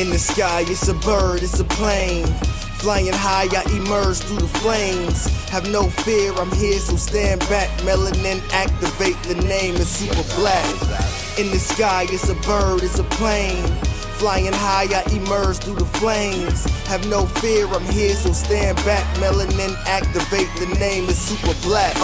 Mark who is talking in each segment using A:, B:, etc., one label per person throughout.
A: In the sky, it's a bird, it's a plane. Flying high, I emerge through the flames. Have no fear, I'm here, so stand back. Melanin activate, the name is super black. In the sky, it's a bird, it's a plane. Flying high, I emerge through the flames. Have no fear, I'm here, so stand back. Melanin activate, the name is super black.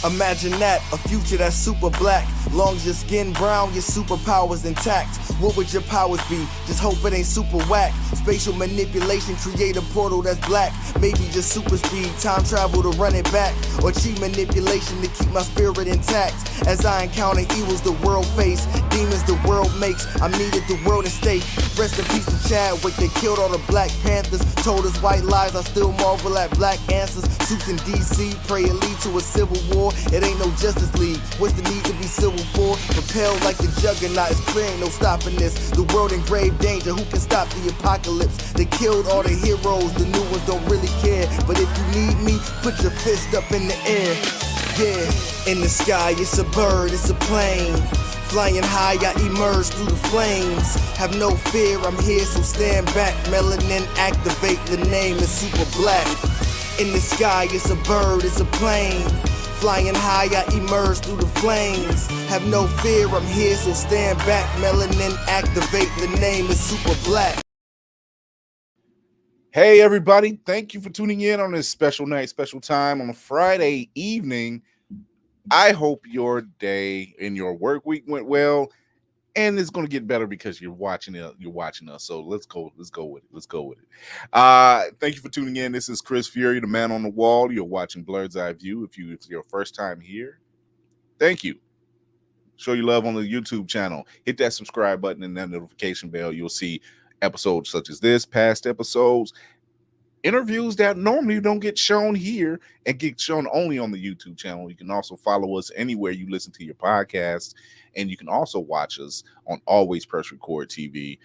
A: Imagine that, a future that's super black. Long as your skin brown, your superpowers intact. What would your powers be? Just hope it ain't super whack. Spatial manipulation, create a portal that's black. Maybe just super speed, time travel to run it back. Or cheat manipulation to keep my spirit intact. As I encounter evils the world face, demons the world makes, I'm needed the world at stake. Rest in peace to Chadwick, they killed all the Black Panthers. Told us white lies, I still marvel at black answers. Suits in DC, pray it lead to a civil war. It ain't no Justice League, what's the need to be civil for? Propelled like the juggernaut, it's clear ain't no stopping this. The world in grave danger, who can stop the apocalypse? They killed all the heroes, the new ones don't really care. But if you need me, put your fist up in the air. Yeah, in the sky, it's a bird, it's a plane. Flying high, I emerge through the flames. Have no fear, I'm here, so stand back. Melanin activate, the name is super black. In the sky, it's a bird, it's a plane. Flying high, I emerge through the flames. Have no fear, I'm here, so stand back. Melanin activate, the name is super black.
B: Hey everybody, thank you for tuning in on this special night, special time on a Friday evening. I hope your day and your work week went well, and it's going to get better because you're watching it. You're watching us, so let's go with it. Thank you for tuning in. This is Chris Fury, the man on the wall. You're watching Blurred's Eye View. If it's your first time here, thank you. Show your love on the YouTube channel. Hit that subscribe button and that notification bell. You'll see episodes such as this, past episodes, interviews that normally don't get shown here and get shown only on the YouTube channel. You can also follow us anywhere you listen to your podcast, and you can also watch us on Always Press Record TV.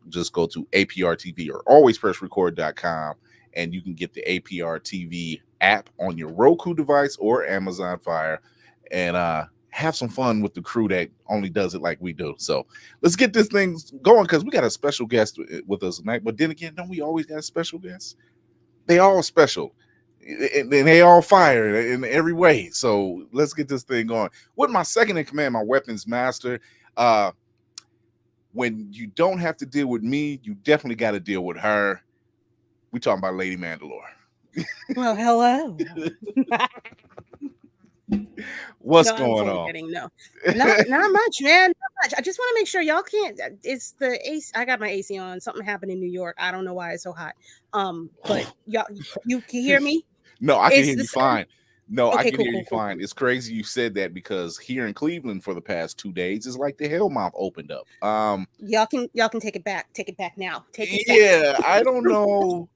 B: Just go to APR TV or alwayspressrecord.com, and you can get the APR TV app on your Roku device or Amazon Fire, and have some fun with the crew that only does it like we do. So let's get this thing going, because we got a special guest with us tonight. But then again, don't we always got special guests? They all special, and they all fire in every way. So let's get this thing going with my second in command, my weapons master. When you don't have to deal with me, you definitely got to deal with her. We talking about Lady Mandalore.
C: Well, hello.
B: What's going on?
C: Not much, man. Not much. I just want to make sure y'all can't. It's the AC. I got my AC on. Something happened in New York. I don't know why it's so hot. But y'all, you can hear me?
B: No, I can hear you fine. No,
C: okay,
B: I can hear you fine. It's crazy you said that, because here in Cleveland for the past 2 days, it's like the hellmouth opened up.
C: Y'all can take it back. Take it back now. Take it
B: back. I don't know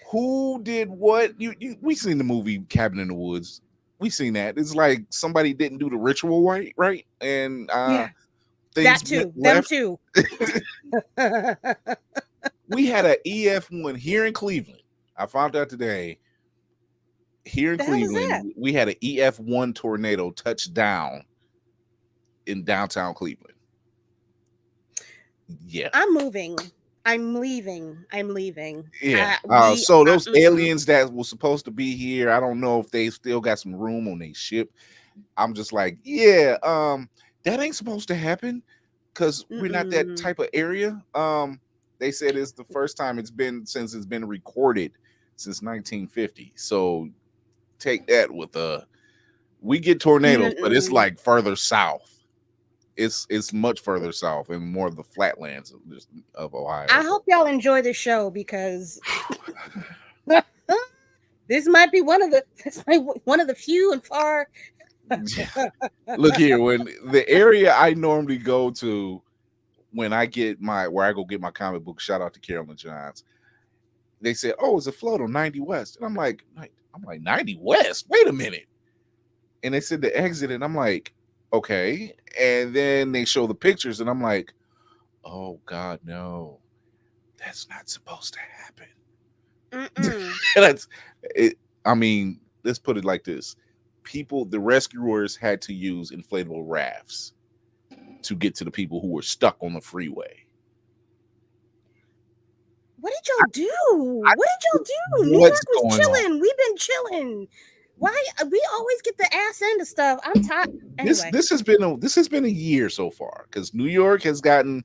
B: who did what. We seen the movie Cabin in the Woods. We seen that. It's like somebody didn't do the ritual right, and
C: yeah, that too. Them too.
B: We had an EF1 here in Cleveland. I found out today. Here in Cleveland, we had an EF1 tornado touch down in downtown Cleveland. Yeah,
C: I'm moving. I'm leaving.
B: Yeah. So those aliens that were supposed to be here, I don't know if they still got some room on their ship. I'm just like, yeah, that ain't supposed to happen, because we're not that type of area. They said it's the first time it's been recorded since 1950. So take that with we get tornadoes, but it's like further south. It's much further south and more of the flatlands of Ohio.
C: I hope y'all enjoy the show, because this might be one of the few and far.
B: Look here, when the area I normally go to when I get where I go get my comic book, shout out to Carolyn Johns, they said, "Oh, it's a flood on 90 West," and I'm like 90 West. Wait a minute, and they said the exit, and I'm like, okay. And then they show the pictures, and I'm like, oh God, no, that's not supposed to happen. That's it. I mean, let's put it like this: the rescuers had to use inflatable rafts to get to the people who were stuck on the freeway.
C: What did y'all do? What did y'all do? New York
B: What's
C: was
B: going on?
C: chilling. We've been chilling. Why we always get the ass end of stuff? I'm tired. Anyway,
B: This has been a year so far because New York has gotten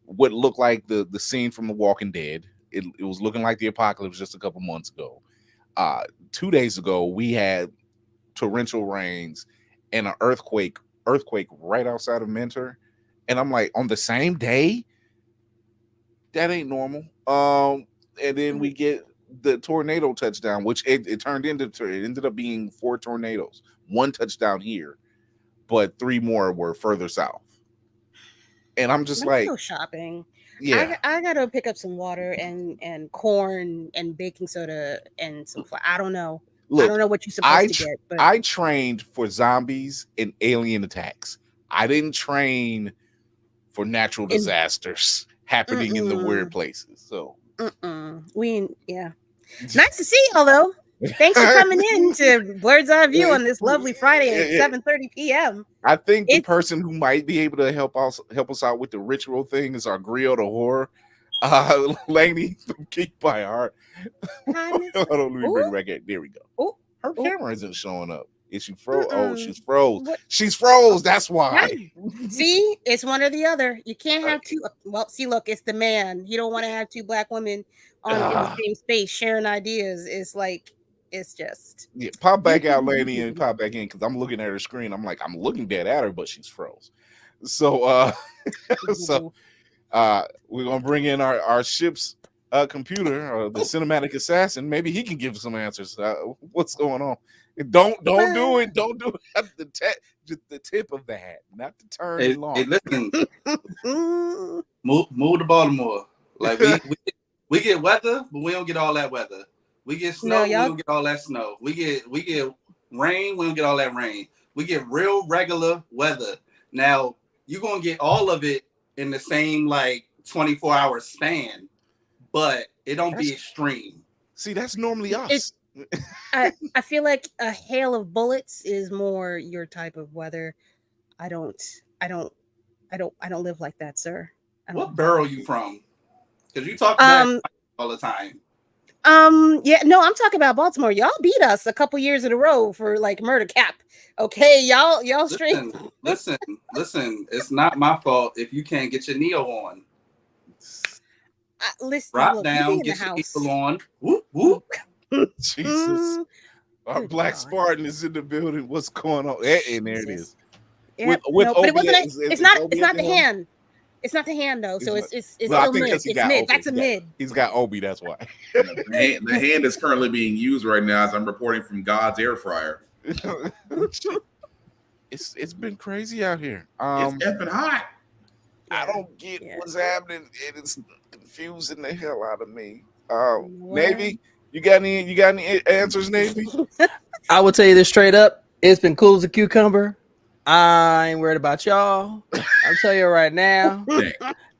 B: what looked like the scene from The Walking Dead. It was looking like the apocalypse just a couple months ago. 2 days ago, we had torrential rains and an earthquake right outside of Mentor, and I'm like, on the same day, that ain't normal. And then we get the tornado touchdown, which it ended up being 4 tornadoes, 1 touchdown here, but 3 more were further south. And I'm just like,
C: go shopping.
B: yeah,
C: I gotta pick up some water and corn and baking soda and some flour. I don't know.
B: look,
C: I don't know what you're supposed to get, but
B: I trained for zombies and alien attacks. I didn't train for natural disasters happening in the weird places. So
C: yeah. Nice to see y'all though. Thanks for coming in to Bird's Eye View on this lovely Friday at 7:30 p.m.
B: I think the person who might be able to help us out with the ritual thing is our griot of horror, Lainey from Geek by Heart. Hold on, let me bring it back in. There we go. Her camera isn't showing up. Is she froze? Oh, she's froze.
C: What?
B: She's froze. That's why.
C: See, it's one or the other. You can't have two. Well, see, look, it's the man. You don't want to have 2 black women in the same space sharing ideas. It's like, it's just.
B: Yeah, pop back out, Lainey, and pop back in because I'm looking at her screen. I'm like, I'm looking dead at her, but she's froze. So, we're gonna bring in our ship's computer, the cinematic assassin. Maybe he can give some answers. What's going on? Don't do it. Don't do it. Just the tip of the hat, not the turn.
D: Hey, listen. move to Baltimore. Like we get weather, but we don't get all that weather. We get snow, we don't get all that snow. We get rain, we don't get all that rain. We get real regular weather. Now you're gonna get all of it in the same like 24-hour span, but it don't be extreme.
B: See, that's normally us.
C: I feel like a hail of bullets is more your type of weather. I don't live like that, sir.
D: What borough you from? Because you talk about all the time.
C: Yeah, no, I'm talking about Baltimore. Y'all beat us a couple years in a row for like murder cap. Okay, y'all straight.
D: Listen. It's not my fault if you can't get your Neo on.
C: Listen,
D: drop down, get your Neo on. Whoop whoop.
B: Jesus, our Black Spartan is in the building. What's going on? And there it is.
C: Yeah, but it wasn't. It's not the hand. It's not the hand though. So it's still mid. It's mid. That's a mid.
B: He's got Obi. That's why.
E: The hand is currently being used right now as I'm reporting from God's air fryer.
B: It's been crazy out here.
E: It's effing hot.
B: I don't get what's happening. It is confusing the hell out of me. Navy, you got any answers, Navy?
F: I will tell you this straight up. It's been cool as a cucumber. I ain't worried about y'all. I'm telling you right now.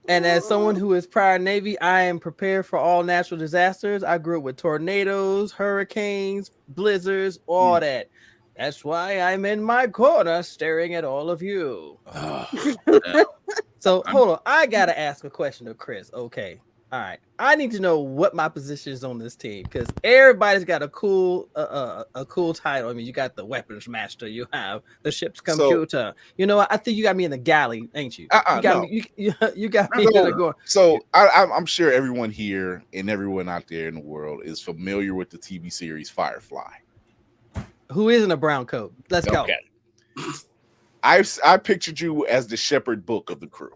F: And as someone who is prior Navy, I am prepared for all natural disasters. I grew up with tornadoes, hurricanes, blizzards, all that. That's why I'm in my corner staring at all of you. So hold on. I got to ask a question to Chris. Okay. All right. I need to know what my position is on this team because everybody's got a cool title. I mean, you got the weapons master, you have the ship's computer. So, you know, I think you got me in the galley, ain't you? You got me. You got me in the going.
B: So I'm sure everyone here and everyone out there in the world is familiar with the TV series Firefly.
F: Who is in a brown coat? Let's go.
B: I pictured you as the shepherd book of the crew.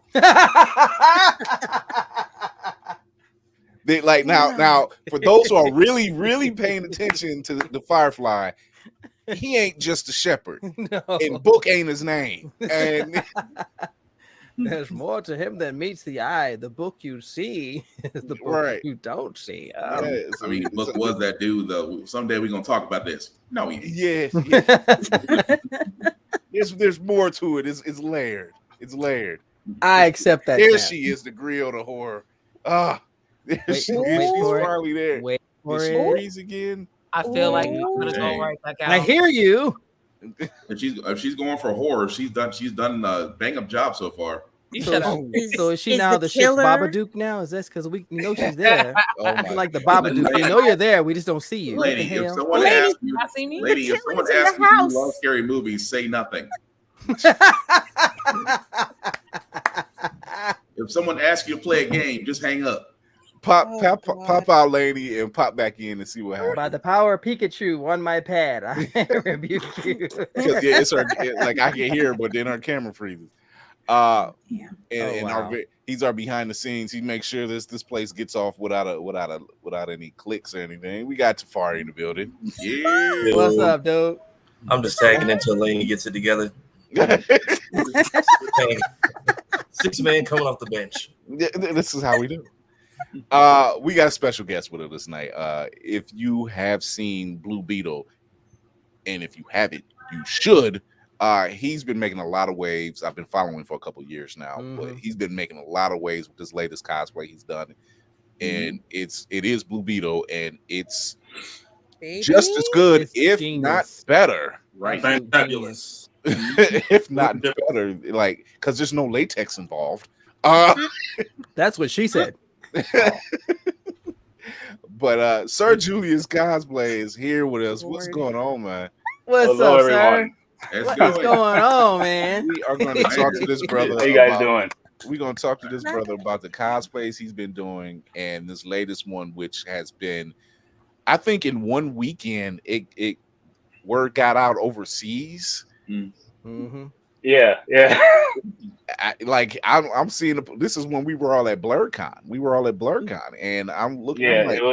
B: Now for those who are really paying attention to the Firefly, he ain't just a shepherd.
F: No.
B: And Book ain't his name. And
F: there's more to him than meets the eye. The book you see is the book you don't see.
E: I mean, Book was that dude though. Someday we're gonna talk about this. No, he ain't.
B: Yes. There's more to it. It's layered. It's layered.
F: I accept that.
B: There she is, the griot of horror. There she is. She's finally there.
F: Wait for
B: Did she freeze again?
G: I feel like I'm gonna go right back out.
F: I hear you.
E: If she's going for horror, she's done a bang up job so far.
G: You shut up.
F: So is she
C: is
F: now
C: the
F: the ship's
C: killer-
F: Babadook now? Is that because we know she's there?
B: Oh my
F: Like the Babadook, we know you're there. We just don't see you.
E: Lady,
F: What the
E: if
F: hell?
E: someone
C: Lady,
E: asks you,
G: Y'all see me?
E: lady, if someone
C: killer's in the
E: asks you, do you
C: house.
E: love scary movies, say nothing. If someone asks you to play a game, just hang up.
B: Pop
C: Oh,
B: pop out, lady, and pop back in and see what happens.
F: By the power of Pikachu on my pad, I rebuke you.
B: Because yeah, it's her. Like I can hear her, but then her camera freezes. And
F: wow.
B: he's our behind the scenes. He makes sure this place gets off without any clicks or anything. We got Tafari in the building.
E: Yeah.
F: What's up, dude?
H: I'm just tagging until Laney gets it together. 6 man coming off the bench.
B: This is how we do. We got a special guest with us tonight. If you have seen Blue Beetle, and if you haven't, you should. He's been making a lot of waves. I've been following him for a couple years now, but he's been making a lot of waves with this latest cosplay he's done, and it is Blue Beetle, and it's just as good,
F: It's
B: if
F: genius.
B: not better.
E: Right.
D: Fantabulous.
B: If not better, like because there's no latex involved.
F: That's what she said.
B: But Sir Julius Cosplay is here with us. What's going on, man?
F: What's
I: Hello,
F: up,
I: everyone.
F: sir?
E: That's
F: What's
E: good.
F: going on, man?
B: We are going to talk to this brother.
I: How you guys doing?
B: We're going to talk to this brother about the cosplays he's been doing and this latest one, which has been, I think, in one weekend, it word got out overseas.
F: Mm-hmm.
I: Yeah.
B: I'm seeing this is when we were all at BlurCon. And I'm looking.
I: Yeah,
B: I'm like,
I: it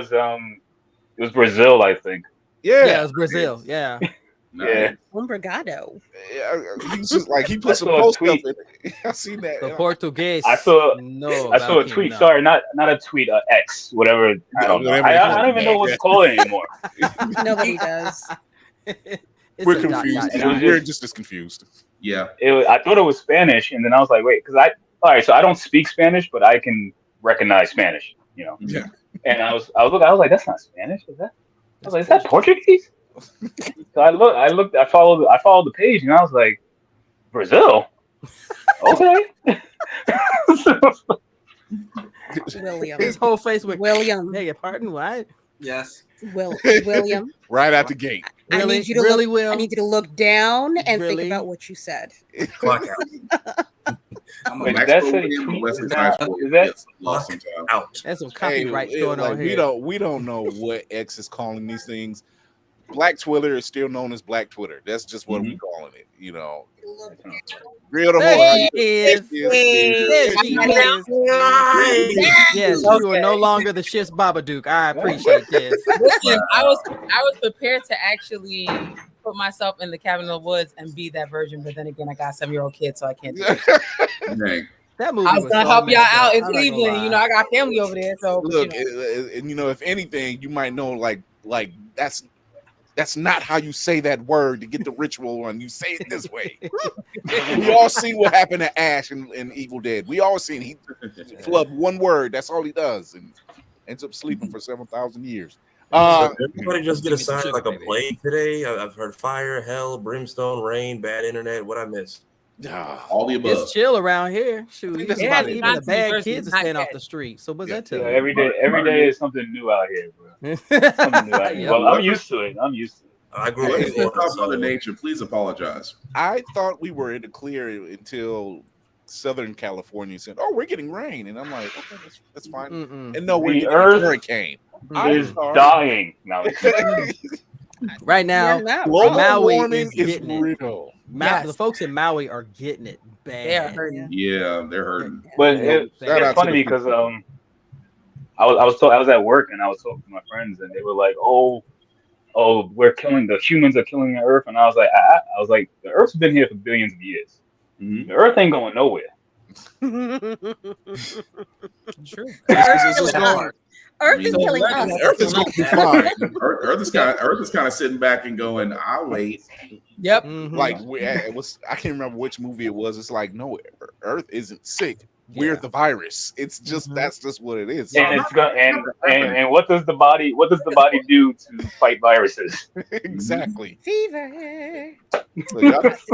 I: was Brazil, I think.
F: Yeah, it was Brazil. Yeah.
I: Yeah.
C: Umbrigado.
B: He's just like he
I: I
B: put some
I: saw a
B: post up
I: tweet.
B: in it. I seen that.
F: The Portuguese.
I: I saw
F: no,
I: a tweet. Sorry, not a tweet. X, whatever. I don't know. I don't even know what to call it anymore.
C: Nobody does.
B: We're confused. We're just as confused.
E: Yeah.
I: I thought it was Spanish, and then I was like, wait, because all right, so I don't speak Spanish, but I can recognize Spanish, you know.
B: Yeah.
I: And I was like, that's not Spanish, is that? I was like, is that Portuguese? So I followed the page, and I was like, Brazil? Okay.
C: William.
F: His whole face went,
C: William.
F: Hey, pardon, what?
D: Yes.
C: William.
B: Right out the gate.
C: I need you to
F: really
C: look,
F: will.
C: I need you to look down and
F: Really?
C: think about what you said.
H: Clock out.
I: Wait,
E: Max
I: that's
E: William
I: a
E: and
I: tweet?
E: Wesley
I: Is that-
E: Snipes
I: is that-
E: gets lost sometimes.
H: Out.
F: That's some copyright going on
B: We
F: here.
B: we don't know what X is calling these things. Black Twitter is still known as Black Twitter. That's just what we're calling it. You know, real to
F: There
B: horror.
F: she is. There she is. Yes, you are no longer the shit's Babadook. I appreciate this.
G: Listen, I was prepared to actually put myself in the cabin in the woods and be that version, but then again, I got a 7-year-old kid, so I can't do it.
E: Dang.
F: That movie
G: I was gonna
F: so
G: help y'all
F: messed
G: out
F: up.
G: in
F: I'm not gonna
G: Cleveland.
F: lie.
G: You know, I got family over there, so
B: Look,
G: you know.
B: and you know, if anything, you might know like that's not how you say that word to get the ritual on. You say it this way. We all see what happened to Ash in Evil Dead. We all seen he flubbed one word. That's all he does, and ends up sleeping for 7,000 years.
H: Did everybody just get assigned like a plague today? I've heard fire, hell, brimstone, rain, bad internet. What I missed?
E: All the above.
F: It's chill around here. Shoot,
B: that's
F: even
B: about
F: the
B: it.
F: bad kids are staying off the street. So what's that tell you?
I: Every day is something new out here, bro. Something new out here.
F: Yep.
I: Well, I'm used to it.
H: I grew up in Florida, so
E: Mother Nature, please apologize.
B: I thought we were in the clear until Southern California said, "Oh, we're getting rain," and I'm like, "Okay, that's fine."
F: Mm-mm.
B: And no, we're
I: The
B: getting a
I: Earth
B: hurricane.
I: is dying now.
F: Right now,
C: You're not
B: Global
F: Maui
B: warming
F: is
B: is
F: getting it.
B: real.
G: Yes.
F: The folks in Maui are getting it bad.
G: They are hurting.
E: Yeah, they're hurting.
I: But
B: Shout out
I: it's
B: to
I: funny
B: the
I: because I was at work and I was talking to my friends and they were like, "Oh, the humans are killing the Earth," and I was like, the Earth's been here for billions of years.
E: Mhm.
I: The Earth ain't going nowhere.
F: True.
C: Earth is killing us.
B: Earth is going to be fine.
E: Earth is kind of sitting back and going, "I'll wait."
G: Yep.
F: Mhm.
B: Like it was, I can't remember which movie it was. It's like, no, Earth isn't sick. We're the virus. It's just that's just what it is.
I: And it's and what does the body do to fight viruses?
B: Exactly.
C: Fever.
B: So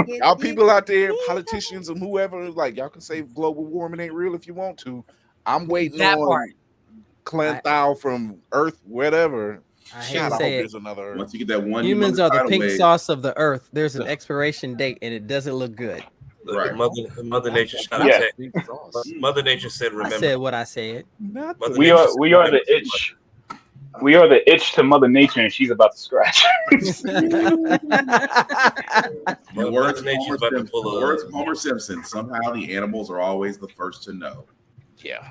B: y'all people out there, politicians and whoever, like y'all can say global warming ain't real if you want to. I'm waiting on Clenthal from Earth, whatever.
F: I hate to say it.
B: Another Earth.
E: Once you get that one,
F: humans are the pink sauce of the earth. There's an expiration date, and it doesn't look good.
H: Right. Mother Nature. Mother Nature said, "Remember."
F: I said what I said.
I: We are the itch. We are the itch to Mother Nature, and she's about to scratch.
E: The words of Homer Simpson. Somehow the animals are always the first to know.
B: Yeah.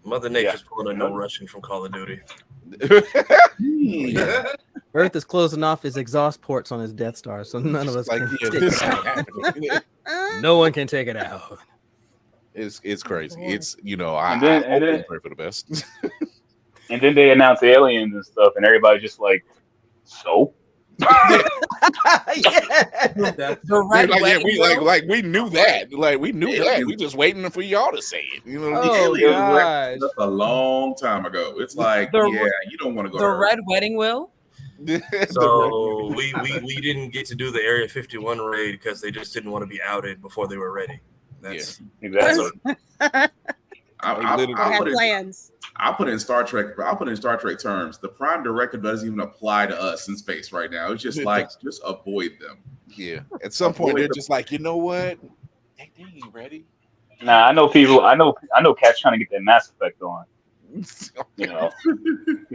H: Mother Nature's pulling a no Russian from Call of Duty.
F: Earth is closing off his exhaust ports on his Death Star, so none of us can take it out. No one can take it out.
B: It's crazy. It's
I: I
B: pray for the best.
I: And then they announce aliens and stuff, and everybody's just like, so.
B: We knew that. Like we knew that. We just waiting for y'all to say it.
E: That's a long time ago. It's like, you don't want to go.
G: The Red Wedding Will.
H: So we didn't get to do the Area 51 raid because they just didn't want to be outed before they were ready. That's
I: exactly.
E: I'll put it in Star Trek. I'll put it in Star Trek terms. The Prime Directive doesn't even apply to us in space right now. It's just like just avoid them.
B: Yeah. At some point, they're just like, you know what? They ain't ready.
I: Nah, I know people. I know cats trying to get their Mass Effect on. Get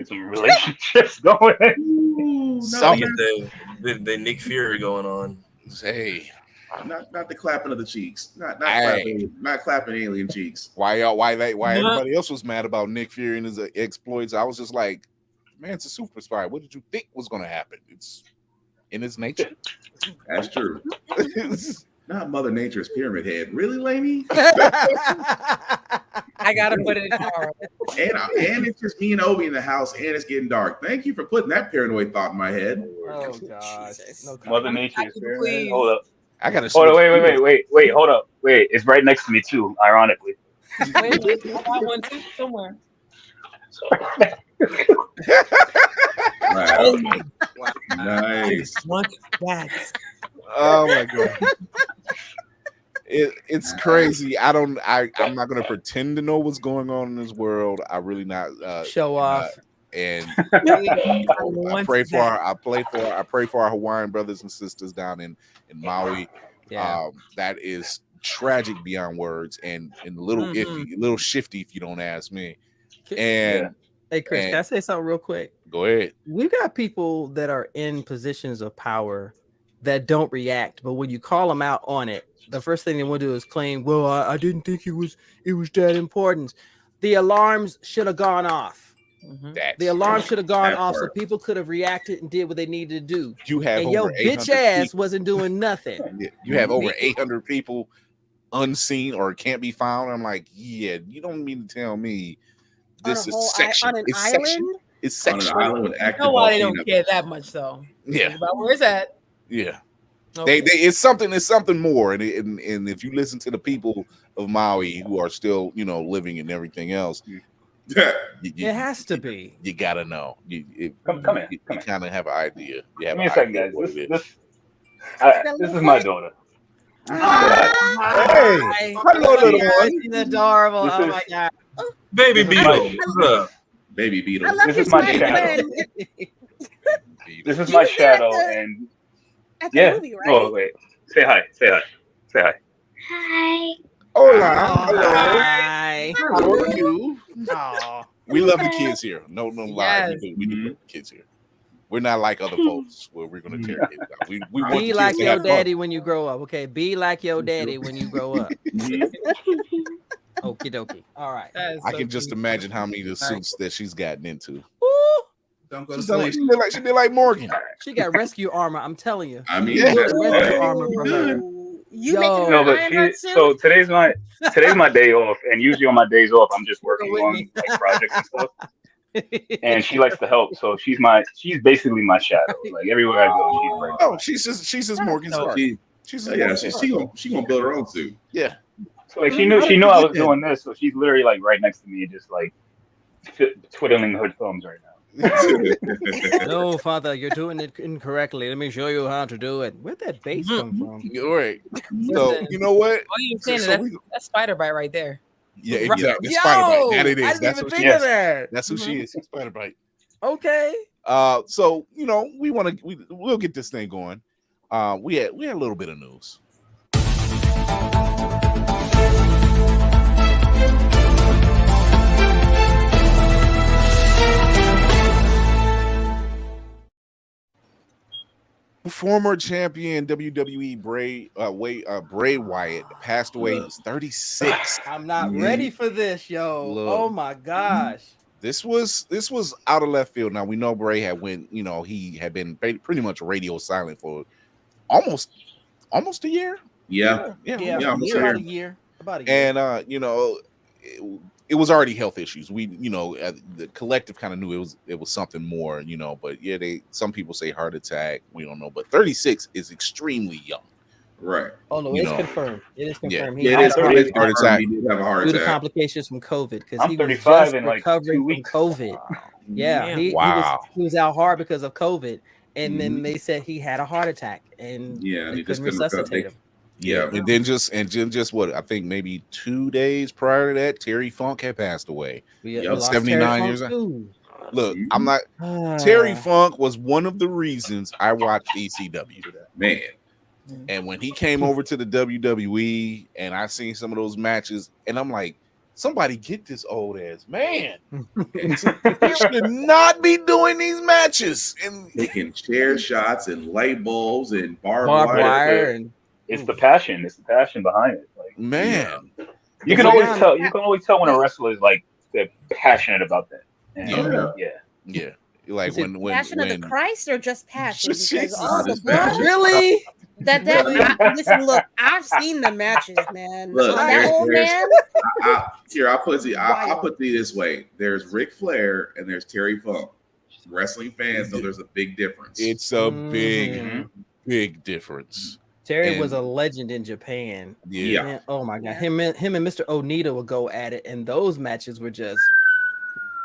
I: some relationships going.
H: The Nick Fury going on.
B: Hey.
E: Not the clapping of the cheeks. Not clapping alien cheeks.
B: Why everybody else was mad about Nick Fury and his exploits? I was just like, man, it's a super spy. What did you think was going to happen? It's in its nature.
E: That's true. Not Mother Nature's pyramid head. Really, Lainey?
G: I gotta put it in tomorrow.
E: And it's just me and Obi in the house, and it's getting dark. Thank you for putting that paranoid thought in my head.
F: Oh gosh.
I: Mother Nature's pyramid. Hold up.
B: I gotta.
I: Wait. Hold up. Wait, it's right next to me too. Ironically.
G: Wait, I got one too somewhere.
E: Wow. Nice.
B: Oh my god. It's crazy. I'm not gonna pretend to know what's going on in this world. I really not
F: show off.
B: And I pray for our Hawaiian brothers and sisters down in Maui.
F: Yeah.
B: That is tragic beyond words and a little iffy, a little shifty if you don't ask me. And
F: hey Chris, can I say something real quick?
B: Go ahead.
F: We've got people that are in positions of power that don't react, but when you call them out on it, the first thing they want to do is claim, well, I didn't think it was that important. The alarms should have gone off. The alarm should have gone off so people could have reacted and did what they needed to do.
B: You have
F: and your bitch ass people. Wasn't doing nothing.
B: You have over 800 people unseen or can't be found. I'm like, yeah, you don't mean to tell me this is section.
C: On an island?
B: It's section.
E: On an island with active.
G: No, they don't care that much though.
B: Yeah.
G: About where's that?
B: Yeah.
G: Okay.
B: It's something more. And if you listen to the people of Maui who are still, living and everything else.
F: It has to be.
B: You gotta know.
I: Come here.
B: You kind of have an idea.
I: Give me a second, guys. This is my daughter.
B: Hey, hello, little one.
F: She's adorable. Oh my god,
H: Baby Beetle.
E: Baby Beetle.
I: This is my shadow. This is my shadow, and
C: movie, right?
I: Oh wait, say hi.
J: Hi.
B: Hola. Hello.
F: Hi.
B: How are you?
F: Aww.
B: We love the kids here. No lie.
G: Yes.
B: We do love the kids here. We're not like other folks where we're gonna tear kids out. We want
F: Be like your daddy when you grow up. Okay, be like your daddy when you grow up. Okie dokie. All right.
B: I can just imagine how many of the suits that she's gotten into.
F: Ooh.
D: Don't go to sleep.
B: She did like Morgan.
F: She got rescue armor. I'm telling you.
E: I mean,
F: rescue armor for her.
I: So today's my day off, and usually on my days off, I'm just working on projects and stuff. And she likes to help, so she's basically my shadow. Like everywhere I go, she's right.
B: Oh, she's just Morgan's heart.
E: She gonna build her own suit.
B: Yeah.
I: So like she knew I was doing this, so she's literally like right next to me, just like twiddling her thumbs right now.
F: No, Father, you're doing it incorrectly. Let me show you how to do it. Where'd that bass come from?
B: All right. So you know what?
G: Oh, you're saying that's spider bite right there.
B: Yeah, exactly. It's Spider Bite. That it is.
F: I didn't
B: That's
F: even
B: what
F: think
B: she
F: of
B: is.
F: that.
B: That's who she is. Spider Bite.
F: Okay.
B: So we'll get this thing going. We had a little bit of news. Former champion WWE Bray Wyatt passed away. He was 36.
F: I'm not ready for this, yo.
B: Look.
F: Oh my gosh.
B: This was out of left field. Now we know Bray had he had been pretty much radio silent for almost a year.
F: About a year.
B: And it was already health issues. We the collective kind of knew it was something more, but yeah, some people say heart attack. We don't know, but 36 is extremely young.
E: Right.
F: Oh no, it's confirmed. It is confirmed.
B: Yeah, it is confirmed. Heart attack.
E: He did have a heart
F: Due
E: attack.
F: to complications from COVID, because
I: I'm
F: he was
I: 35
F: just
I: in like
F: recovering
I: 2 weeks.
F: from COVID. Yeah, he was out hard because of COVID, and then they said he had a heart attack, and
E: he
F: couldn't resuscitate him.
B: Yeah, and then just what I think maybe 2 days prior to that, Terry Funk had passed away.
F: We lost
B: 79 years old. Look, I'm not. Terry Funk was one of the reasons I watched ECW.
E: Man.
B: And when he came over to the WWE and I seen some of those matches, and I'm like, somebody get this old ass man. He should not be doing these matches. And
E: taking chair shots and light bulbs and barbed
F: wire.
I: It's the passion. It's the passion behind it. Like,
B: man,
I: you can always tell. You can always tell when a wrestler is like they're passionate about that. And,
B: yeah. Like when
C: passion of the Christ or just passion? Because
F: really.
C: Listen, look, I've seen the matches, man.
E: Look,
C: that old man.
E: I'll put it this way: there's Ric Flair and there's Terry Funk. Wrestling fans know there's a big difference.
B: It's a big difference.
F: Terry was a legend in Japan.
B: Yeah.
F: Man, oh my god, him and Mr. Onita would go at it, and those matches were just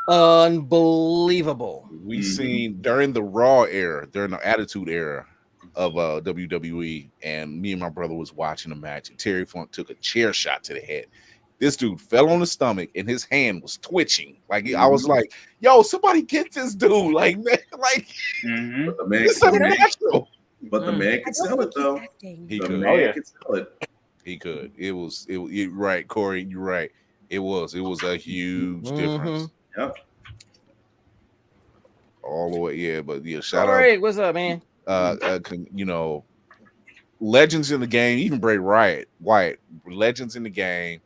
F: unbelievable.
B: We seen during the Raw era, during the Attitude Era of WWE, and me and my brother was watching the match, and Terry Funk took a chair shot to the head. This dude fell on the stomach, and his hand was twitching. Like I was like, "Yo, somebody get this dude!" Like, man, like
E: but the man
B: it's unnatural.
E: But the man can sell it though.
B: He
E: the
B: could.
E: man can sell it.
B: He could. It right, Corey. You're right. It was a huge difference.
E: Yep.
B: All the way, yeah. But yeah, shout
F: out. What's up, man?
B: Legends in the game, even Bray Wyatt, legends in the game,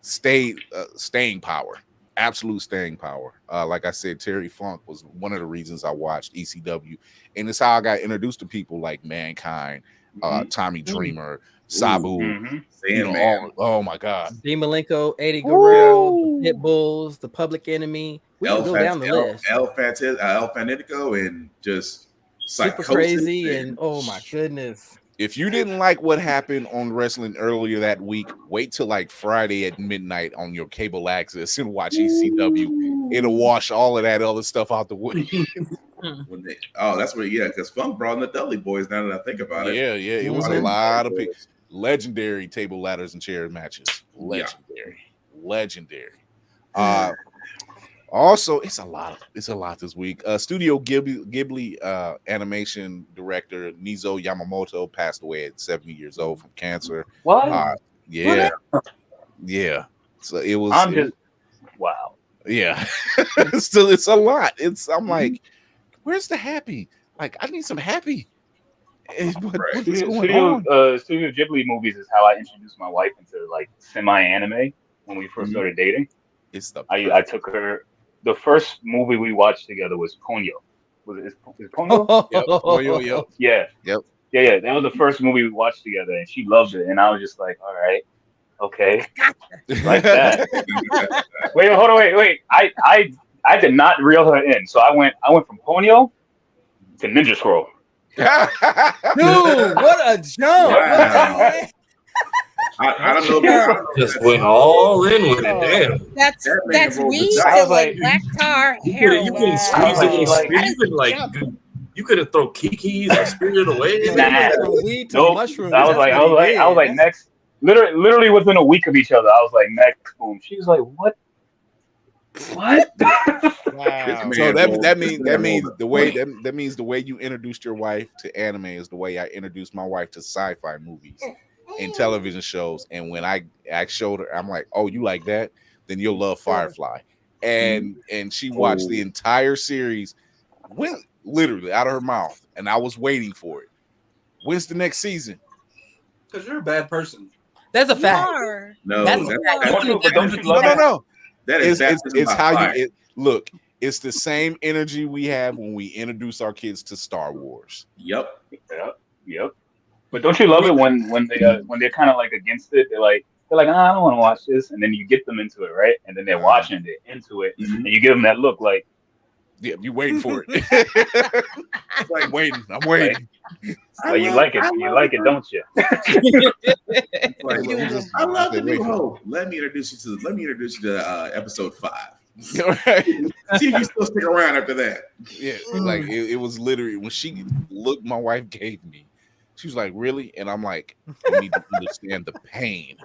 B: staying power, absolute staying power. Like I said, Terry Funk was one of the reasons I watched ECW, and it's how I got introduced to people like Mankind, Tommy Dreamer, Sabu, oh my God,
F: Dean Malenko, Eddie Guerrero, the Pitbulls, the Public Enemy. We can go down the list.
E: El Fanatico, and just
F: Super Crazy, and oh my goodness.
B: If you didn't like what happened on wrestling earlier that week, wait till like Friday at midnight on your cable access and watch ECW. It'll wash all of that other stuff out the way.
E: That's what, because Funk brought in the Dudley Boys. Now that I think about it,
B: yeah, it was a lot of legendary table, ladders, and chair matches. Legendary. Also, it's a lot this week. Studio Ghibli animation director Nizo Yamamoto passed away at 70 years old from cancer.
I: What?
B: Yeah. So it was.
I: Wow.
B: Yeah. Still, it's a lot. I'm like, where's the happy? Like, I need some happy.
I: Studio Ghibli movies is how I introduced my wife into like semi-anime when we first started dating. I took her. The first movie we watched together was Ponyo. Is Ponyo?
B: Yep. Ponyo,
I: yeah.
B: Yep.
I: Yeah. That was the first movie we watched together, and she loved it. And I was just like, all right, okay, like that. Wait. I did not reel her in, so I went from Ponyo to Ninja Scroll.
F: Dude, what a jump!
E: Wow. I don't know.
H: Just went all in with it. Damn.
C: That's weed
E: I
C: to
I: was
C: like
I: like-
C: black tar
H: You
C: heroin.
H: couldn't squeeze
I: like,
H: it.
I: you like-
H: You couldn't like. You couldn't throw Kiki's or Spirit away.
I: Nah.
F: Weed to
I: Nope.
F: mushrooms.
I: I was like, next. Literally within a week of each other, I was like, next, boom. She was like, what? What?
B: Wow. So that means the way you introduced your wife to anime is the way I introduced my wife to sci-fi movies and television shows. And when I showed her, I'm like, oh, you like that? Then you'll love Firefly. And she watched the entire series, went literally out of her mouth, and I was waiting for it. When's the next season?
D: Because you're a bad person.
G: That's a fact.
E: No,
I: Don't you love
B: No.
E: That is
B: it's how you look. It's the same energy we have when we introduce our kids to Star Wars.
I: Yep. But don't you love it when they're kind of like against it? They're like, I don't want to watch this, and then you get them into it, right? And then they're watching it, into it, and you give them that look like,
B: yeah, you waiting for it. It's like waiting. I'm waiting.
I: Like you like it, don't you?
E: I love the New Hope. Let me introduce you to episode 5. See if you still stick around after that.
B: Yeah, like it was literally when she looked, my wife gave me. She was like, "Really?" And I'm like, "You need to understand the pain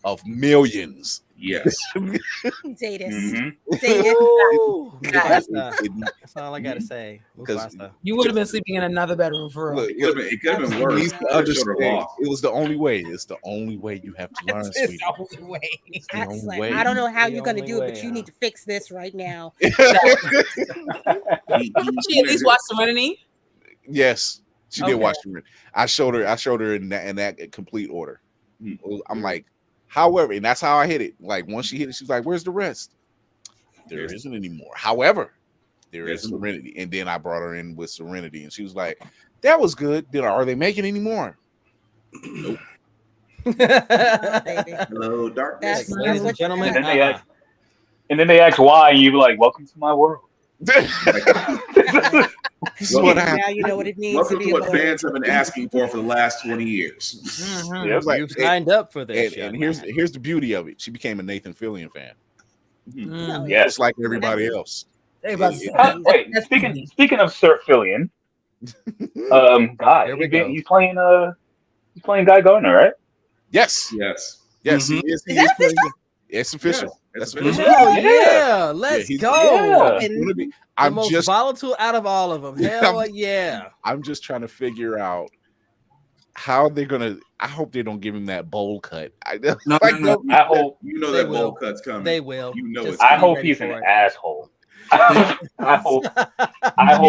B: of millions."
E: Yes.
F: That's all I gotta say.
B: Because
G: you would have been sleeping in another bedroom for real.
E: It could have been worse.
B: It was the only way. It's the only way you have to learn.
C: It's the only way. I don't know how you're gonna do it, but you need to fix this right now.
G: She at least watched Serenity.
B: Yes, she did watch Serenity. I showed her in that complete order. I'm like, however, and that's how I hit it. Like once she hit it, she's like, "Where's the rest?" There isn't anymore. However, there is Serenity, and then I brought her in with Serenity, and she was like, "That was good." Then are they making any more? Nope.
E: Hello, darkness,
F: ladies and gentlemen.
I: And then they ask why, and you be like, "Welcome to my world."
B: This is what happened.
C: Now you know what it means.
E: Welcome to what fans have been asking for the last 20 years.
F: You signed up for this.
B: And here's the beauty of it. She became a Nathan Fillion fan.
I: Yes,
B: just like everybody else.
I: Wait, speaking of Sir Fillion, Guy, he's playing Guy Gardner, right?
B: Yes.
E: Mm-hmm.
B: He is. It's official. That's official.
F: Yeah, let's go.
B: Yeah.
F: I'm the most volatile out of all of them. Hell yeah.
B: I'm just trying to figure out how they're gonna. I hope they don't give him that bowl cut.
I: I hope
E: that bowl cut's coming.
F: They will.
E: You know
I: I hope he's an asshole. I hope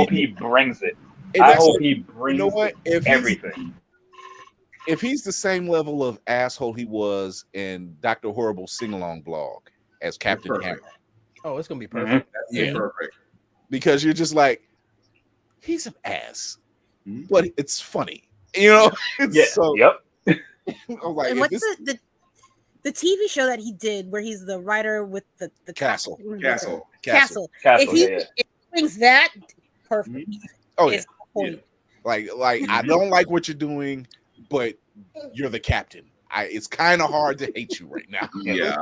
I: he brings it. I hope he brings everything.
B: If he's the same level of asshole he was in Dr. Horrible's sing-along blog as Captain Hammer.
F: Oh, it's gonna be perfect.
B: Yeah, perfect. Because you're just like, he's an ass, but it's funny, you know. I'm like,
C: and what's the TV show that he did where he's the writer with the
B: Castle?
C: If he brings that, perfect.
B: Oh yeah. Like I don't like what you're doing, but you're the captain. It's kind of hard to hate you right now.
E: Yeah.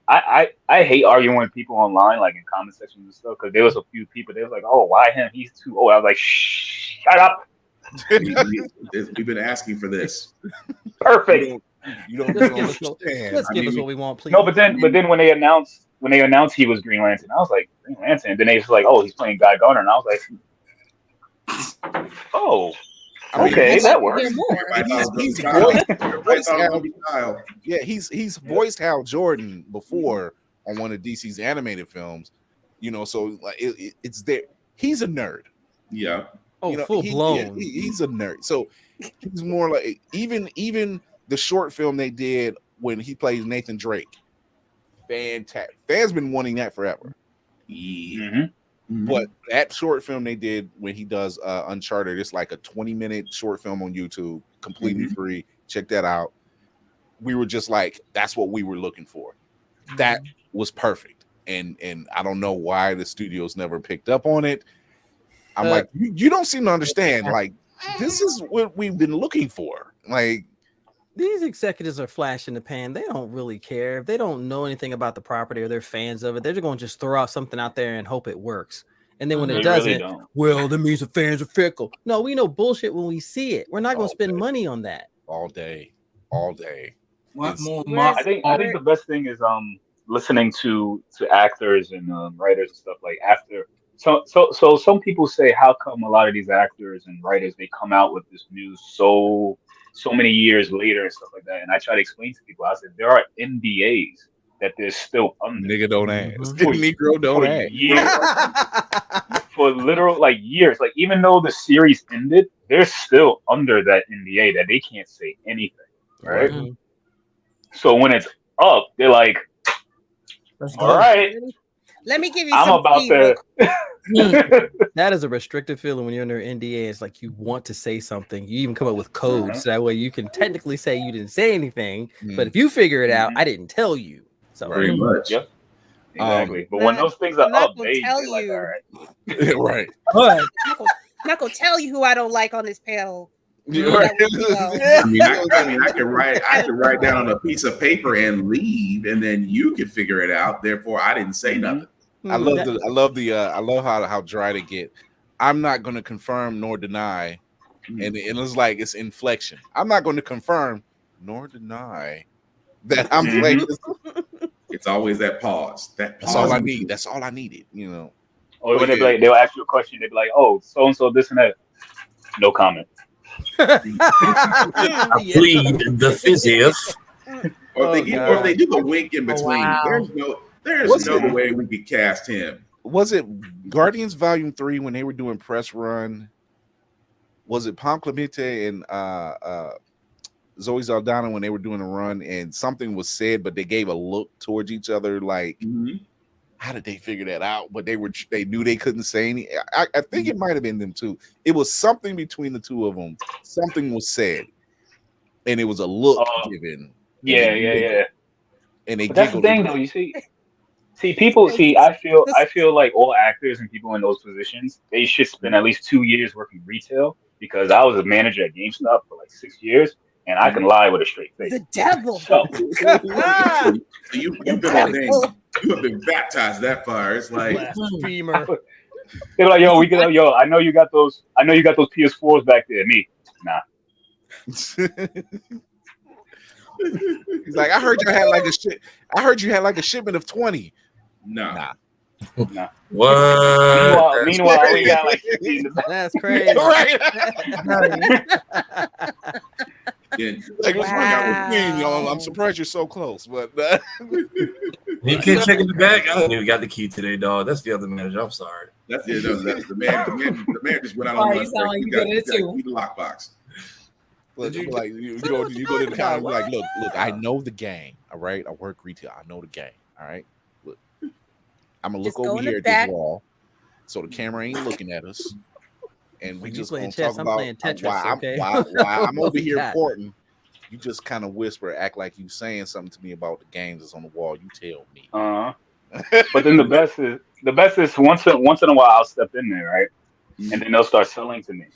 I: I hate arguing with people online, like in comment sections and stuff, because there was a few people, they was like, "Oh, why him? He's too old." I was like, "Shut up."
E: We've been asking for this.
I: Perfect.
B: You don't
F: understand. Let's give us what we want, please.
I: No, but then when they announced he was Green Lantern, I was like, Green Lantern. And then they was like, "Oh, he's playing Guy Gardner," and I was like, "Oh." Okay, that works.
B: He's voiced Hal Jordan before on one of DC's animated films, you know. So like it's there. He's a nerd.
E: Yeah.
F: Oh,
B: you know,
F: full blown.
B: He's a nerd. So he's more like even the short film they did when he plays Nathan Drake. Fantastic. Fans been wanting that forever. Yeah. But that short film they did when he does Uncharted, it's like a 20-minute short film on YouTube, completely free. Check that out. We were just like, that's what we were looking for. That was perfect. And I don't know why the studios never picked up on it. I'm like, you don't seem to understand. Like, this is what we've been looking for. Like,
F: These executives are flash in the pan. They don't really care. If they don't know anything about the property or they're fans of it, they're just going to just throw out something out there and hope it works. And then when it doesn't, well, that means the fans are fickle. No, we know bullshit when we see it. We're not going to spend money on that.
B: All day.
I: I think the best thing is listening to actors and writers and stuff like after. So some people say, how come a lot of these actors and writers, they come out with this news so many years later and stuff like that? And I try to explain to people, I said there are NDAs that they're still under.
B: Nigga don't ask. Negro don't
I: ask. For literal years. Like even though the series ended, they're still under that NDA that they can't say anything. Right? Mm-hmm. So when it's up, they're like, all right.
C: Let me give you
I: I'm
C: some
I: about to.
F: That is a restrictive feeling when you're under NDA. It's like you want to say something. You even come up with codes. So that way you can technically say you didn't say anything. But if you figure it out, I didn't tell you. So
E: very much.
I: Yep. Exactly. But when those things are up, they tell you. Like, all
B: right.
C: But I'm not gonna tell you who I don't like on this panel.
E: Right. I mean, I can write down on a piece of paper and leave, and then you can figure it out. Therefore, I didn't say nothing.
B: I love how dry they get. I'm not going to confirm nor deny, and it's like it's inflection. I'm not going to confirm nor deny that I'm playing.
E: It's always that pause.
B: That's all I need. That's all I needed. You know.
I: Or when they'll ask you a question, they'll be like, "Oh, so and so, this and that." No comment.
H: I plead the fifth.
E: Or if they do the wink in between, there's no way we could cast him.
B: Was it Guardians Volume 3 when they were doing press run? Was it Pom Clemente and Zoe Saldana when they were doing a run and something was said, but they gave a look towards each other like, how did they figure that out? But they knew they couldn't say any. I think it might have been them too. It was something between the two of them. Something was said, and it was a look given.
I: Yeah.
B: And they.
I: But that's the thing, though. You see people. I feel like all actors and people in those positions, they should spend at least 2 years working retail. Because I was a manager at GameStop for like 6 years. And I can lie with a straight face.
C: The devil.
E: So you've been ordained. You have been baptized that far. It's like
I: they're like, yo, I know you got those PS4s back there. Me, nah.
B: He's like, I heard you had like a shipment of 20.
E: Nah.
H: What?
I: Meanwhile, we got like 15.
F: That's crazy.
B: Right.
E: Yeah.
B: Like, what's wrong with y'all? I'm surprised you're so close, but
H: you can't check in the back. I don't even got the key today, dog. That's the other manager. I'm sorry.
E: That's the man. The man just went out on lunch. You got the lockbox.
B: But you go to the counter. Like, look, I know the game. All right, I work retail. I know the game. All right, look, I'm gonna look over here at this wall, so the camera ain't looking at us. And we just gonna talk about why I'm over here reporting. You just kind of whisper, act like you saying something to me about the games that's on the wall. You tell me.
I: But then the best is once in a while I'll step in there, right? And then they'll start selling to me.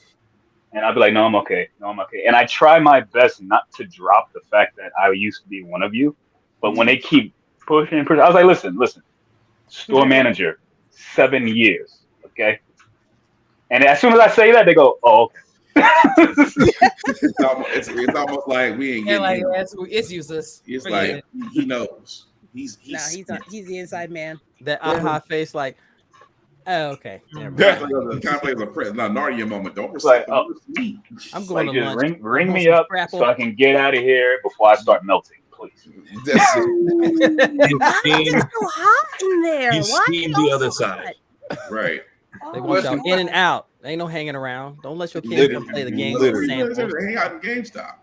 I: And I'll be like, no, I'm okay. And I try my best not to drop the fact that I used to be one of you. But when they keep pushing, I was like, listen, store manager, 7 years, okay? And as soon as I say that, they go, "Oh, okay."
E: it's almost like we ain't getting
G: like it's useless.
E: It's like he knows. He's
C: the inside man.
F: That aha face, like, oh, okay.
E: Kind of like a Narnia moment. Don't
I: like,
F: I'm going to
I: just
F: lunch.
I: ring me up so I can get out of here before I start melting, please.
C: Why is it so hot in there?
H: You steam the other side,
E: right?
F: They want y'all in and out. Ain't no hanging around. Don't let your kids come play the game.
E: Hang out in GameStop.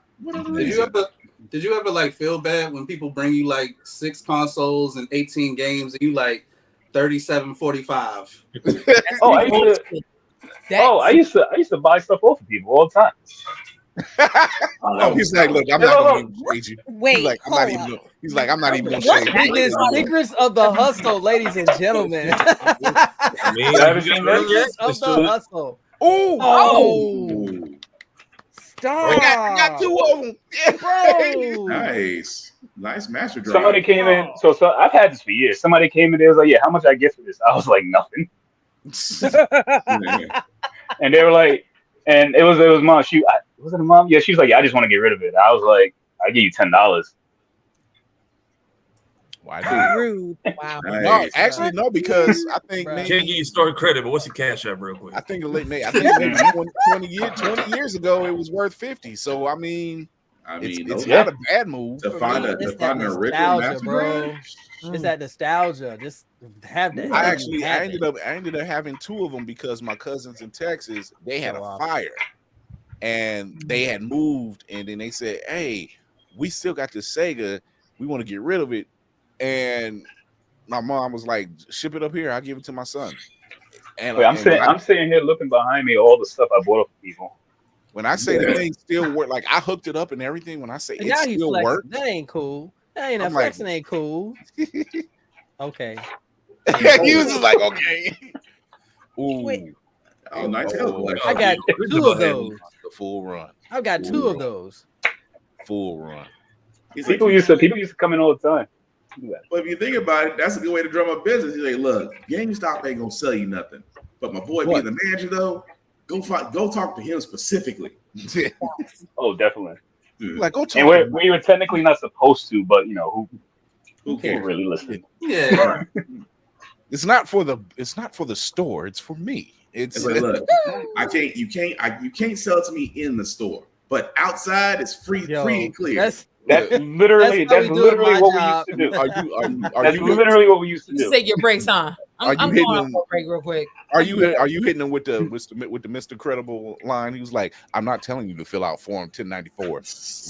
D: Did you ever like feel bad when people bring you like 6 consoles and 18 games and you like 37.45?
I: I used to buy stuff off of people all the time.
B: He's like, look, I'm not going to shade you.
C: Wait,
B: he's like, I'm not even going to shade you.
F: It is secrets of the hustle, ladies and gentlemen.
I: Secrets
F: of the hustle.
B: Oh.
C: Stop.
B: I got 2 of them. Yeah,
C: bro.
E: Nice master drive.
I: Somebody came in. So I've had this for years. Somebody came in. They was like, "Yeah, how much I get for this?" I was like, "Nothing." And they were like, and it was mom. Was it a mom? Yeah, she was like, "Yeah, I just want to get rid of it." I was like, "I give you $10."
B: Why do
C: rude? Wow.
B: No, actually, no, because I think
H: can't give you store credit, but what's your cash app real quick?
B: I think maybe 20 years ago it was worth 50. So I mean, it's not a bad move
E: to find a original master,
F: bro. It's that nostalgia. Just have that.
B: I ended up having 2 of them because my cousins in Texas, they had a fire and they had moved, and then they said, "Hey, we still got this Sega. We want to get rid of it." And my mom was like, "Ship it up here. I'll give it to my son." And
I: I'm sitting here looking behind me, all the stuff I bought up for people.
B: When I say the thing still work, like I hooked it up and everything. When I say it still works,
F: that ain't cool. That ain't flexing. Ain't cool. Okay.
B: He was just like, okay.
E: Ooh.
C: Wait.
E: Oh, nice.
F: I got 2 of those.
B: The full run.
F: I've got 2 of those.
B: Full run.
I: People used to come in all the time.
E: But if you think about it, that's a good way to drum up business. He's like, look, GameStop ain't gonna sell you nothing. But my boy being the manager though, go talk to him specifically.
I: Oh, definitely.
B: Like, go talk.
I: And we were technically not supposed to, but who cares? Really listen?
D: Yeah.
B: It's not for the store. It's for me. It's
E: like, look, you can't sell it to me in the store, but outside it's free and clear.
I: That's literally what we used to do. That's literally what we used to do.
G: Take your breaks, huh? I'm going on for a break real quick.
B: Are you hitting him with the Mr. Credible line? He was like, "I'm not telling you to fill out Form 1094.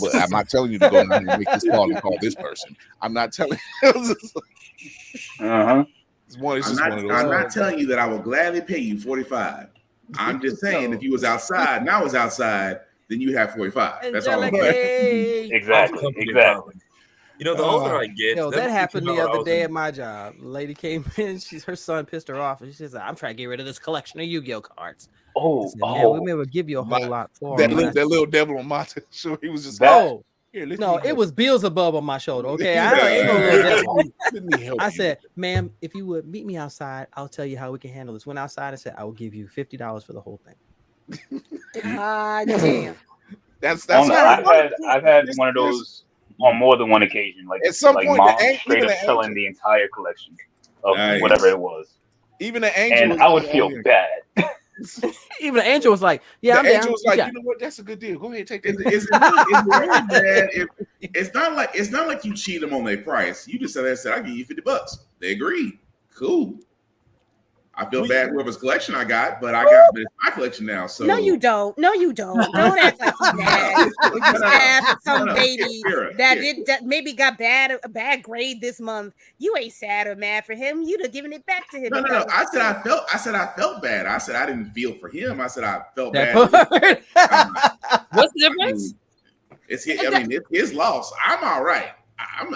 B: But I'm not telling you to go down and make this call and call this person. I'm not telling you."
I: Uh-huh.
E: I'm not telling you that I will gladly pay you 45. I'm just saying if you was outside and I was outside, then you have 45. That's all I'm saying.
I: Exactly.
H: The older I get,
F: that happened the other day at my job. The lady came in, her son pissed her off, and she says, "I'm trying to get rid of this collection of Yu-Gi-Oh cards."
I: Oh,
F: we may give you a whole lot for
B: that little devil on my shoulder. He was just
F: it was Beelzebub on my shoulder. Okay, I said, "Ma'am, if you would meet me outside, I'll tell you how we can handle this." Went outside and said, "I will give you $50 for the whole thing."
C: God damn.
B: That's
I: I've had one of those on more than one occasion. Like
B: at some point,
I: mom straight up selling the entire collection of whatever it was.
B: Even the angel,
I: and I would feel bad.
F: Even the angel was like, "Yeah,
B: the angel was like, you know what? That's a good deal. Go ahead, take that."
E: It's really bad. It's not like you cheat them on their price. You just said, "I give you $50." They agreed. Cool. I feel bad whoever's collection I got, but it's my collection now. So
C: no, you don't. Don't act like you're mad. You're sad for some baby that maybe got a bad grade this month. You ain't sad or mad for him. You'd have given it back to him.
E: No. I said I felt bad. I said I didn't feel for him. I said I felt bad.
G: What's the difference?
E: It's his loss. I'm all right.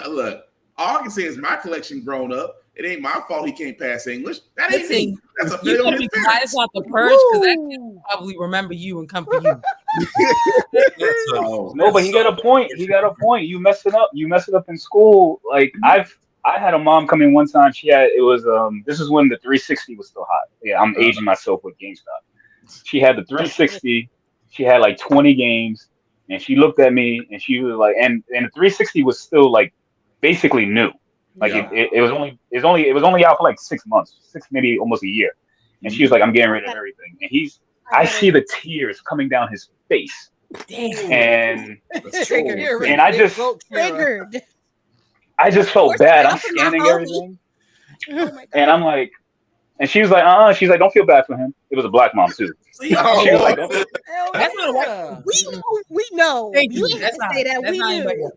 E: Look. All I can say is my collection grown up. It ain't my fault he can't pass English. That ain't me. That's a failure.
G: You guys want the purge because that kid probably remember you and come for you.
I: No, but he got a point. You mess it up. You mess it up in school. Like I had a mom come in one time. This is when the 360 was still hot. Yeah, I'm aging myself with GameStop. She had the 360. She had like 20 games, and she looked at me and she was like, and the 360 was still like basically new. Like it was only out for like 6 months, maybe almost a year. And she was like, "I'm getting rid of everything." And I see the tears coming down his face.
C: Damn.
I: And I just felt bad. I'm scanning everything. And I'm like, and she was like, she's like, "Don't feel bad for him." It was a black mom too. She was like,
G: "That's not what
C: we know.
G: Thank you.
C: You have to say that we knew.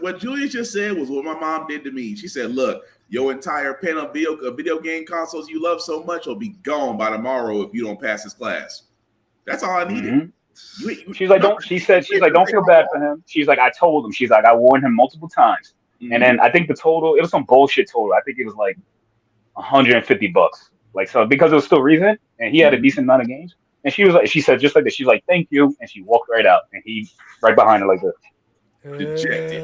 E: What Julius just said was what my mom did to me. She said, "Look, your entire pen of video game consoles you love so much will be gone by tomorrow if you don't pass this class." That's all I needed.
I: Mm-hmm. She's like, "Don't feel bad for him." She's like, "I told him." She's like, "I warned him multiple times." Mm-hmm. And then I think the total, it was some bullshit total. I think it was like $150. Like, so because it was still recent and he had a decent amount of games. And she said just like this. She's like, "Thank you," and she walked right out. And he right behind her like this.
E: Dejected.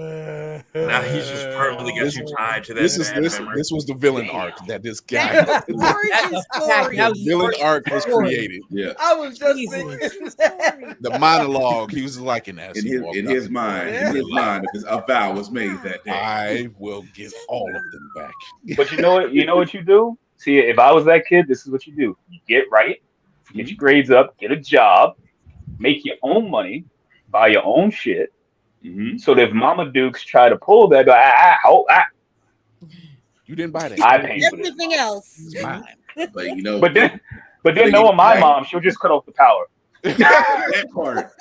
H: Now he's just permanently got you tied to that bad memory.
B: This was the villain arc that this guy.
C: Origin story.
B: The villain arc was created.
E: Yeah.
F: I was just thinking
B: The monologue. He was like in
E: his mind, because a vow was made that day.
B: I will get all of them back.
I: But you know what? You know what you do? See, if I was that kid, this is what you do. You get right, get your grades up, get a job, make your own money, buy your own shit. So that if Mama Dukes try to pull that,
B: you didn't buy that.
I: I paid for this.
C: Everything else.
B: It's mine.
E: But you know,
I: but then knowing my mom, she'll just cut off the power.
E: That part.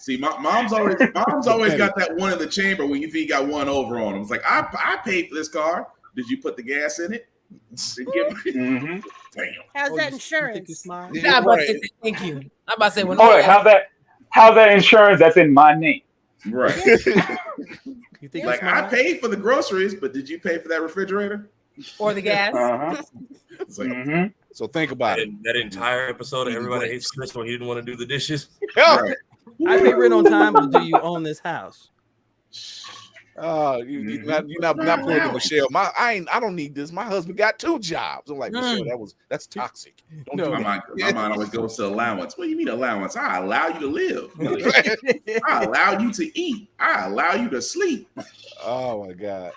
E: See, mom's always got that one in the chamber when you think you got one over on them. It's like I paid for this car. Did you put the gas in it? Damn.
C: How's that insurance?
G: I'm about to say thank you. I'm about to say,
I: how's that insurance that's in my name?
E: Right.
F: You think
E: like I paid for the groceries, but did you pay for that refrigerator
G: or the gas?
E: It's like,
B: So think about it.
H: That entire episode of Everybody Hates Chris when he didn't want to do the dishes.
E: right.
F: I pay rent on time, but do you own this house?
B: You're not pulling to Michelle. I don't need this. My husband got 2 jobs. I'm like, Michelle, that's toxic. Don't do that.
E: My mind always goes to allowance. What do you mean allowance? I allow you to live. I allow you to eat. I allow you to sleep.
B: Oh my God.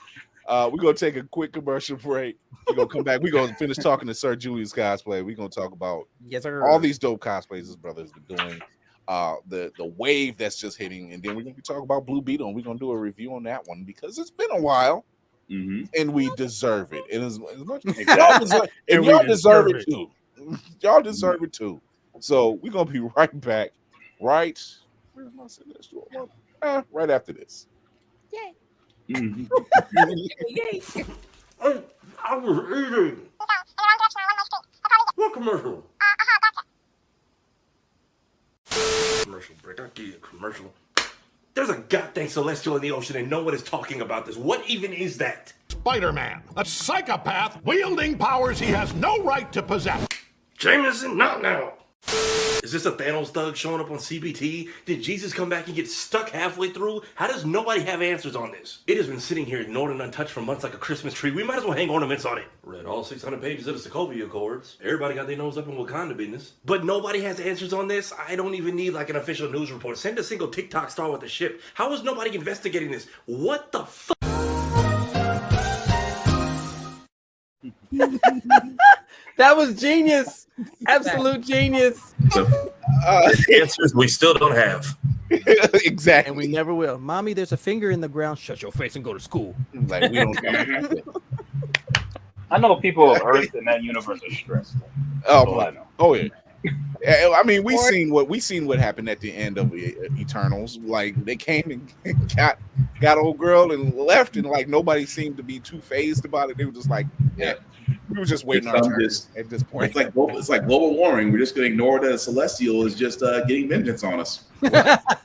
B: We're gonna take a quick commercial break. We're gonna come back. We're gonna finish talking to Sir Julius Cosplay. We're gonna talk about all these dope cosplays his brother has been doing. The wave that's just hitting, and then we're gonna be talking about Blue Beetle, and we're gonna do a review on that one because it's been a while, and we deserve it. And as much y'all deserve it too. Y'all deserve it too. So we're gonna be right back. Right? Where's my celestial? Right after this.
C: Yay!
J: Yay! I was eating. What commercial? Commercial break. I'll give you a commercial. There's a goddamn celestial in the ocean and no one is talking about this. What even is that?
K: Spider-Man, a psychopath wielding powers he has no right to possess.
J: Jameson, not now. Is this a Thanos thug showing up on CBT? Did Jesus come back and get stuck halfway through? How does nobody have answers on this? It has been sitting here ignored and untouched for months like a Christmas tree. We might as well hang ornaments on it. Read all 600 pages of the Sokovia Accords. Everybody got their nose up in Wakanda business. But nobody has answers on this? I don't even need like an official news report. Send a single TikTok star with a ship. How is nobody investigating this? What the fuck?
F: That was genius. Absolute genius.
H: Answers we still don't have.
B: Exactly.
F: And we never will. Mommy, there's a finger in the ground. Shut your face and go to school.
B: Like we don't.
I: I know people on Earth in that universe are stressed.
B: Oh,
I: I know.
B: Oh yeah. I mean, we seen what happened at the end of Eternals. Like they came and got old girl and left, and like nobody seemed to be too phased about it. They were just like, yeah, we were just waiting our turn at this point.
E: It's like global warming. We're just going to ignore that Celestial is just getting vengeance on us.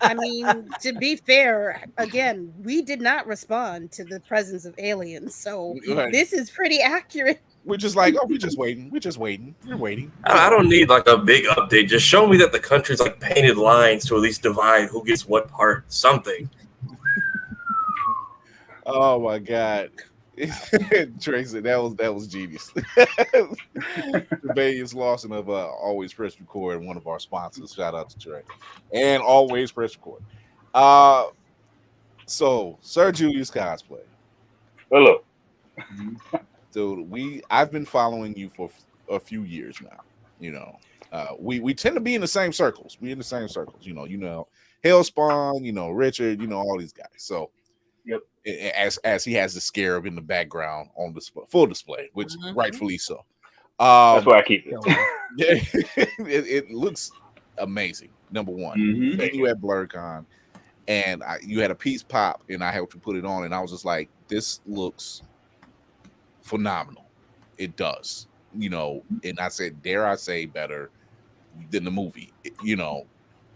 C: I mean, to be fair, again, we did not respond to the presence of aliens, so this is pretty accurate.
B: We're just like, oh, we're just waiting. We're waiting.
H: I don't need like a big update. Just show me that the country's like painted lines to at least divide who gets what part. Something.
B: Oh my God, Tracy, that was genius. Rebellious Lawson of Always Press Record, and one of our sponsors. Shout out to Trey and Always Press Record. So Sir Julius Cosplay.
I: Hello.
B: Dude, I've been following you for a few years now. You know, we tend to be in the same circles. We're in the same circles. You know, Hellspawn, Richard, all these guys. So,
I: yep.
B: As he has the scarab in the background on display, full display, which rightfully so.
I: That's where I keep it.
B: It looks amazing. Number one, then you had BlurCon, and you had a piece pop, and I helped you put it on, and I was just like, this looks phenomenal. It does, and I said, dare I say, better than the movie,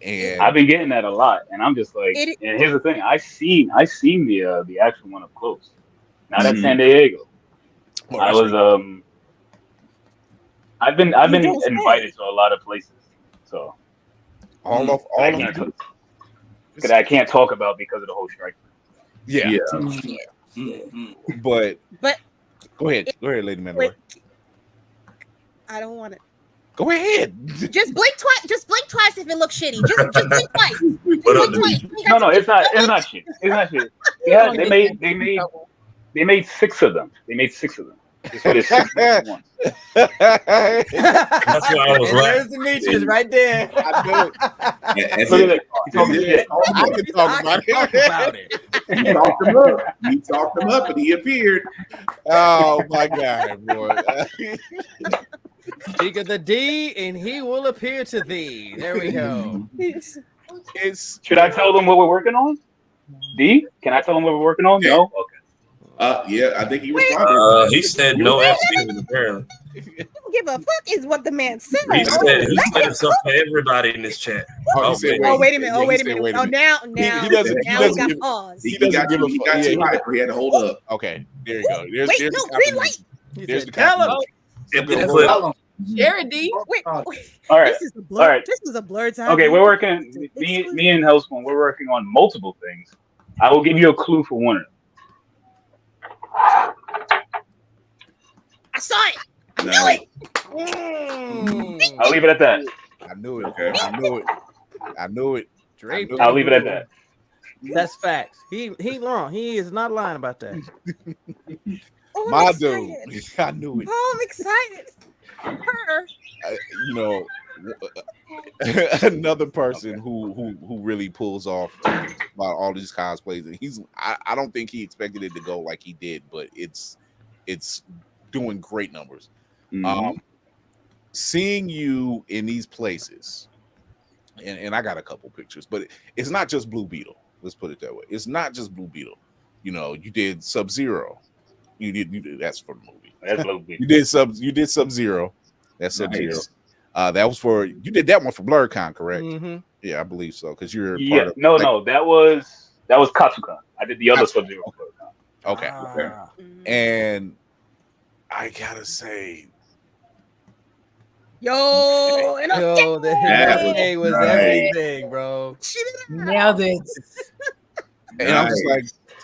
B: and
I: I've been getting that a lot, and I'm just like, and here's the thing, I seen the actual one up close, not at San Diego. I was I've been invited to a lot of places, so
B: All of them.
I: That I can't talk about because of the whole strike.
B: Yeah. But go ahead, Lady Mandalore.
C: I don't want it.
B: Go ahead.
C: Just blink twice. Just blink twice if it looks shitty. Just blink twice. Blink twice.
I: No, it's not shit. It's not shit. Yeah, they made 6 of them. They made 6 of them. So there's 6 ones.
H: That's why I was
F: There's Demetrius right there.
B: I know it.
E: I can talk about it. He talked him up, and he appeared.
B: Oh my God, boy!
F: Speak of the D, and he will appear to thee. There we go.
I: Should I tell them what we're working on? D? Can I tell them what we're working on? No. Okay.
E: Yeah, I think he responded.
H: He said no FC apparently.
C: Give a fuck is what the man said.
H: He said himself to everybody in this chat.
C: Wait a minute. Oh, now
B: he doesn't
C: got pause.
E: He got too hype. He had to hold up.
B: Okay, there you go. There's
C: green light.
B: There's the compliment.
G: Jared D.
C: Wait.
I: All right.
C: This is a blur.
I: All right.
C: This is a blurred time.
I: Okay, we're working. Me and Hellspawn, we're working on multiple things. I will give you a clue for one of them.
C: I saw it. I knew it.
I: I'll leave it at that.
B: I knew it. Okay. I knew it.
I: I'll leave it at that.
F: That's facts. He wrong. He is not lying about that.
B: My dude, I knew it.
C: Oh, I'm excited. Her.
B: Another person who really pulls off about all these cosplays, and I don't think he expected it to go like he did, but it's doing great numbers.
E: Mm-hmm.
B: Seeing you in these places, and I got a couple pictures, but it's not just Blue Beetle. Let's put it that way. It's not just Blue Beetle. You did Sub-Zero. You did that's for the movie.
I: That's Blue Beetle.
B: You did Sub-Zero. That's Sub-Zero.
E: Nice.
B: That was you did that one for BlurCon, correct?
F: Mm-hmm.
B: Yeah, I believe so. Because you're
I: part of that was Katsucon. I did the other Sub-Zero for BlurCon.
B: Okay. And I gotta say,
F: the Hinosuke was everything, bro.
G: Nailed it.
B: And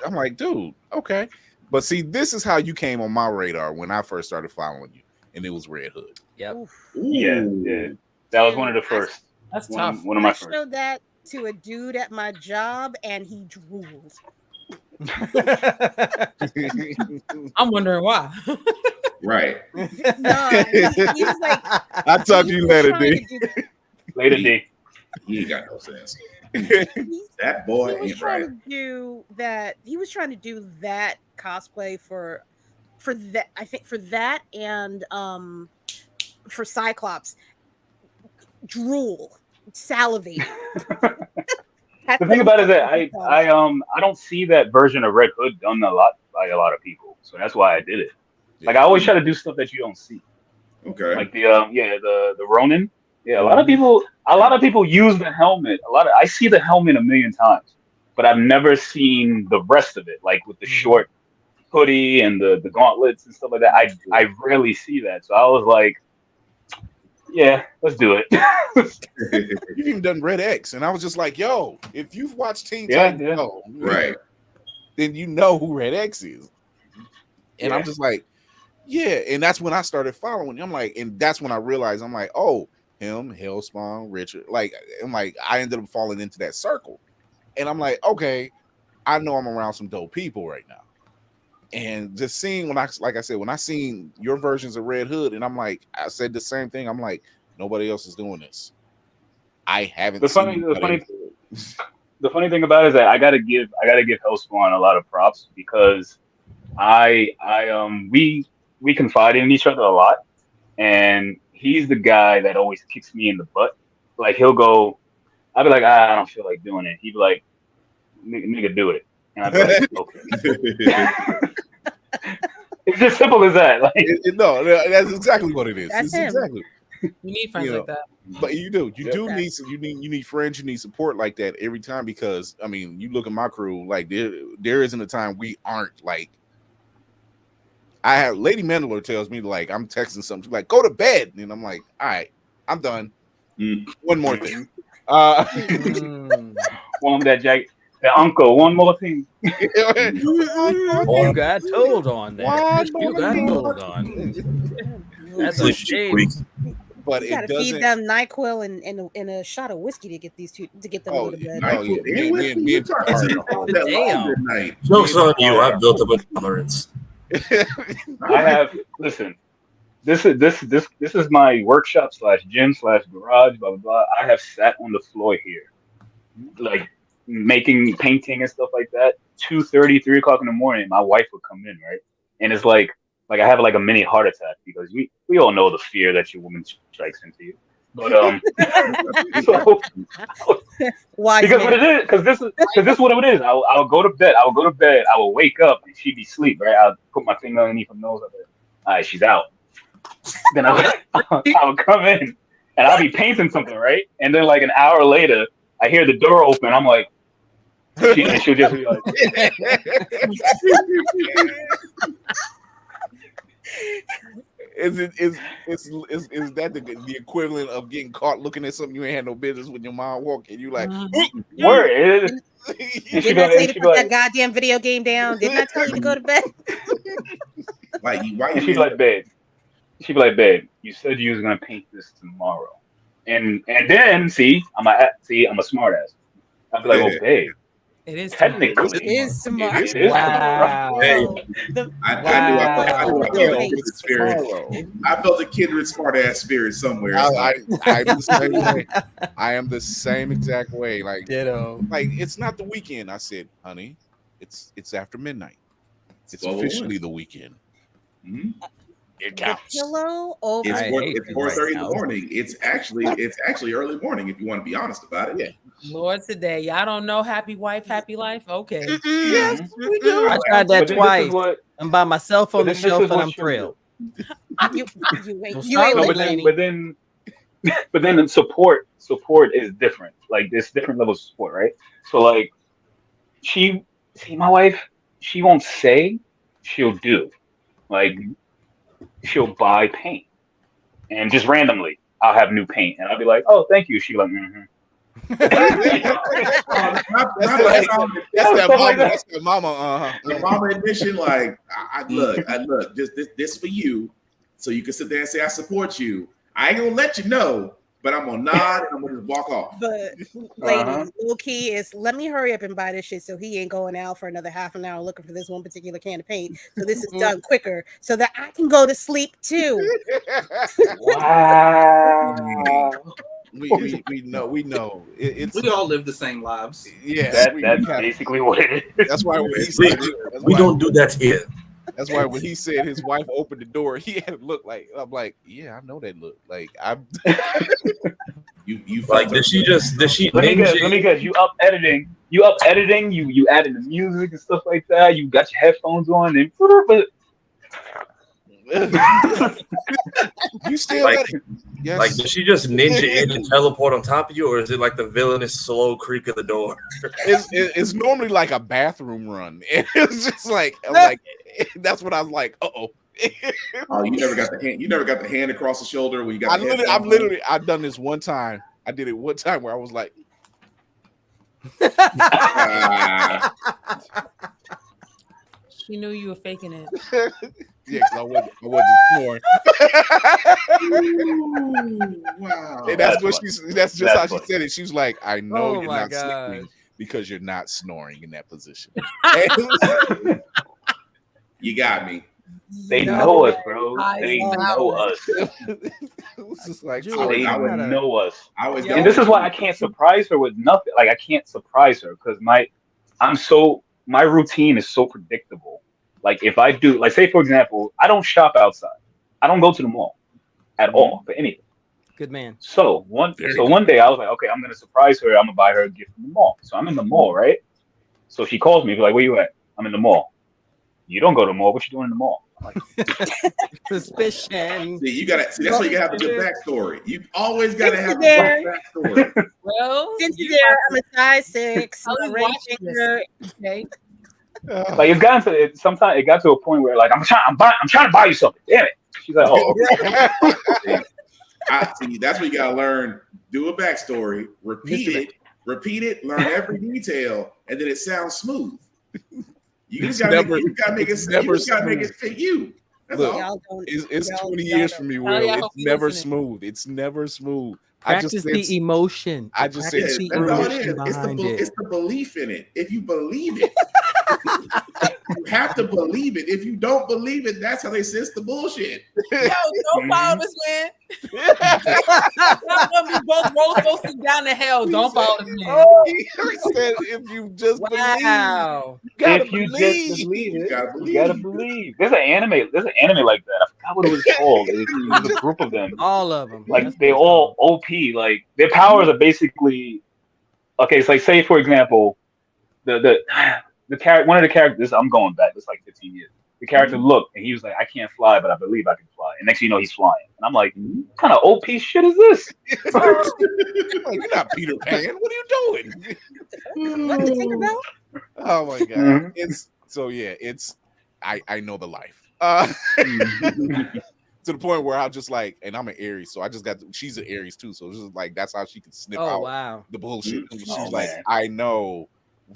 B: I'm like, dude, okay. But see, this is how you came on my radar when I first started following you, and it was Red Hood.
F: Yep.
I: Yeah. That was one of the first.
G: That's tough.
I: One of my
C: I
I: first.
C: showed that to a dude at my job, and he drooled.
G: I'm wondering why.
E: Right.
C: No, he was like,
B: I talked to you later, D.
I: Later, D.
E: He ain't got no sense. That boy
C: he was
E: ain't
C: trying
E: right.
C: to do that. He was trying to do that cosplay for that. I think for that and for Cyclops. Drool, salivate.
I: The thing about it is that I don't see that version of Red Hood done a lot by a lot of people, so that's why I did it. Like I always try to do stuff that you don't see.
E: Okay.
I: Like the Ronin. Yeah, a lot of people use the helmet. I see the helmet a million times, but I've never seen the rest of it, like with the short hoodie and the gauntlets and stuff like that. I rarely see that. So I was like, yeah, let's do it.
B: You've even done Red X, and I was just like, yo, if you've watched Teen
E: Titans, right,
B: then you know who Red X is. And I'm just like, yeah, and that's when I started following him. I'm like, and that's when I realized I'm like, oh, him, Hellspawn, Richard. Like, I'm like, I ended up falling into that circle. And I'm like, okay, I know I'm around some dope people right now. And just seeing when I seen your versions of Red Hood, and I'm like, I said the same thing. I'm like, nobody else is doing this. I haven't. The
I: funny thing about it is that I gotta give Hellspawn a lot of props because we confide in each other a lot, and he's the guy that always kicks me in the butt. Like I'll be like, I don't feel like doing it. He'd be like, nigga, do it. And I'd be like, okay. It's just simple as that. Like,
B: no, that's exactly what it is.
C: That's him.
B: Exactly.
G: You need friends like that.
B: But you need friends, you need support like that every time, because I mean, you look at my crew, like there isn't a time we aren't like. I have Lady Mandalore tells me, like, I'm texting something, she's like, go to bed, and I'm like, all right, I'm done. One more thing.
I: One that Jack, the uncle. One more thing.
F: You got told on that. You got told on. That's a shame.
B: But
C: you gotta feed them NyQuil and a shot of whiskey to get these two to get them to go to bed.
B: Damn.
H: Joke's on you. I've built up a tolerance.
I: I have. Listen. This is my workshop / gym / garage. Blah blah blah. I have sat on the floor here, like painting and stuff like that. 2:30, 3 o'clock in the morning. My wife would come in, right, and it's like I have like a mini heart attack because we all know the fear that your woman strikes into you. But so,
C: why?
I: Because what it is, because this is what it is. I'll go to bed. I will wake up and she'd be asleep. Right. I'll put my finger underneath her nose. All right, she's out. Then I'll come in and I'll be painting something, right? And then like an hour later, I hear the door open. I'm like, she'll just be like.
B: Is that the equivalent of getting caught looking at something you ain't had no business when your mom walking? You like,
I: word.
C: Didn't I tell you to put that goddamn video game down? Didn't I tell you to go to bed?
E: Why
I: she'd be like, babe. She'd be like, babe, you said you was gonna paint this tomorrow, and then I'm a smart ass. I'd be like, well, babe.
G: It is
I: technically.
C: It is tomorrow.
I: It is
E: wow. I felt a kindred smart ass spirit somewhere.
B: I am the same exact way. Like it's not the weekend. I said, honey, it's after midnight. It's officially the weekend.
E: Mm-hmm.
B: It counts.
C: Pillow
E: over. It's 4:30 in the morning. It's actually early morning if you want to be honest about it.
B: Yeah.
G: Lord, today y'all don't know happy wife, happy life. Okay.
C: Yes, we do.
F: I tried that twice. I'm by myself on the shelf and I'm thrilled.
C: You ain't
I: but then the support is different. Like there's different levels of support, right? So like my wife, she won't say, she'll do. Like she'll buy paint and just randomly I'll have new paint and I'll be like, oh, thank you. She'll be like, mm-hmm.
E: That's that mama. The mama admission, like, I look, just this for you, so you can sit there and say I support you. I ain't gonna let you know, but I'm gonna nod and I'm gonna just walk off.
C: But ladies, low key is let me hurry up and buy this shit so he ain't going out for another half an hour looking for this one particular can of paint. So this is done quicker so that I can go to sleep too.
I: Wow.
B: We know.
D: We all live the same lives.
B: Yeah,
I: that's basically what it is.
B: That's why when he said
H: we don't do that here.
B: That's why when he said his wife opened the door, he had to look like I'm like, yeah, I know that look. Like I'm
E: you
H: like did she
I: let me guess, you up editing, you added the music and stuff like that, you got your headphones on and
B: you still
H: like, yes. Like does she just ninja in and teleport on top of you, or is it like the villainous slow creak of the door?
B: It's normally like a bathroom run. It's just like I'm like that's what I was like. Oh,
E: you never got the hand. You never got the hand across the shoulder when you got.
B: I've done this one time. I did it one time where I was like.
G: She knew you were faking it.
B: Yeah, because I wasn't snoring.
E: Wow.
B: And that's just how she said it. She was like, I know you're not sleeping because you're not snoring in that position.
E: You got me.
I: They know us, bro. They know us.
B: It was just like
I: they know us. And this is why I can't surprise her with nothing. Like I can't surprise her because my routine is so predictable. Like if I do, like say for example, I don't shop outside. I don't go to the mall at all for anything.
F: Good man.
I: So one day I was like, okay, I'm gonna surprise her. I'm gonna buy her a gift from the mall. So I'm in the mall, right? So she calls me, like, where you at? I'm in the mall. You don't go to the mall. What you doing in the mall? I'm like,
F: suspicion.
E: See, that's why you gotta have a good backstory. You always gotta have a good backstory.
C: Well, since you're there, I'm a size 6.
G: Okay.
I: Like it got to a point where like I'm trying to buy you something. Damn it. She's like, oh, okay.
E: I see. That's what you gotta learn. Do a backstory. Repeat it. Learn every detail, and then it sounds smooth. You just gotta make it fit you. That's all.
B: It's 20 years for me, Will. It's never smooth. It's never smooth.
F: Practice the emotion.
B: I just said
E: that's all it is. It's the belief in it. If you believe it, you have to believe it. If you don't believe it, that's how they sense the bullshit.
G: Yo, don't follow this man. We're gonna be both roasting down to hell. Don't follow this man.
B: Oh, he said if you just believe,
I: if you just believe it, you gotta believe. There's an anime like that. I forgot what it was called. It was a group of them.
F: All of them.
I: Like they all OP. Like their powers are basically okay. So like say for example, the character, one of the characters. I'm going back. It's like 15 years. The character looked and he was like, I can't fly, but I believe I can fly. And next thing you know, he's flying. And I'm like, what kind of OP shit is this?
B: You're not Peter Pan. What are you doing?
C: What to think about?
B: Oh my god.
I: Mm-hmm.
B: I know the life. To the point where I just like, and I'm an Aries, so I just got she's an Aries too. So it's just like that's how she can sniff out the bullshit. She's like, man. I know,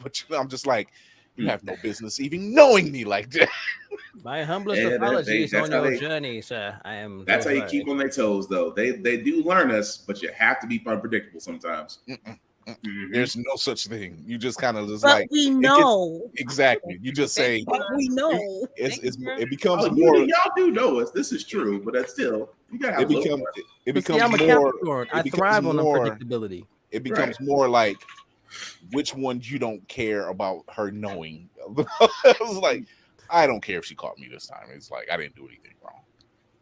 B: but I'm just like, you have no business even knowing me like that.
F: My humblest apologies on your journey, sir. I am.
E: That's how you keep on their toes, though. They do learn us, but you have to be unpredictable sometimes.
B: There's no such thing. You just kind of just
C: but we know
B: exactly. You just say,
C: but we know.
B: It becomes
E: more. Y'all do know us. This is true, but that's still you gotta have
B: it becomes
F: I'm a
B: more.
F: Capricorn. I thrive on unpredictability.
B: It becomes more like which one you don't care about her knowing. It's like I don't care if she caught me this time. It's like I didn't do anything wrong.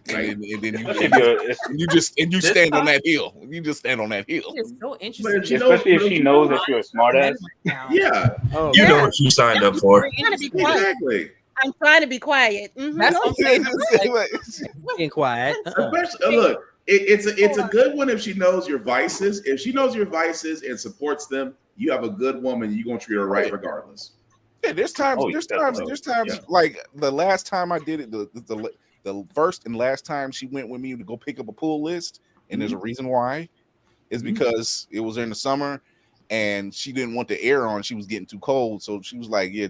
B: And then you stand on that hill. You just stand on that hill.
G: It's so interesting.
I: Especially if she knows that you're a smartass.
E: Yeah.
H: You know what you signed up for.
E: Exactly.
C: I'm trying to be quiet.
G: That's what I'm saying.
F: Being quiet.
E: Look, it's a good one if she knows your vices. If she knows your vices and supports them, you have a good woman. You're gonna treat her right regardless.
B: Yeah, there's times like the last time I did it, the first and last time she went with me to go pick up a pull list, and there's a reason why, is because it was in the summer and she didn't want the air on. She was getting too cold, so she was like, I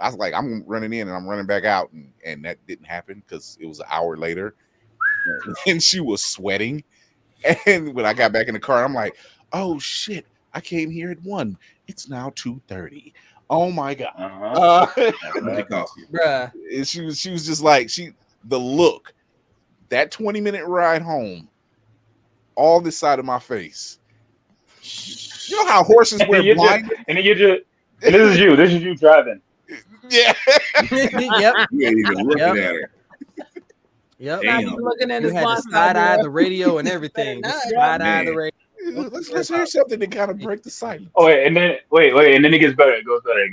B: was like, I'm running in and I'm running back out, and that didn't happen because it was an hour later, and she was sweating. And when I got back in the car, I'm like, oh shit, I came here at 1. It's now 2:30. Oh my god.
F: Bruh.
B: And she was just like the look, that 20-minute ride home, all this side of my face. You know how horses wear blind?
I: And then this is you driving.
B: Yeah.
F: Yep.
E: You ain't even looking at her.
F: Yep.
G: Looking at
F: you had to side-eye the radio and everything. Side-eye the radio.
B: Let's hear something to kind of break the silence.
I: Oh wait, and then it gets better. It goes better.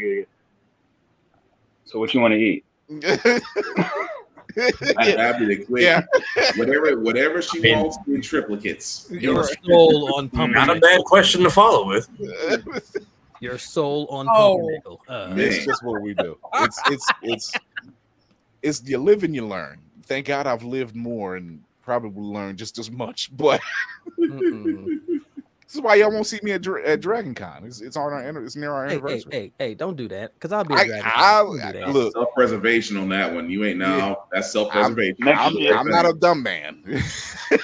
I: So what you want to eat?
E: Whatever she wants in triplicates.
F: Your soul on pumpernickel.
H: Not a bad question to follow with.
F: Your soul on pumpernickel.
B: It's just what we do. It's you live and you learn. Thank God I've lived more and probably learned just as much. But this is why y'all won't see me at Dragon Con. It's near our anniversary.
F: Hey, don't do that, because I'll be at Dragon Con.
E: Look, self-preservation on that one. You ain't now. That's self-preservation.
B: I'm not a dumb man.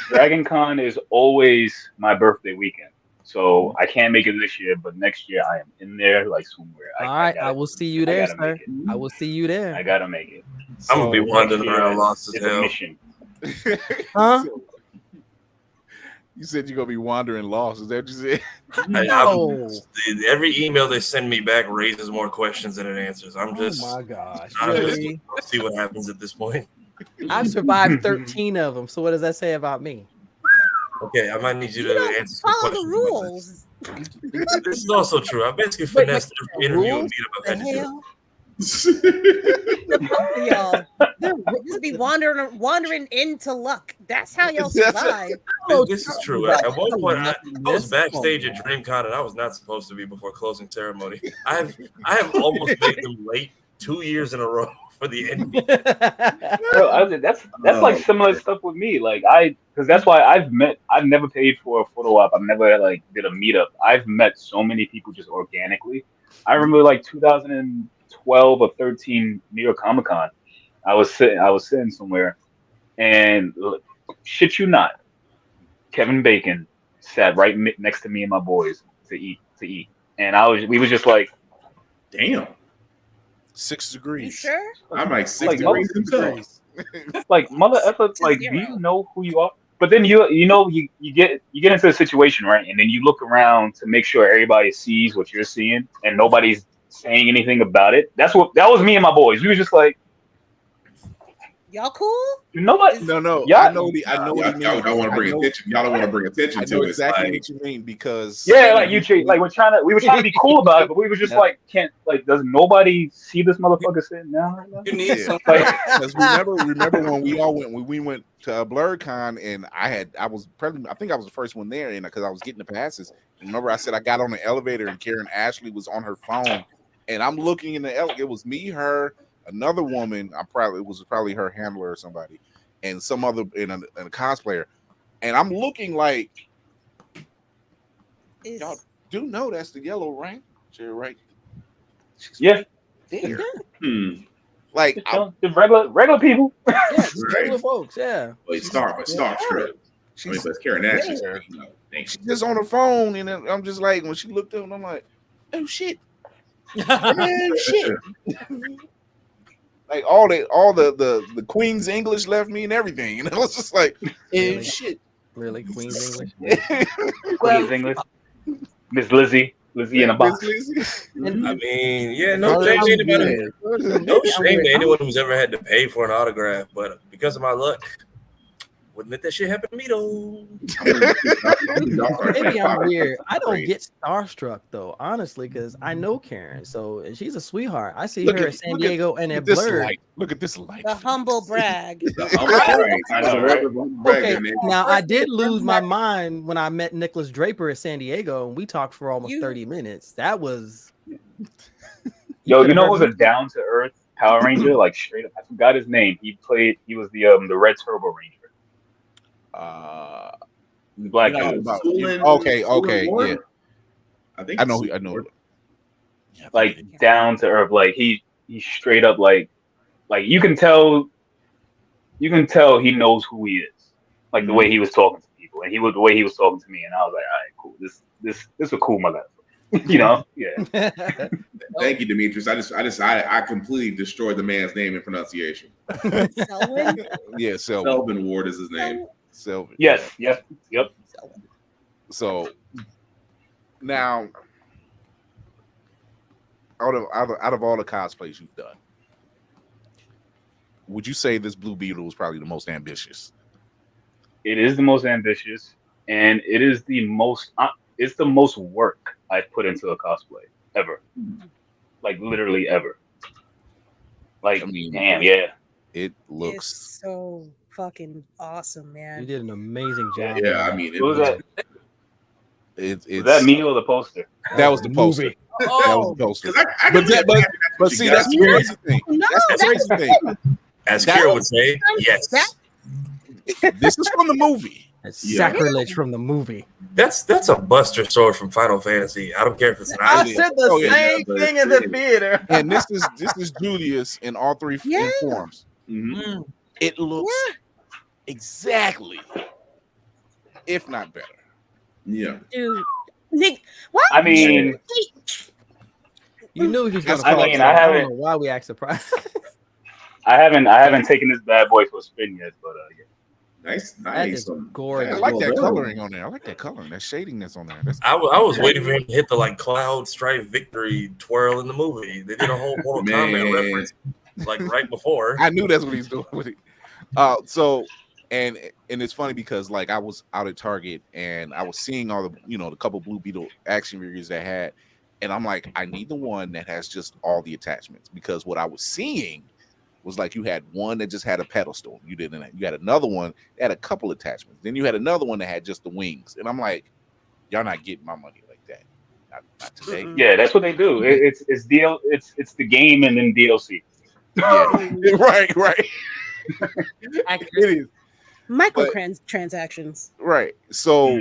I: Dragon Con is always my birthday weekend, so I can't make it this year. But next year I am in there like somewhere.
F: All right, I will see you there, sir. I will see you there.
I: I gotta make it.
H: I'm gonna be wandering around lost as hell.
F: Huh?
B: You said you're gonna be wandering lost. Is that what you said?
F: No.
H: Every email they send me back raises more questions than it answers. I'm just,
F: oh my gosh,
H: really? See what happens at this point.
F: I've survived 13 of them. So what does that say about me?
H: Okay, I might need you to answer some
C: follow
H: questions.
C: the rules.
H: This is also true. I basically finessed every interview and meetup I've had to do.
C: Y'all, just be wandering into luck. That's how y'all survive.
H: This is true. At one point, I was backstage at DreamCon, and I was not supposed to be before closing ceremony. I have almost made them late 2 years in a row for the ending.
I: Bro, that's like similar stuff with me. Like because that's why I've never paid for a photo op. I've never like did a meetup. I've met so many people just organically. I remember like 2012 or 13 New York Comic Con. I was sitting somewhere, and shit you not, Kevin Bacon sat right next to me and my boys to eat, and we was just like,
E: damn,
B: 6 degrees.
C: You sure?
E: I'm like 6 degrees himself.
I: Like mother effer, like do you know who you are? But then you get into a situation, right? And then you look around to make sure everybody sees what you're seeing and nobody's saying anything about it. That was me and my boys. We were just like,
C: y'all cool?
I: Nobody.
B: No.
I: Yeah.
B: I know what you mean.
E: Y'all don't want to bring attention. Y'all don't want to bring attention to it.
B: Exactly what you mean because
I: like we were trying to be cool about it, but we were just like, does nobody see this motherfucker sitting down right now?
D: You need
B: somebody. Because remember when we went to BlurCon and I think I was the first one there, and because I was getting the passes. And remember, I said I got on the elevator and Karen Ashley was on her phone, and I'm looking in the elevator. It was me, her, another woman. It was probably her handler or somebody, and some other and a cosplayer. And I'm looking like, y'all do know that's the Yellow Ranger, right? She's right there. Like
I: the regular people.
F: Yeah, regular folks. Yeah.
E: But starstruck. That's Karen Ashley.
B: She's just on her phone, and I'm just like, when she looked up, and I'm like, oh shit, oh shit. Like all the Queen's English left me and everything, and I was just like,
F: really?
B: Shit.
F: Really, Queen's English?
I: Queen's English. Miss Lizzie in a box.
H: I mean, yeah, no shame to anyone who's ever had to pay for an autograph, but because of my luck, wouldn't let that shit happen to me though.
F: Maybe I'm weird. I don't get starstruck though, honestly, because I know Karen, so she's a sweetheart. I see her at San Diego and at Blur.
B: Look at this light.
C: The humble brag.
F: Okay, now I did lose my mind when I met Nicholas Draper at San Diego, and we talked for almost 30 minutes. That was.
I: Yo, you know what was a down to earth Power Ranger? Like straight up, I forgot his name. He was the Red Turbo Ranger. Black dude.
B: Okay, yeah. I know.
I: Like down to earth, like he straight up like you can tell he knows who he is, like the way he was talking to people, and the way he was talking to me, and I was like, all right, cool. This is a cool mother. You know, yeah.
E: Thank you, Demetrius. I completely destroyed the man's name in pronunciation.
C: Selwyn?
B: Yeah,
E: Selvin Ward is his name.
B: Selvin.
I: Yes. Yep.
B: So now, out of all the cosplays you've done, would you say this Blue Beetle is probably the most ambitious?
I: It is the most ambitious, and it is the most. It's the most work I've put into a cosplay ever, like literally ever. Like, I mean, damn, yeah.
B: It looks
C: it's so fucking awesome, man.
F: You did an amazing job.
E: Yeah, I mean,
I: was that?
B: It's
I: that me or the poster?
B: That was the poster.
C: Oh.
B: That was the poster. But see, that's the crazy thing.
C: No,
B: that's the crazy thing.
H: As Kira would say, yes.
B: This is from the movie.
F: That's sacrilege from the movie.
H: That's a Buster Sword from Final Fantasy. I don't care if it's an
F: I said the same thing in the theater.
B: And this is Julius in all three forms. Mm-hmm. It looks exactly, if not better.
E: Yeah,
C: dude. Nick, what?
I: I mean,
F: you knew he was going to.
I: I don't
F: know why we act surprised.
I: I haven't taken this bad boy for a spin yet, but yeah.
E: Nice.
F: That is gorgeous.
B: I like that coloring on there. I like that coloring, that shading that's on there.
H: I was waiting for him to hit the like Cloud Strife victory twirl in the movie. They did a whole Mortal Kombat reference like right before.
B: I knew that's what he's doing with it. So and it's funny because like I was out at Target and I was seeing all the the couple Blue Beetle action figures they had, and I'm like, I need the one that has just all the attachments, because what I was seeing was like you had one that just had a pedestal. You had another one that had a couple attachments. Then you had another one that had just the wings. And I'm like, y'all not getting my money like that. Not today.
I: Yeah, that's what they do. It's the game and then DLC.
B: Yeah, right. It is
C: Microtransactions.
B: right. So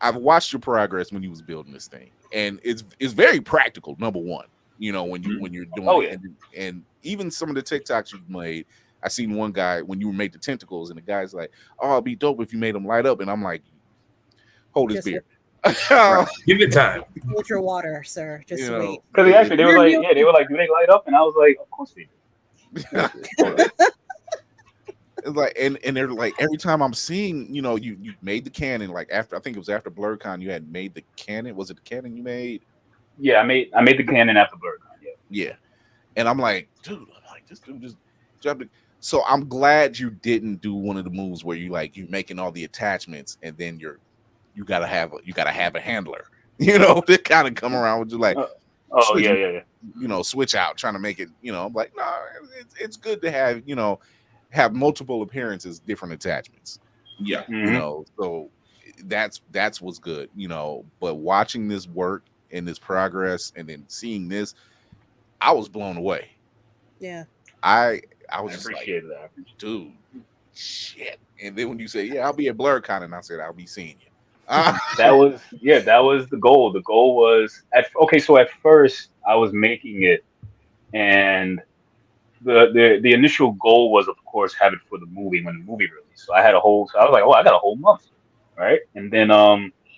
B: I've watched your progress when you was building this thing, and it's very practical. Number one, you know, when you're doing it, and even some of the TikToks you've made. I seen one guy when you made the tentacles, and the guy's like, "Oh, it'd be dope if you made them light up," and I'm like, "Hold his beer,
H: give it time.
C: With your water, sir. Just wait."
I: Because they were like, do they light up? And I was like, of course they do.
B: It's like, and they're like, every time I'm seeing, you know, you made the cannon, like after, I think it was after BlurCon, you had made the cannon. Was it the cannon you made?
I: Yeah, I made the cannon after BlurCon.
B: Yeah. And I'm like, dude, this dude just dropped it. So I'm glad you didn't do one of the moves where you're making all the attachments, and then you gotta have a handler, you know, to kind of come around with you like, you know, switch out, trying to make it, you know. I'm like, no, it's good to have, you know, have multiple appearances, different attachments.
E: Yeah.
B: You know, so that's what's good, you know. But watching this work and this progress, and then seeing this, I was blown away.
C: Yeah.
B: I was just
I: appreciate
B: like,
I: that,
B: dude, shit. And then when you say, yeah, I'll be at BlurCon, and I said, I'll be seeing you.
I: That was the goal. The goal was so at first I was making it, and the initial goal was, of course, have it for the movie when the movie released. So I was like, oh, I got a whole month, right? And then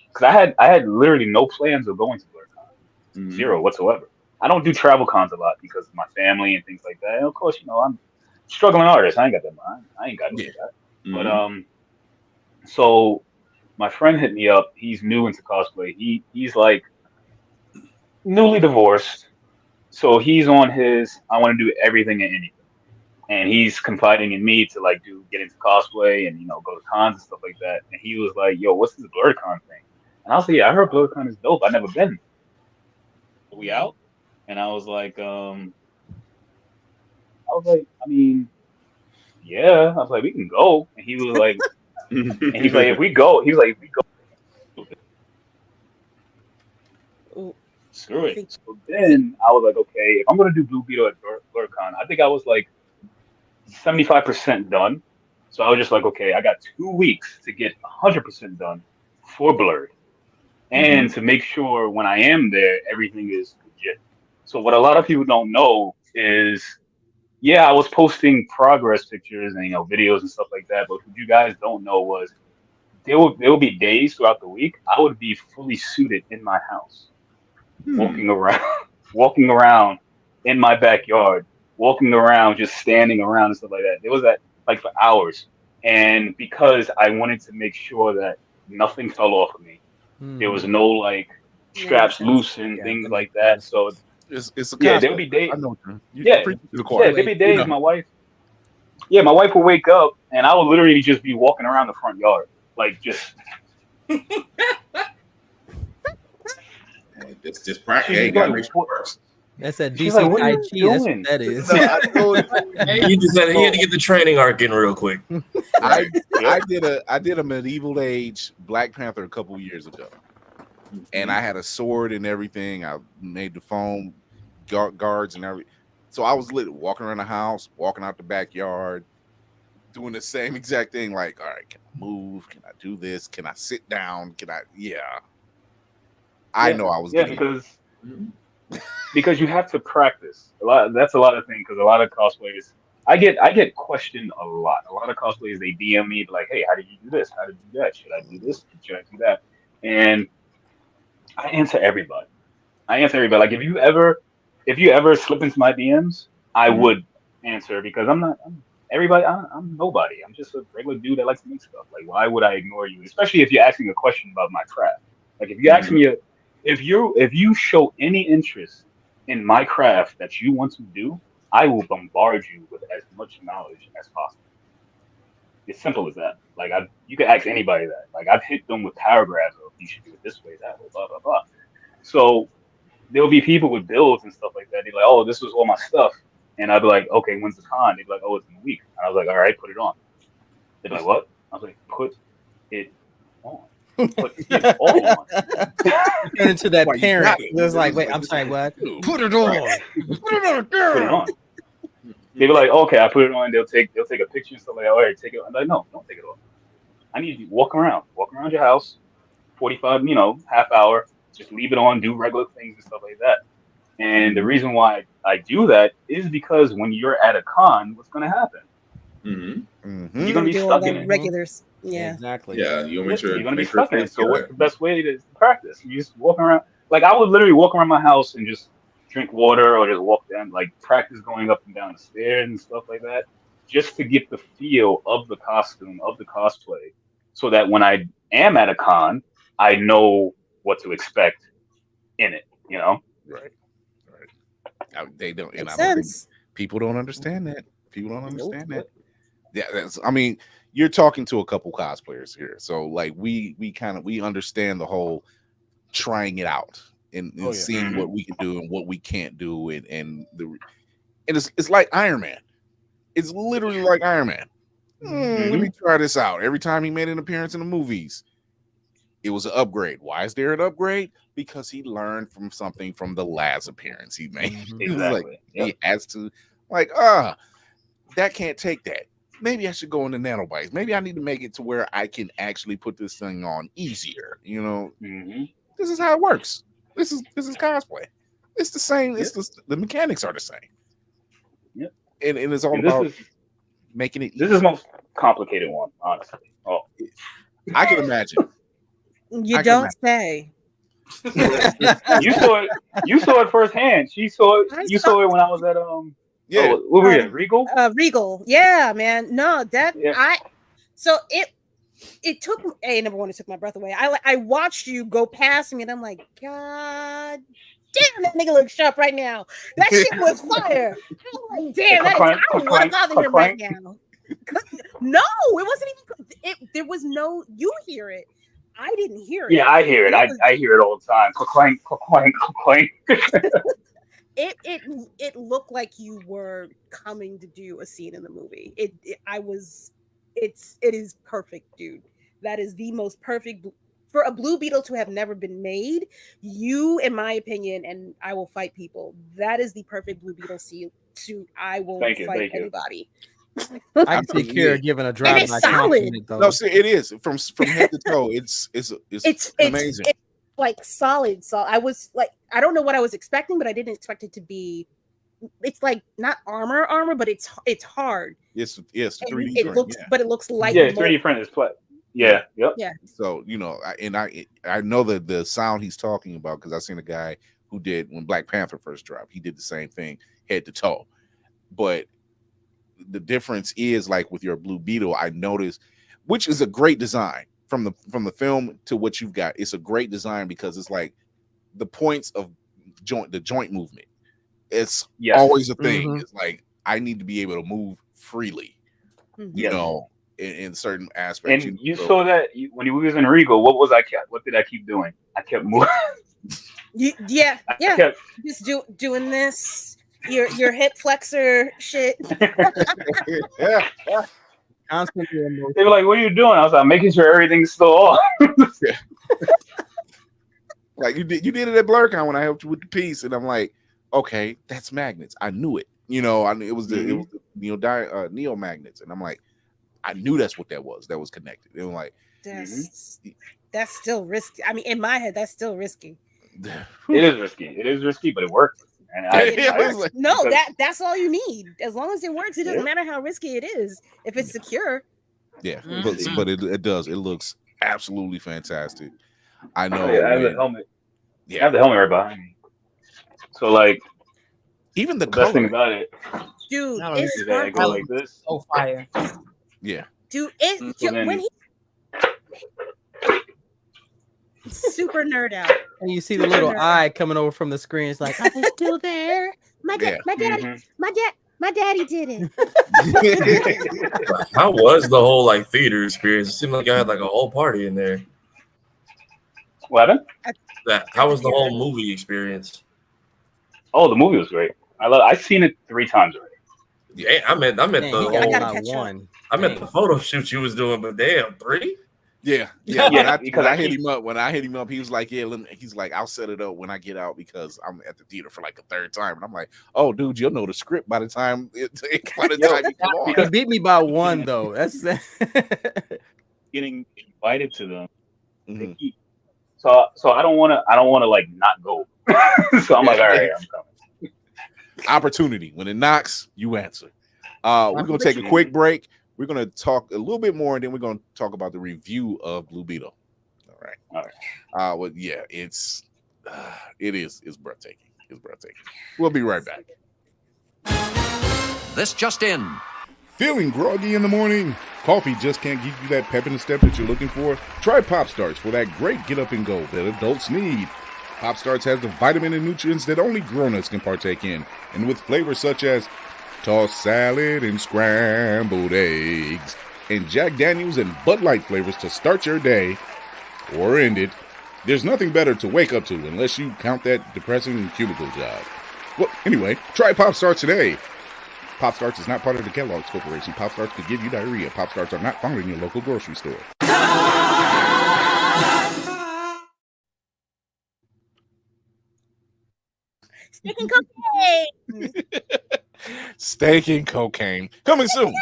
I: because I had literally no plans of going to BlurCon, zero whatsoever. I don't do travel cons a lot because of my family and things like that. And of course, you know, I'm a struggling artist. I ain't got that mind. I ain't got to do that. But so my friend hit me up. He's new into cosplay. He's like newly divorced. So he's on his, I want to do everything and anything. And he's confiding in me to get into cosplay and, you know, go to cons and stuff like that. And he was like, yo, what's this BlurCon thing? And I was like, yeah, I heard BlurCon is dope. I've never been. We out? And I was like, I mean, yeah. I was like, we can go. And he was like, if we go, screw it. So then I was like, okay, if I'm gonna do Blue Beetle at BlurCon, I think I was like 75% done. So I was just like, okay, I got 2 weeks to get 100% done for Blurred, and to make sure when I am there, everything is legit. So what a lot of people don't know is, yeah, I was posting progress pictures and, you know, videos and stuff like that. But what you guys don't know was there will be days throughout the week I would be fully suited in my house, walking around in my backyard, walking around, just standing around and stuff like that. There was that for hours, and because I wanted to make sure that nothing fell off of me, there was no straps loose and things like that. So there'll be days. There'll be days. My wife will wake up and I will literally just be walking around the front yard, just.
E: It's just practice. Hey, gotta make sure it works.
F: That's that DC Tai Chi. That's what that is.
H: You just said he had to get the training arc in real quick.
B: I did a medieval age Black Panther a couple years ago, and I had a sword and everything. I made the foam guards and everything. So I was walking around the house, walking out the backyard, doing the same exact thing. Like, all right, can I move? Can I do this? Can I sit down? Can I? Yeah. I know I was
I: because you have to practice a lot. That's a lot of things, because a lot of cosplayers, I get questioned a lot. A lot of cosplayers, they DM me like, hey, how did you do this? How did you do that? Should I do this? Should I do that? And I answer everybody. Like, if you ever slip into my DMs, I would answer, because I'm nobody. I'm just a regular dude that likes to make stuff. Like, why would I ignore you? Especially if you're asking a question about my craft. Like, if you ask me if you show any interest in my craft that you want to do, I will bombard you with as much knowledge as possible. It's simple as that. Like, you can ask anybody that. Like, I've hit them with paragraphs of, you should do it this way, that way, blah blah blah. So there'll be people with builds and stuff like that. They're like, oh, this was all my stuff, and I'd be like, okay, when's the con? They'd be like, oh, it's in a week. And I was like, all right, put it on. They'd be like, what? I was like, put it on. Put it on.
F: Turn into that parent. It was like, wait, I'm sorry, what? Put it on.
I: Put it on. They be like, okay, I put it on. They'll take a picture and stuff like, all right, take it. I'm like, no, don't take it off. I need you to walk around your house, 45, half hour. Just leave it on, do regular things and stuff like that. And the reason why I do that is because when you're at a con, what's going to happen?
B: Mm-hmm.
I: You're going to be stuck in it.
C: Regulars. Yeah.
F: Exactly.
E: Yeah, you'll make sure
I: you're going to be
E: make sure
I: stuck in it.
E: things
I: So
E: get
I: what's
E: it.
I: the best way to practice? You just walk around. Like I would literally walk around my house and just drink water or just walk down, like practice going up and down the stairs and stuff like that, just to get the feel of the costume, of the cosplay, so that when I am at a con, I know what to expect in it,
B: Right. They don't, and
C: Makes
B: I don't think
C: sense.
B: people don't understand that. People don't understand that. Yeah, I mean, you're talking to a couple cosplayers here, so like we understand the whole trying it out and seeing what we can do and what we can't do, and it's like Iron Man. It's literally like Iron Man. Let me try this out. Every time he made an appearance in the movies, it was an upgrade. Why is there an upgrade? Because he learned from something from the last appearance he made.
I: Exactly.
B: He has to, that can't take that. Maybe I should go into nanobites. Maybe I need to make it to where I can actually put this thing on easier. This is how it works. This is cosplay. It's the same. It's the mechanics are the same.
I: Yep.
B: And it's all about making it easy.
I: This is the most complicated one, honestly. Oh,
B: I can imagine.
C: You don't say.
I: You saw it firsthand. You saw it when I was at what were we at? Regal?
C: Regal. Yeah, man. No, so it took number one, it took my breath away. I watched you go past me and I'm like, God damn, that nigga looks sharp right now. That shit was fire. I'm like, damn, I don't want to bother him right now. No, it wasn't even there was no, you hear it. I didn't hear it.
I: Yeah, I hear it. I hear it all the time. Clank, clank, clank.
C: It looked like you were coming to do a scene in the movie. It is perfect, dude. That is the most perfect for a Blue Beetle to have never been made. You, in my opinion, and I will fight people. That is the perfect Blue Beetle suit. I will fight anybody.
F: I can see Kira giving a drive-by compliment though.
B: No, see, it is from head to toe. It's amazing.
C: It's like solid. So I was like, I don't know what I was expecting, but I didn't expect it to be. It's like not armor, but it's hard.
B: Yes, 3D.
C: It looks, but it looks like
I: 3D print is play. Yeah, yep.
C: Yeah.
B: So I know that the sound he's talking about because I seen a guy who did when Black Panther first dropped. He did the same thing head to toe, but the difference is like with your Blue Beetle, I noticed, which is a great design from the film to what you've got. It's a great design because it's like the points of the joint movement. It's always a thing. It's like I need to be able to move freely, in certain aspects.
I: And you saw that when you was in Regal. What did I keep doing? I kept moving.
C: I kept just doing this. Your hip flexor shit.
F: Constantly.
I: They were like, "What are you doing?" I was like, "Making sure everything's still on."
B: Like you did it at BlurCon when I helped you with the piece, and I'm like, okay, that's magnets. I knew it. I knew it was the neo magnets, and I'm like, I knew that's what that was. That was connected. It was like
C: that's still risky. I mean, in my head, that's still risky.
I: It is risky. It is risky, but it works. And
C: that's all you need. As long as it works, it doesn't matter how risky it is. If it's secure.
B: Yeah, but it does. It looks absolutely fantastic. I know.
I: I have the helmet. Yeah, I have the helmet right behind me. So like,
B: even the
I: best thing about it,
C: dude,
I: is that it goes like this.
G: So fire.
B: Yeah,
C: dude. When he super nerd out,
F: and you see the little eye coming over from the screen. It's like, are they still there?
C: My daddy did it.
H: How was the whole theater experience? It seemed like I had a whole party in there.
I: What?
H: How was the whole movie experience?
I: Oh, the movie was great. I've seen it 3 times already.
H: Yeah, I meant the photo shoot you was doing, but damn, 3?
B: Yeah. When I hit him up, he was like, "Yeah." He's like, "I'll set it up when I get out because I'm at the theater for like a third time." And I'm like, "Oh, dude, you'll know the script by the time you come on."
F: He beat me by one though. That's
I: getting invited to them.
B: Mm-hmm.
I: So I don't want to like not go. So I'm like, all right, I'm coming.
B: Opportunity. When it knocks, you answer. We're gonna take a quick break. We're gonna talk a little bit more, and then we're gonna talk about the review of Blue Beetle. All right. Well, yeah, it's breathtaking. It's breathtaking. We'll be right back.
L: This just in.
K: Feeling groggy in the morning? Coffee just can't give you that pep in the step that you're looking for? Try Pop Starts for that great get up and go that adults need. Pop Starts has the vitamin and nutrients that only grown-ups can partake in, and with flavors such as tossed salad and scrambled eggs, and Jack Daniels and Bud Light flavors to start your day or end it. There's nothing better to wake up to unless you count that depressing cubicle job. Well, anyway, try Pop Starts today. Pop Starts is not part of the Kellogg's Corporation. Pop Starts could give you diarrhea. Pop Starts are not found in your local grocery store.
C: Steak and cocaine.
B: Steak and cocaine coming soon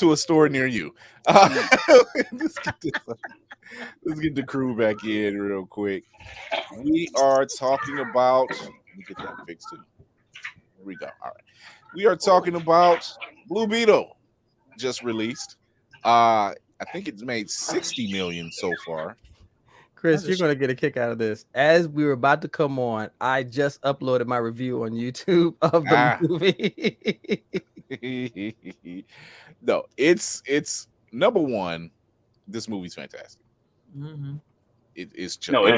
B: to a store near you. Let's get the crew back in real quick. We are talking about. Let me get that fixed too. Here we go. All right. We are talking about Blue Beetle, just released. I think it's made 60 million so far.
F: Chris, you're gonna get a kick out of this. As we were about to come on, I just uploaded my review on YouTube of the movie.
B: No, it's number one. This movie's fantastic.
G: Mm-hmm.
I: It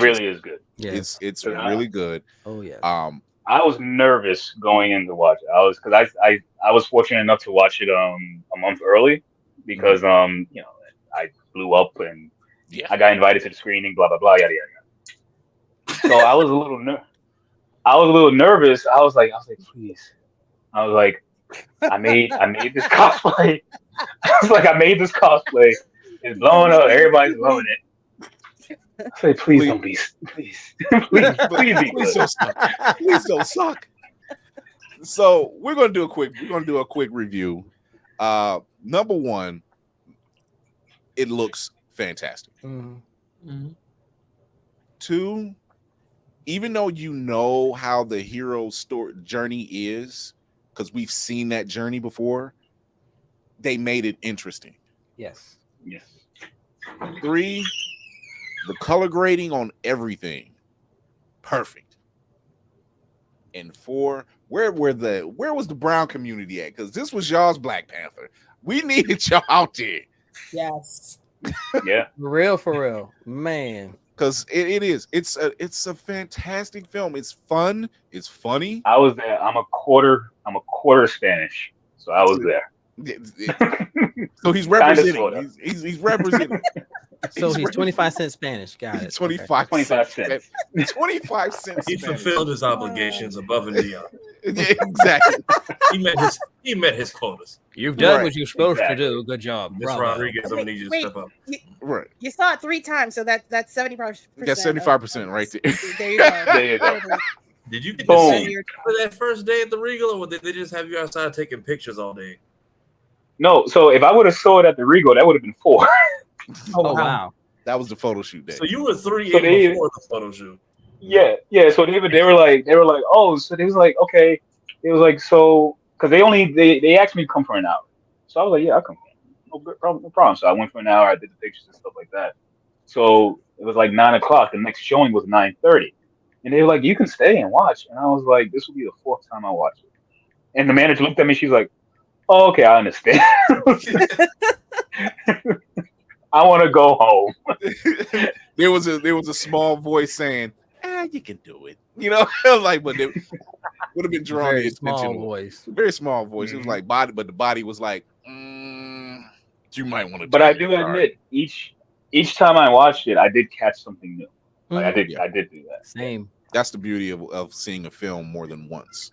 I: really is good.
B: Yeah, it's really good.
F: Oh yeah.
I: I was nervous going in to watch it. I was fortunate enough to watch it a month early because I blew up and I got invited to the screening, blah blah blah, yada yada. So I was a little nervous. I was like, please. I was like, I made this cosplay. I was like, I made this cosplay. It's blowing up. Everybody's loving it. I say, please don't be, please be good.
B: Please don't suck. So we're gonna do a quick review. Number one, it looks fantastic.
F: Mm-hmm. Mm-hmm.
B: Two, even though you know how the hero's story journey is, because we've seen that journey before, they made it interesting.
F: Yes.
B: Three, the color grading on everything, perfect. And four, where was the brown community at? Because this was y'all's Black Panther. We needed y'all out there.
G: Yes.
I: Yeah.
F: For real, man.
B: Because it's a fantastic film. It's fun. It's funny.
I: I was there. I'm a quarter Spanish, so I was there.
B: So he's representing. He's representing.
F: So he's 25 cents Spanish. Got it.
B: 25 cents. 25 cents.
H: He fulfilled his obligations above and beyond.
B: Yeah, exactly.
H: He met his quotas.
F: You've done what you're supposed to do. Good job,
H: Miss Rodriguez. I'm gonna need you to step up.
B: Right.
C: You saw it 3 times, so that's 75%.
B: That's 75% right there.
C: There you go.
I: There you go.
H: Did you get to see for that first day at the Regal, or did they just have you outside taking pictures all day?
I: No, so if I would have saw it at the Regal, that would have been 4.
F: Oh wow.
B: That was the photo shoot day.
H: So you were 3 in before the photo shoot.
I: Yeah. So they were like, oh, so they was like, okay. It was like, so because they asked me to come for an hour. So I was like, yeah, I'll come. No problem. So I went for an hour. I did the pictures and stuff like that. So it was like 9:00. The next showing was 9:30, and they were like, you can stay and watch. And I was like, this will be the 4th time I watch it. And the manager looked at me. She's like, oh, okay, I understand. I want to go home.
B: There was a small voice saying, you can do it. Like, but it would have been drawing the attention. Very small voice. It was like body, but the body was like, you might want to.
I: But I do admit, each time I watched it, I did catch something new. Like I did do that.
F: Same.
B: That's the beauty of seeing a film more than once.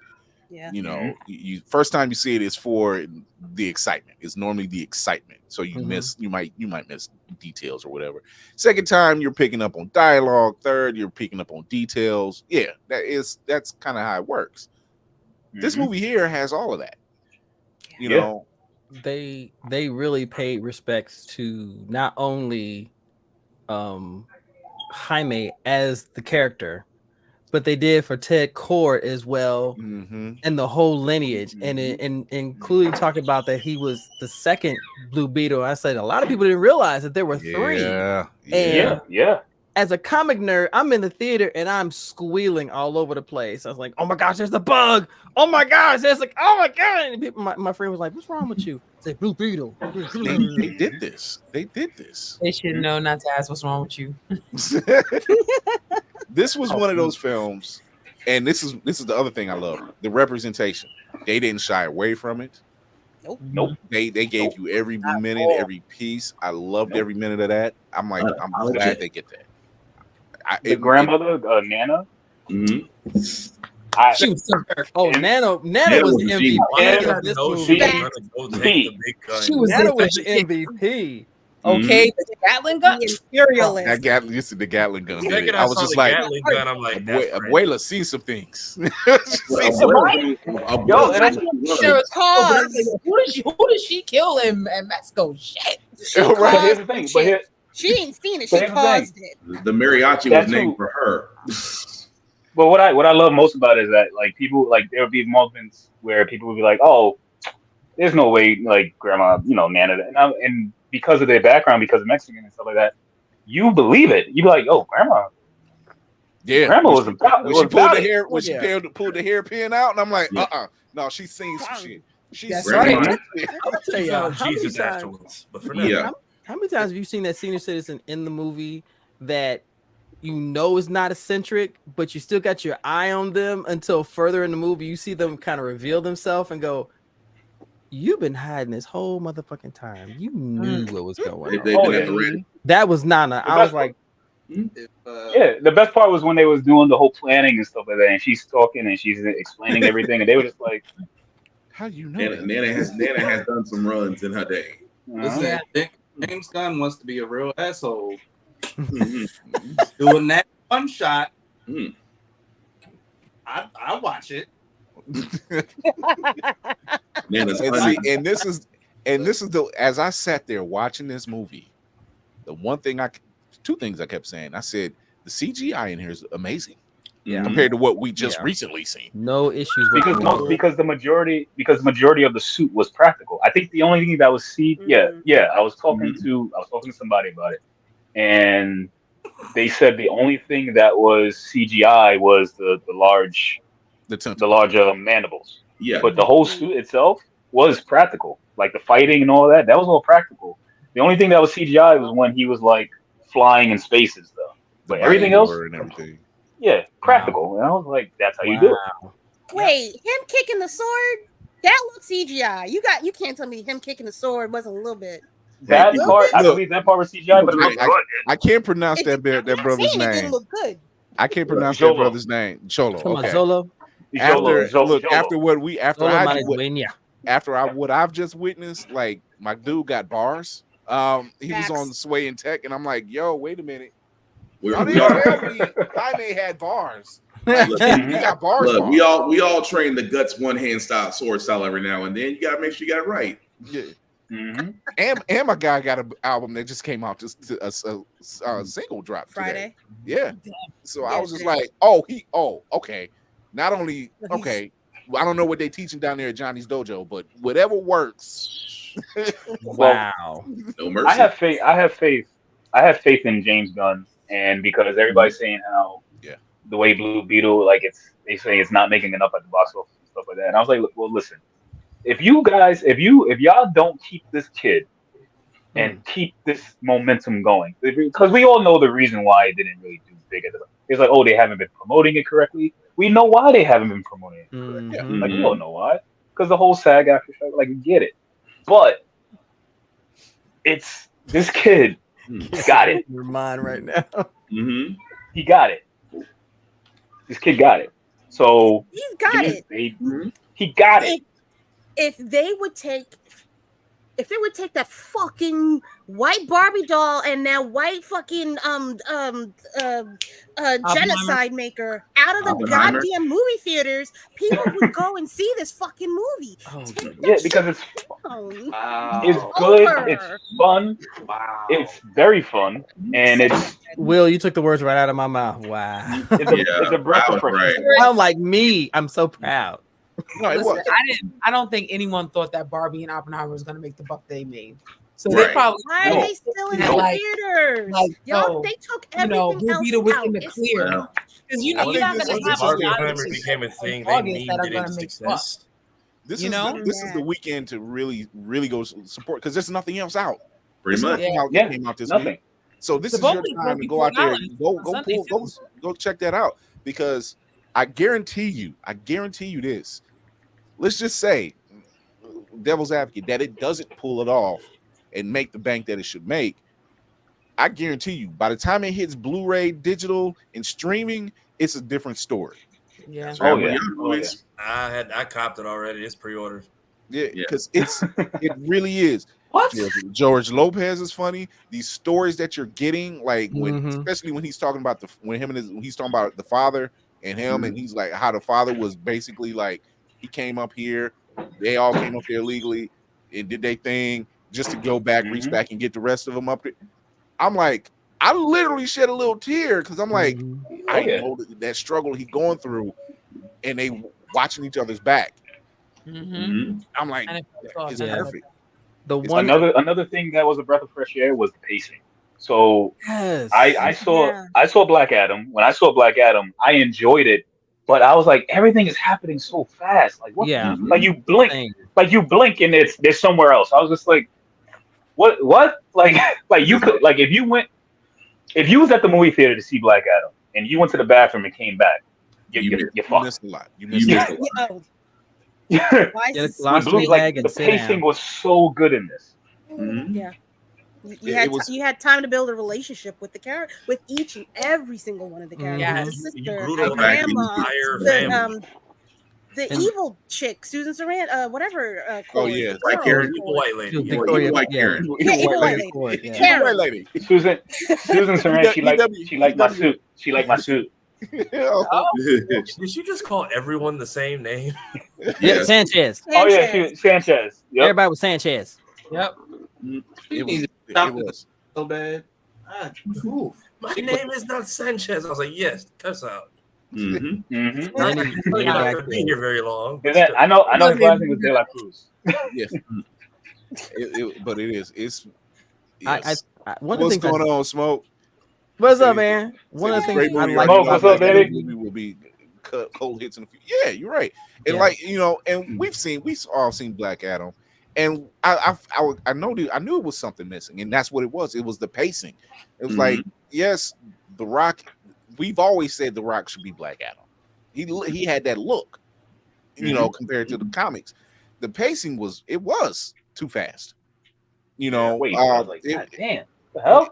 C: Yeah.
B: You know, you first time you see it is for the excitement. It's normally the excitement. So you might miss details or whatever. Second time you're picking up on dialogue. Third, you're picking up on details. Yeah, that's kind of how it works. This movie here has all of that. You know,
F: they really paid respects to not only Jaime as the character, but they did for Ted Kord as well, and the whole lineage, and including talking about that he was the second Blue Beetle. I said a lot of people didn't realize that there were three. And as a comic nerd, I'm in the theater and I'm squealing all over the place. I was like, "Oh my gosh, there's the bug! Oh my gosh, there's like, oh my god!" And people, my friend was like, "What's wrong with you?" I said, "Blue Beetle."
B: They did this. They did this.
G: They should know not to ask what's wrong with you.
B: This was one of those films, and this is the other thing I love: the representation. They didn't shy away from it.
C: Nope.
B: They gave you every minute, every piece. I loved every minute of that. I'm like, I'm glad they get that.
I: The grandmother, Nana.
F: Nana was the MVP of this movie. Nana was the MVP.
G: Okay, the Gatling gun,
C: imperialist.
B: That Gatling, you see the Gatling gun.
H: Second
B: I was
H: saw
B: just
H: the
B: like,
H: Gatling gun, I'm like,
B: Abuela see some things.
G: Who did she kill in Mexico? Shit.
I: But here's the thing.
C: She ain't seen it. She caused it.
E: The mariachi was named for her.
I: But what I love most about it is that like people like there would be moments where people would be like, "Oh, there's no way like Grandma, Nana," and because of their background, because of Mexican and stuff like that, you believe it. You be like, "Oh, Grandma."
B: Yeah,
I: Grandma was about.
B: When she pulled the hair, when she pulled the hairpin out, and I'm like, no, she's seen some shit. She's
F: right.
B: I'm
F: gonna tell you how
H: Jesus
F: many
H: afterwards, but for now,
F: how many times have you seen that senior citizen in the movie that you know is not eccentric, but you still got your eye on them until further in the movie you see them kind of reveal themselves and go, "You've been hiding this whole motherfucking time. You knew what was going on." That was Nana. I was like,
I: the best part was when they was doing the whole planning and stuff like that, and she's talking and she's explaining everything, and they were just like,
B: "How do you know?"
E: Nana has done some runs in her day.
D: Listen, James Gunn wants to be a real asshole. Doing that one shot, I watch it.
B: and this is the as I sat there watching this movie, two things I kept saying. I said the CGI in here is amazing, compared to what we just recently seen.
F: No issues with
I: because the majority of the suit was practical. I think the only thing that was I was talking to somebody about it, and they said the only thing that was CGI was the large mandibles. Yeah, but the whole suit itself was practical. Like the fighting and all that was all practical. The only thing that was CGI was when he was like flying in spaces, though. But everything else, practical. And I was like, that's how you do it.
C: Wait, him kicking the sword? That looks CGI. You can't tell me him kicking the sword wasn't a little bit.
I: That part, I believe that part was CGI, but
B: I can't pronounce that brother's name.
C: It didn't look good.
B: I can't pronounce that brother's name. Cholo. Okay.
F: Zolo.
B: After what I've just witnessed, like my dude got bars. He was on Sway and Tech, and I'm like, yo, wait a minute. Y'all didn't tell me Jaime had bars. Like, he got bars.
E: Look, we all train the guts one hand style sword style every now and then. You gotta make sure you got it right.
B: Yeah. And my guy got an album that just came out, just a single drop
C: Friday.
B: Today. Yeah. So I was just like, okay. Not only okay, I don't know what they teaching down there at Johnny's Dojo, but whatever works.
F: Wow.
E: No mercy.
I: I have faith in James Gunn, and because everybody's saying how the way Blue Beetle, like they say it's not making enough at the box office and stuff like that. And I was like, well, listen. If y'all don't keep this kid and keep this momentum going, because we all know the reason why it didn't really do big at the time. It's like, they haven't been promoting it correctly. We know why they haven't been promoting it correctly. Like, we don't know why. Because the whole SAG after show, like, we get it. But it's this kid got it.
F: Your mind right now.
I: He got it. This kid got it. So
C: he's got it.
I: He got it.
C: If they would take that fucking white Barbie doll and that white fucking genocide maker out of the goddamn movie theaters, people would go and see this fucking movie.
I: Because it's good, it's fun, it's very fun, and it's
F: Will, you took the words right out of my mouth. Wow.
I: It's a breath of fresh air.
F: I'm like me. I'm so proud.
G: No, listen, I don't think anyone thought that Barbie and Oppenheimer was going to make the buck they made. So they probably
C: why are they still in the theaters? Y'all, they took everything
G: Blue Beetle was in the clear because you're not going to have
H: Oppenheimer became a thing. They named it into success.
B: This is the weekend to really go support because there's nothing else out.
E: Pretty much,
B: came out this week. So this is your time to go out there, go check that out because I guarantee you this. Let's just say, devil's advocate, that it doesn't pull it off and make the bank that it should make. I guarantee you, by the time it hits Blu-ray, digital, and streaming, it's a different story.
H: Yeah. I copped it already. It's pre-ordered.
B: Yeah, because it really is. What? George Lopez is funny. These stories that you're getting, like especially when he's talking about when he's talking about the father and him, and he's like how the father was basically like he came up here, they all came up there legally and did their thing just to go back, reach back and get the rest of them up there. I'm like, I literally shed a little tear because I'm like, I know that struggle he's going through, and they watching each other's back. I'm like, it's perfect.
I: Another thing that was a breath of fresh air was the pacing. So I saw Black Adam. When I saw Black Adam, I enjoyed it, but I was like, everything is happening so fast. Like what?
F: Yeah.
I: Like you blink, and there's somewhere else. I was just like, what? Like you could if you was at the movie theater to see Black Adam and you went to the bathroom and came back, you
B: missed a lot. You missed a lot.
I: The pacing was so good in this.
C: Yeah. You had time to build a relationship with the character, with each and every single one of the characters. The sister, the grandma, the evil chick, Susan Sarandon, whatever.
E: White Karen,
I: white lady.
E: Evil white Karen.
C: Evil white lady. Karen.
I: Susan Sarandon. She liked my suit. She liked my suit.
H: Did you just call everyone the same name?
F: Yeah, Sanchez.
I: Oh yeah, Sanchez. Yep.
F: Everybody was Sanchez.
G: Yep.
B: It was
D: so bad.
H: My name is not Sanchez. I was like, yes, cuss out.
I: You're
H: not going to be here very long.
I: I know his last name was De La Cruz.
B: Yes. But it is. It's
F: what's
B: going on, Smoke?
F: What's up, man? One of the things I like
I: what's up, baby?
B: Movie will be cold hits in the future. Yeah, you're right. And and we've all seen Black Adam, and I knew it was something missing, and that's what it was. It was the pacing. It was like, yes, The Rock. We've always said The Rock should be Black Adam. He had that look, compared to the comics. The pacing was too fast.
I: Wait, I was like, God damn. The hell?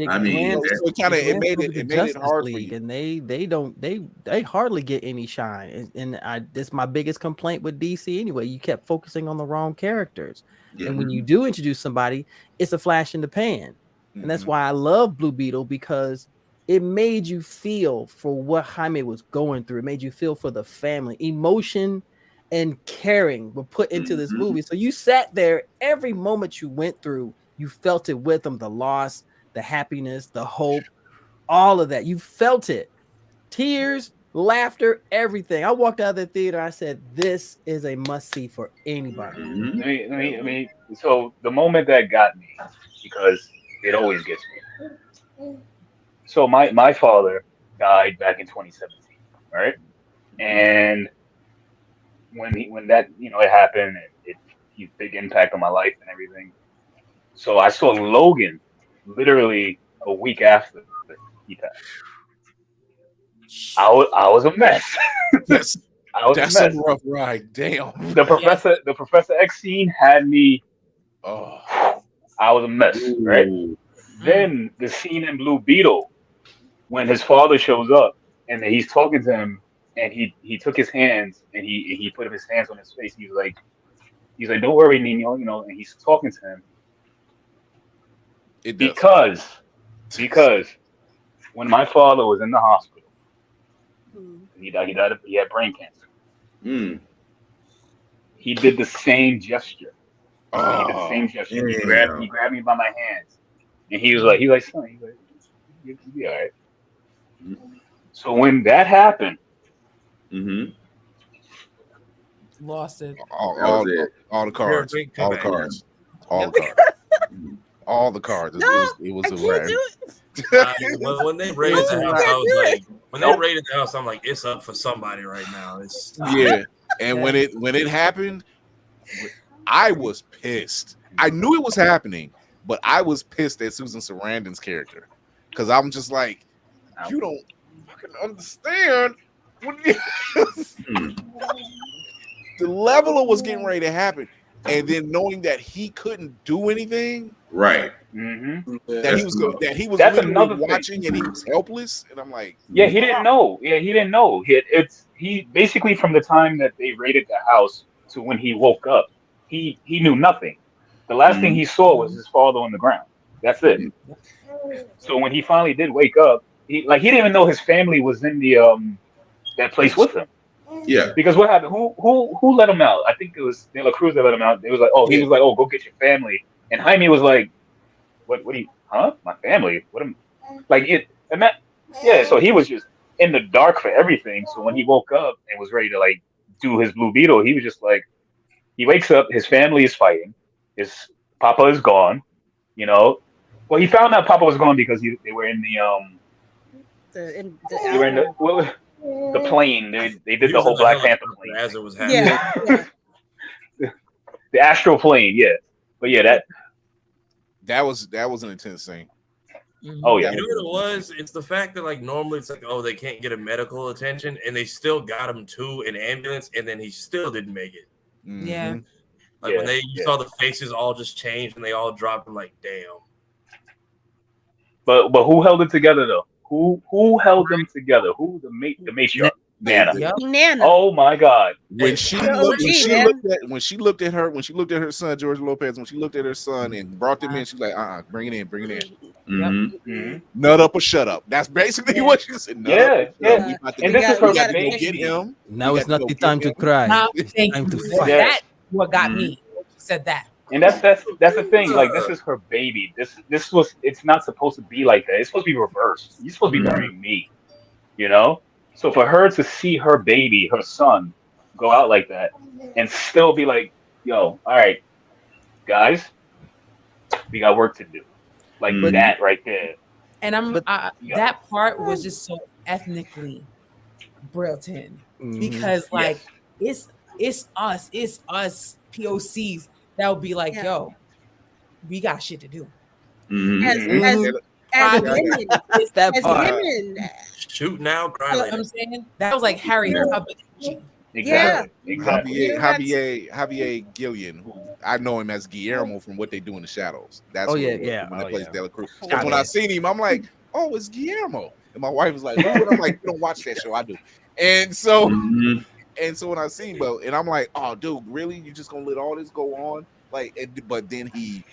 F: I mean,
B: it made it hard for you.
F: And they hardly get any shine. And this my biggest complaint with DC anyway. You kept focusing on the wrong characters, and when you do introduce somebody, it's a flash in the pan. And that's why I love Blue Beetle, because it made you feel for what Jaime was going through. It made you feel for the family. Emotion and caring were put into this movie. So you sat there every moment you went through. You felt it with them, the loss, the happiness, the hope, all of that. You felt it. Tears, laughter, everything. I walked out of the theater. I said, this is a must-see for anybody.
I: I mean, so the moment that got me, because it always gets me. So my father died back in 2017, right? And when that, it happened, it had a big impact on my life and everything. So I saw Logan literally a week after he passed. I was a mess.
B: That's a rough ride. Damn.
I: The Professor X scene had me. I was a mess, right? Then the scene in Blue Beetle, when his father shows up and he's talking to him, and he took his hands and he put his hands on his face. He's like, don't worry, Nino, you know, and he's talking to him.
B: It does.
I: Because when my father was in the hospital, he died. He had brain cancer. He did the same gesture. He did the same gesture. He grabbed me by my hands, and he was like, son, you'll be all right. So when that happened,
G: lost it.
B: All the cards. All the cards. All the cards. It was a wrap.
H: When they raided the house, I was like, when they raided the house, I'm like, it's up for somebody right now. It's
B: And when it happened, I was pissed. I knew it was happening, but I was pissed at Susan Sarandon's character because I'm just like, you don't fucking understand what it is. The level of what's getting ready to happen, and then knowing that he couldn't do anything,
E: right?
B: That he was
I: that's another
B: watching
I: thing.
B: and he was helpless, and I'm like,
I: he didn't know. He didn't know. He basically from the time that they raided the house to when he woke up, he knew nothing. The last thing he saw was his father on the ground. That's it. So when he finally did wake up, he didn't even know his family was in the that place with him.
E: Yeah.
I: Because what happened? Who let him out? I think it was De La Cruz that let him out. It was like, he was like, go get your family. And Jaime was like, what do you, my family? What am like it? And that, so he was just in the dark for everything. So when he woke up and was ready to like do his Blue Beetle, he was just like, he wakes up, his family is fighting, his Papa is gone, you know. Well, he found out Papa was gone because they were in the plane. They did the whole Black Panther plane
H: as it was happening.
I: The astral plane, but
B: that was an intense thing.
I: Oh yeah,
H: you know what it was? It's the fact that like normally it's like, they can't get a medical attention, and they still got him to an ambulance, and then he still didn't make it.
G: Yeah,
H: like when you saw the faces all just change and they all dropped. I'm like, damn.
I: But who held it together though? Who held them together? Who the matriarch?
C: Nana.
I: Oh my God!
B: When she looked at her son George Lopez, when she looked at her son and brought them in, she's like, bring it in. Nut up or shut up. That's basically what she said.
I: And this is her
B: baby. Get him.
F: Now it's not the time to cry. It's time to fight.
G: That's what got me. She said that.
I: And that's the thing. Like, this is her baby. It's not supposed to be like that. It's supposed to be reversed. You're supposed to be marrying me, you know. So for her to see her baby, her son, go out like that, and still be like, "Yo, all right, guys, we got work to do," like that right there.
G: And that part was just so ethnically brilliant because it's us POCs that would be like, yo, we got shit to do.
C: As women,
H: shoot now, cry
G: you know
H: later.
G: what I'm saying? That was like Harry.
I: Exactly.
B: Javier Gillian, who I know him as Guillermo from What They Do in the Shadows. That's when they plays De La Cruz. Because when I seen him, I'm like, oh, it's Guillermo. And my wife was like, oh, and I'm like, you don't watch that show, I do. And so when I seen Bo, and I'm like, oh, dude, really? You just gonna let all this go on? Like, but then he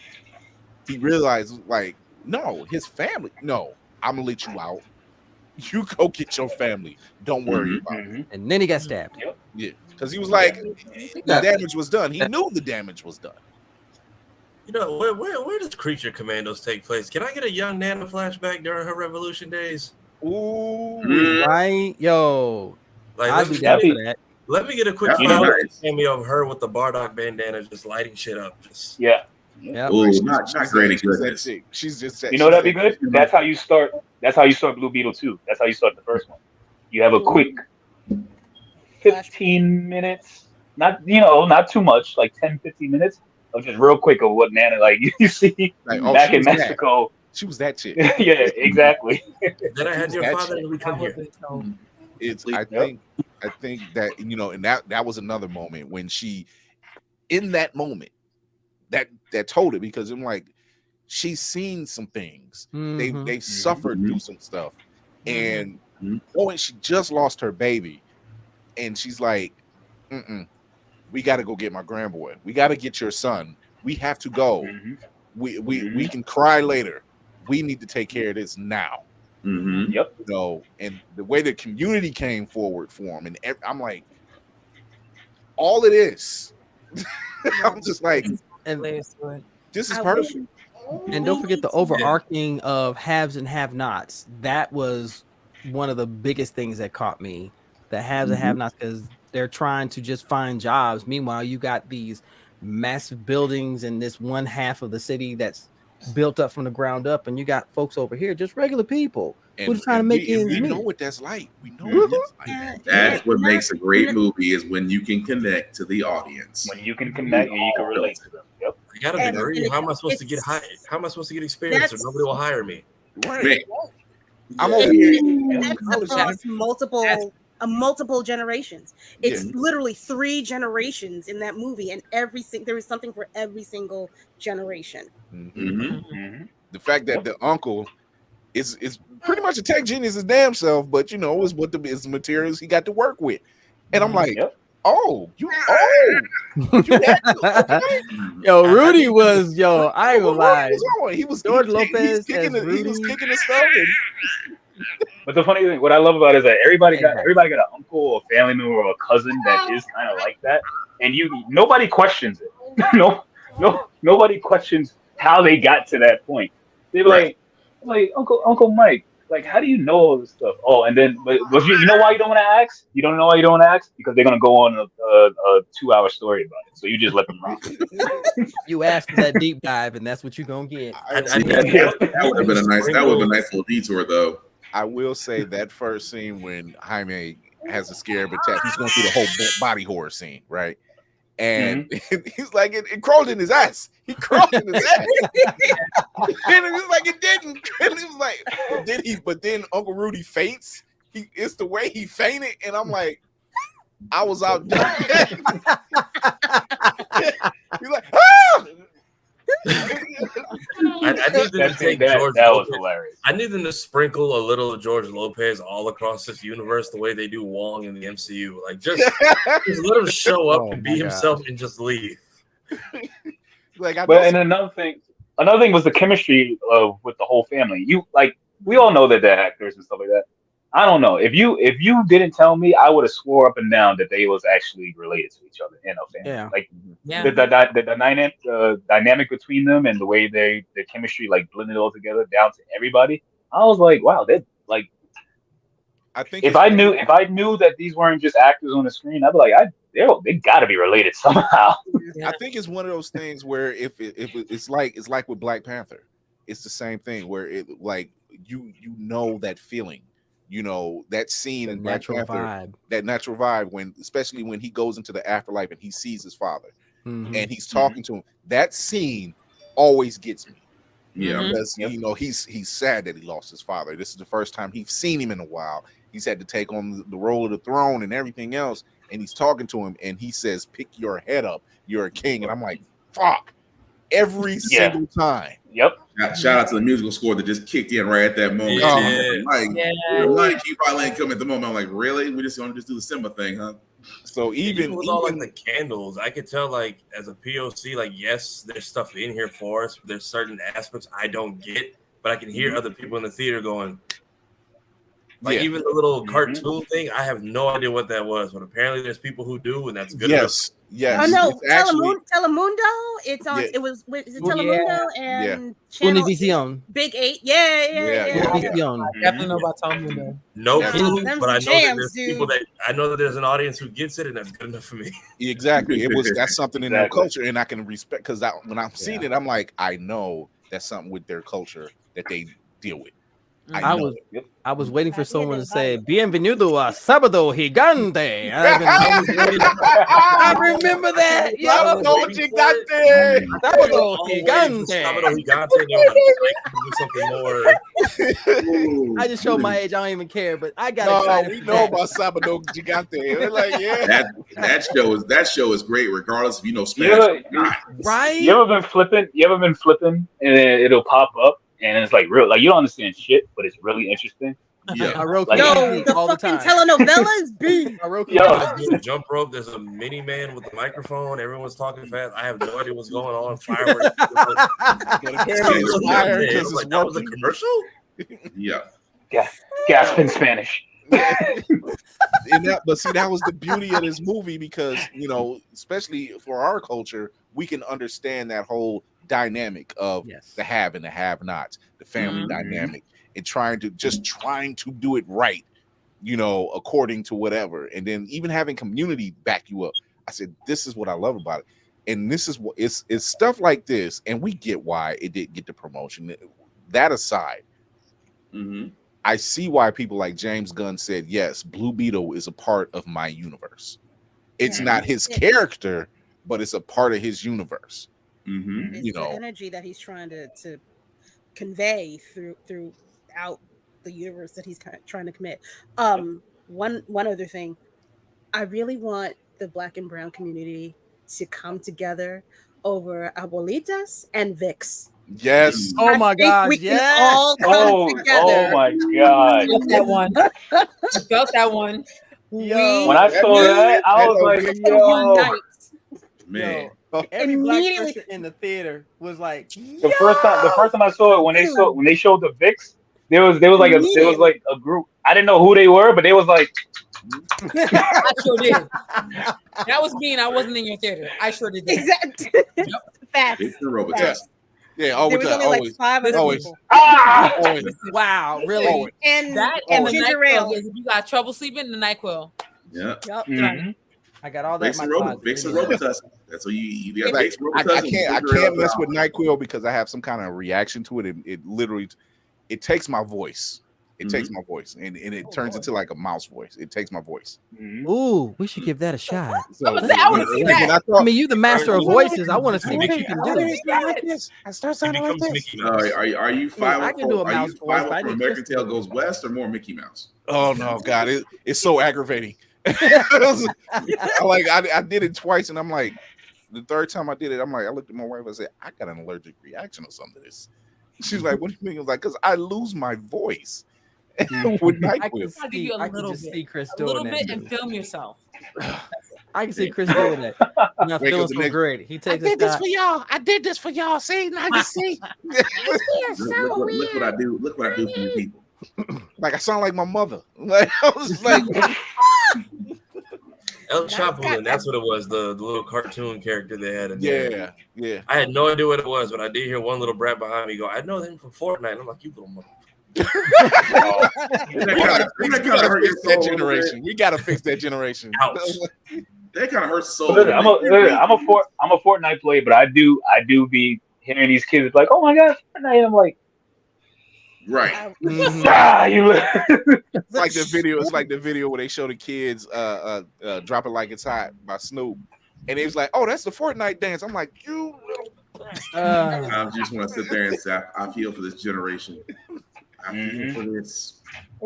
B: realized, like, no, his family. No, I'm gonna let you out. You go get your family. Don't worry about it.
F: And then he got stabbed.
B: Yeah, because he was like, the damage was done. He knew the damage was done.
H: You know, where does Creature Commandos take place? Can I get a young Nana flashback during her Revolution days?
B: Ooh,
F: right, yo.
H: Like,
F: I'd be down for that.
H: Let me get a quick cameo of her with the Bardock bandana, just lighting shit up.
E: Ooh, not Granny Goodness.
B: She's just.
I: You know that'd be good. That's how you start. That's how you start Blue Beetle 2. That's how you start the first one. You have a quick 15 minutes, not too much, like 10, 15 minutes of just real quick of what Nana, like, you see back in Mexico.
B: She was that chick.
I: Yeah, exactly.
H: Then I had your father and we come here.
B: I think that, and that was another moment when she, in that moment, that told it, because I'm like, she's seen some things. They've suffered through some stuff, and knowing she just lost her baby, and she's like, we got to go get my grandboy. We got to get your son. We have to go. We can cry later. We need to take care of this now.
I: Yep.
B: So, and the way the community came forward for him, and I'm like, all it is. I'm just like,
F: and
B: this is perfect.
F: And don't forget the overarching of haves and have-nots. That was one of the biggest things that caught me. The haves and have-nots, because they're trying to just find jobs. Meanwhile, you got these massive buildings in this one half of the city that's built up from the ground up, and you got folks over here, just regular people who's trying to make ends meet.
B: We know what that's like. We know what that's like.
E: That's what makes a great movie, is when you can connect to the audience.
I: When you can connect and you can relate to them. Yep.
H: I got a degree. How am I supposed to get hired? How am I supposed to get experience if nobody will hire me?
B: Right. I'm over here.
C: That's across multiple generations. It's literally 3 generations in that movie, and there is something for every single generation.
B: The fact that the uncle is pretty much a tech genius his damn self, but you know, is what the materials he got to work with. And I'm like, yo,
F: Rudy was, I ain't gonna lie.
B: He was
F: George Lopez
B: kicking the stuff.
I: But the funny thing, what I love about it is that everybody got an uncle or family member or a cousin that is kind of like that, and nobody questions it. Nobody questions how they got to that point. They're like Uncle Mike, like, how do you know all this stuff? Oh, and then but you know why you don't want to ask? You don't know why you don't want to ask? Because they're gonna go on a 2-hour story about it. So you just let them rock.
F: You asked for that deep dive, and that's what you're gonna get.
E: That would have been a nice little detour, though.
B: I will say that first scene when Jaime has a scarab attack, he's going through the whole body horror scene, right? And he's like, it crawled in his ass. He crawled in his ass. And it was like, it didn't. And he was like, but then Uncle Rudy faints. It's the way he fainted. And I'm like, I was out there. He's like, ah!
H: I need them to take George Lopez. Hilarious. I need them to sprinkle a little of George Lopez all across this universe the way they do Wong in the MCU. Like just let him show up and be himself and just leave.
I: And another thing was the chemistry with the whole family. We all know that they're actors and stuff like that. I don't know. If you didn't tell me, I would have swore up and down that they was actually related to each other in a family. The dynamic between them and the way their chemistry like blended all together down to everybody. I was like, wow, they're like.
B: I think
I: if I knew that these weren't just actors on the screen, I'd be like, they got to be related somehow.
B: I think it's one of those things where if it's like with Black Panther, it's the same thing where it like you know that feeling. You know, that scene in Black Panther, that natural vibe, especially when he goes into the afterlife and he sees his father and he's talking to him. That scene always gets me. Yeah, because he's sad that he lost his father. This is the first time he's seen him in a while. He's had to take on the role of the throne and everything else, and he's talking to him and he says, "Pick your head up. You're a king." And I'm like, "Fuck!" Every single time.
I: Yep.
E: Shout out to the musical score that just kicked in right at that moment. Like you probably ain't coming at the moment. I'm like, really? We just want to just do the Simba thing, huh?
B: So even
H: with all like the candles, I could tell like as a POC, like yes, there's stuff in here for us. There's certain aspects I don't get, but I can hear other people in the theater going. Like even the little cartoon thing, I have no idea what that was, but apparently there's people who do, and that's good.
B: Yes.
C: Oh no, Telemundo. It's on. It was Telemundo and Channel Big 8. Yeah.
G: I definitely know about Telemundo.
H: No clue, but I know that there's people that I know that there's an audience who gets it, and that's good enough for me.
B: Exactly, that's something in their culture, and I can respect because when I'm seeing it, I'm like, I know that's something with their culture that they deal with.
F: I was waiting for someone to say "Bienvenido a Sábado Gigante." I remember that.
B: Sábado Gigante.
F: Sábado Gigante. I just showed my age. I don't even care, but I got excited.
B: We know about Sábado Gigante. We're like,
E: that show is great, regardless if you know Spanish.
F: Right?
I: You ever been flipping, and it'll pop up. And it's like real, like you don't understand shit, but it's really interesting.
E: Yeah.
C: Yo, the fucking telenovela is B.
H: Yo, jump rope. There's a mini man with a microphone. Everyone's talking fast. I have no idea what's going on. Fireworks. That was a commercial.
E: Yeah.
I: Gasp in Spanish.
B: But see, that was the beauty of this movie because, especially for our culture, we can understand that whole dynamic of the have and the have-nots, the family dynamic, and trying to do it right, according to whatever. And then even having community back you up. I said, this is what I love about it. And this is what it's stuff like this, and we get why it didn't get the promotion. That aside, I see why people like James Gunn said, yes, Blue Beetle is a part of my universe. It's not his character, but it's a part of his universe.
C: It's the energy that he's trying to convey throughout the universe that he's trying to commit. One other thing, I really want the Black and Brown community to come together over abuelitas and Vicks.
B: Yes.
F: Oh my God.
C: We can all come together.
I: Oh my God.
G: That one. I felt that one.
I: When I saw that, I was like, yo.
E: Man.
F: Every black person in the theater was like,
I: the first time I saw it, when they showed the Vicks, there was like a group. I didn't know who they were, but they was like,
G: I sure did. That was me, and I wasn't in your theater. I sure did.
C: Exactly. Fast.
E: It's the robot test.
B: Yeah, always.
C: There was only like 5 other people.
B: Always.
F: Wow, really?
B: Always.
C: And
G: that and the
C: ginger
G: NyQuil.
C: ale.
G: If you got trouble sleeping, the NyQuil.
E: Yeah.
G: Yep.
F: I got all that.
E: Vicks and Robitussin. That's what you got.
B: Like, I can't mess with NyQuil because I have some kind of reaction to it. It literally, it takes my voice. It takes my voice, and it turns into like a mouse voice. It takes my voice.
F: Ooh, we should give that a shot.
B: So,
G: I want to see that.
F: I mean, you the master of voices. I want to see what you can do.
B: I start sounding like this.
E: Are you
F: I can do a mouse voice, but I
E: from
F: need
E: American
F: Chris
E: Tail Goes West or more Mickey Mouse?
B: Oh no, God! It's so aggravating. I did it twice, and I'm like, the third time I did it, I'm like, I looked at my wife. I said, I got an allergic reaction or something to this. She's like, what do you mean? I was like, because I lose my voice. With NyQuil.
F: I can just see Chris doing that.
G: A little bit and film yourself.
F: I can see Chris doing that. I'm not feeling so great. He takes
B: I did this for y'all. I did this for y'all. See, now you see.
E: Look what I do. Look what I do for you people.
B: Like I sound like my mother. Like I was like
H: El Chapo, that's what it was. The little cartoon character they had in there.
B: Yeah.
H: I had no idea what it was, but I did hear one little brat behind me go, I know them from Fortnite. I'm like, you little mother.
B: We gotta fix that generation.
H: Ouch.
E: That kind of hurts so.
I: I'm a Fortnite player, but I do be hearing these kids like, oh my God, Fortnite. I'm like,
E: right.
B: It's like the video. It's like the video where they show the kids "Drop It Like It's Hot" by Snoop, and it was like, oh, that's the Fortnite dance. I'm like, you little.
E: I just want to sit there and say, I feel for this generation. I feel for this.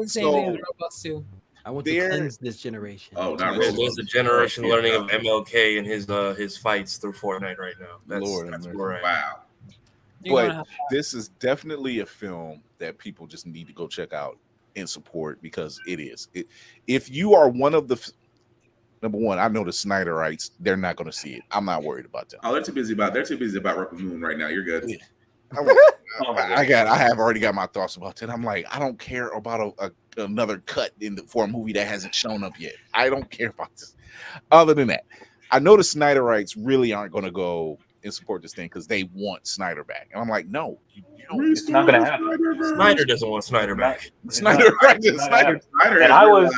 G: So, robots too.
F: I want to cleanse this generation.
E: Oh, not
H: really. There's a generation learning of MLK and his fights through Fortnite right now. That's right.
E: Wow.
B: But this is definitely a film that people just need to go check out and support because it is. If you are one of the number one, I know the Snyderites, they're not going to see it. I'm not worried about that.
E: Oh, they're too busy about Rupert Moon right now. You're good.
B: Yeah. I have already got my thoughts about it. I'm like, I don't care about another cut for a movie that hasn't shown up yet. I don't care about this. Other than that, I know the Snyderites really aren't going to go and support this thing because they want Snyder back, and I'm like, no,
I: it's not going to happen.
H: Snyder doesn't want Snyder back.
B: Snyder.
I: And I was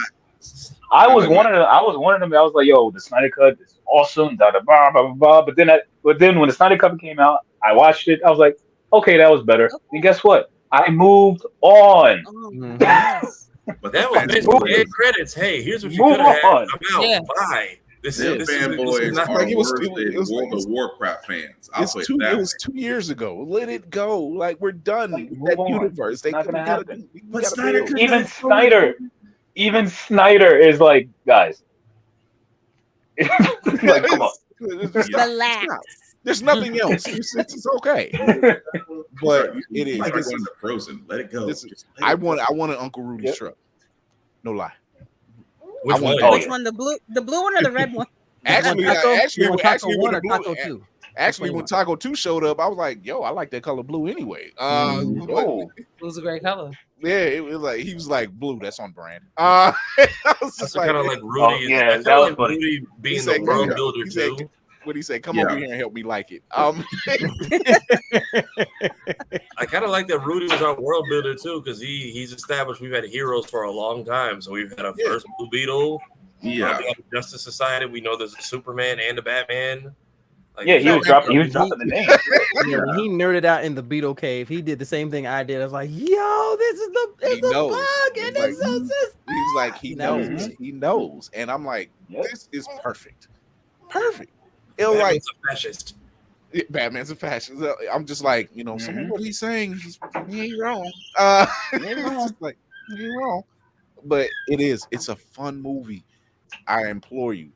I: one of them. I was like, yo, the Snyder cut is awesome. Blah, blah, blah, blah, blah. But then when the Snyder cut came out, I watched it. I was like, okay, that was better. And guess what? I moved on.
E: But
H: that was basically credits. Hey, here's what you could have had. I'm out.
G: Yeah.
H: Bye. This
E: fanboys are
B: like it was
E: World of Warcraft fans.
B: It was 2 years ago. Let it go. Like we're done with that universe. They
I: not gonna happen.
E: But Snyder,
I: even Snyder is like, guys.
B: Like,
C: Relax.
B: There's nothing else. It's okay. But it is.
E: This is frozen. Let it go.
B: I wanted Uncle Rudy's truck. No lie.
J: Which one?
C: Which one? The blue one or the red one?
B: Actually, when Taco 2 showed up, I was like, yo, I like that color blue anyway.
G: Blue's a great color.
B: Yeah, it was like he was like, blue, that's on brand. I was just
H: kind of like Rudy.
I: Oh, yeah, that was funny.
H: Rudy being the world builder too.
B: What he said, come over here and help me like it.
H: I kind of like that Rudy was our world builder too, because he's established we've had heroes for a long time. So we've had a first Blue Beetle. Yeah, we have a Justice Society. We know there's a Superman and a Batman.
I: Like, he was dropping the name.
F: When he nerded out in the Beetle Cave, he did the same thing I did. I was like, yo, this is the bug, and it's so
B: he's like, he knows. And I'm like, this is perfect. Perfect.
H: Batman's a fascist.
B: Batman's a fascist. I'm just like, some of what he's saying, he ain't wrong. He ain't wrong. But it's a fun movie. I implore you,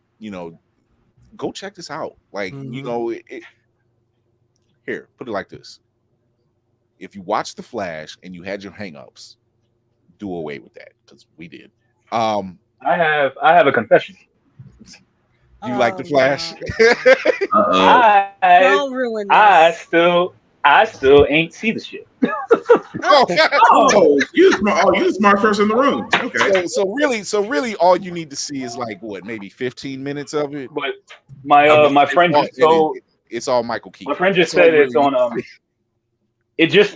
B: go check this out. Like, here, put it like this. If you watch The Flash and you had your hangups, do away with that, because we did.
I: I have a confession.
B: You like The Flash?
C: Don't ruin this.
I: I still ain't see the shit.
E: You the smart person in the room. Okay.
B: So really, all you need to see is like what, maybe 15 minutes of it.
I: But my friend
B: it's all Michael Keaton.
I: My friend just said it's on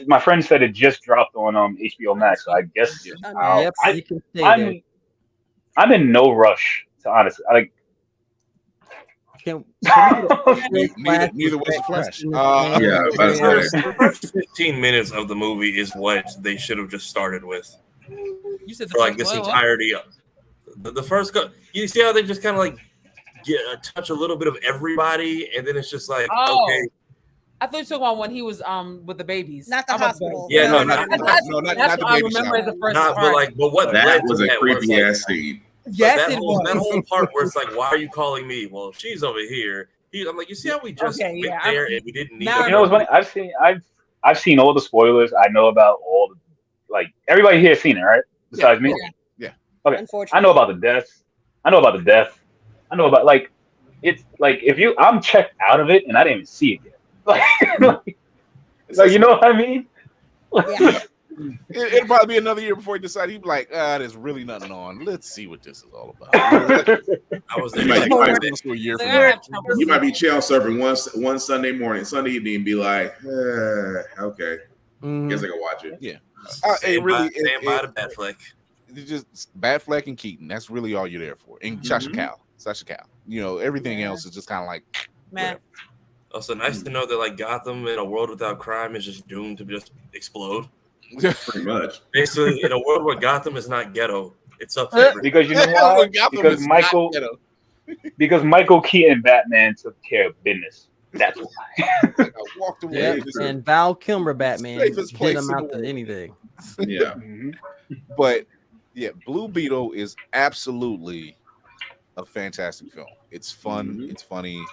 I: my friend said it just dropped on HBO Max. So I guess I'm in no rush to honestly.
B: Neither was The Flash.
H: The first 15 minutes of the movie is what they should have just started with.
G: You said
H: for like this entirety of the first you see how they just kind of like touch a little bit of everybody, and then it's just like okay.
G: I thought you were talking about when he was with the babies,
C: not the hospital.
B: Yeah, not
G: that's
B: the
G: what I
B: baby
G: remember as the first
H: part. But what
E: that was a creepy ass scene.
G: Yes,
H: that whole part where it's like, why are you calling me? Well, she's over here. I'm like, you see how we just went there and we didn't need.
I: You know what's funny? I've seen all the spoilers. I know about all the everybody here has seen it, right? Besides me.
B: Yeah.
I: Okay. I know about the death. I know about it's like if I'm checked out of it and I didn't even see it yet. Like you know what I mean?
C: Yeah.
B: It'll probably be another year before he decides. He'd be like, there's really nothing on. Let's see what this is all about. I was there.
E: You might be channel surfing one Sunday morning, Sunday evening, and be like, okay, guess I can watch it.
B: Yeah.
H: Stand by the Batfleck.
B: It's just Batfleck and Keaton. That's really all you're there for. And Sasha Cal. Everything else is just kind of like,
G: man.
H: Also, nice to know that like Gotham in a world without crime is just doomed to just explode.
E: Pretty much.
H: Basically, in a world where Gotham is not ghetto, it's up there.
I: Because you know why? Because Michael Keaton Batman took care of business. That's why.
B: I walked away.
F: And Val Kilmer Batman did him out to anything.
E: Yeah.
B: But yeah, Blue Beetle is absolutely a fantastic film. It's fun. It's funny.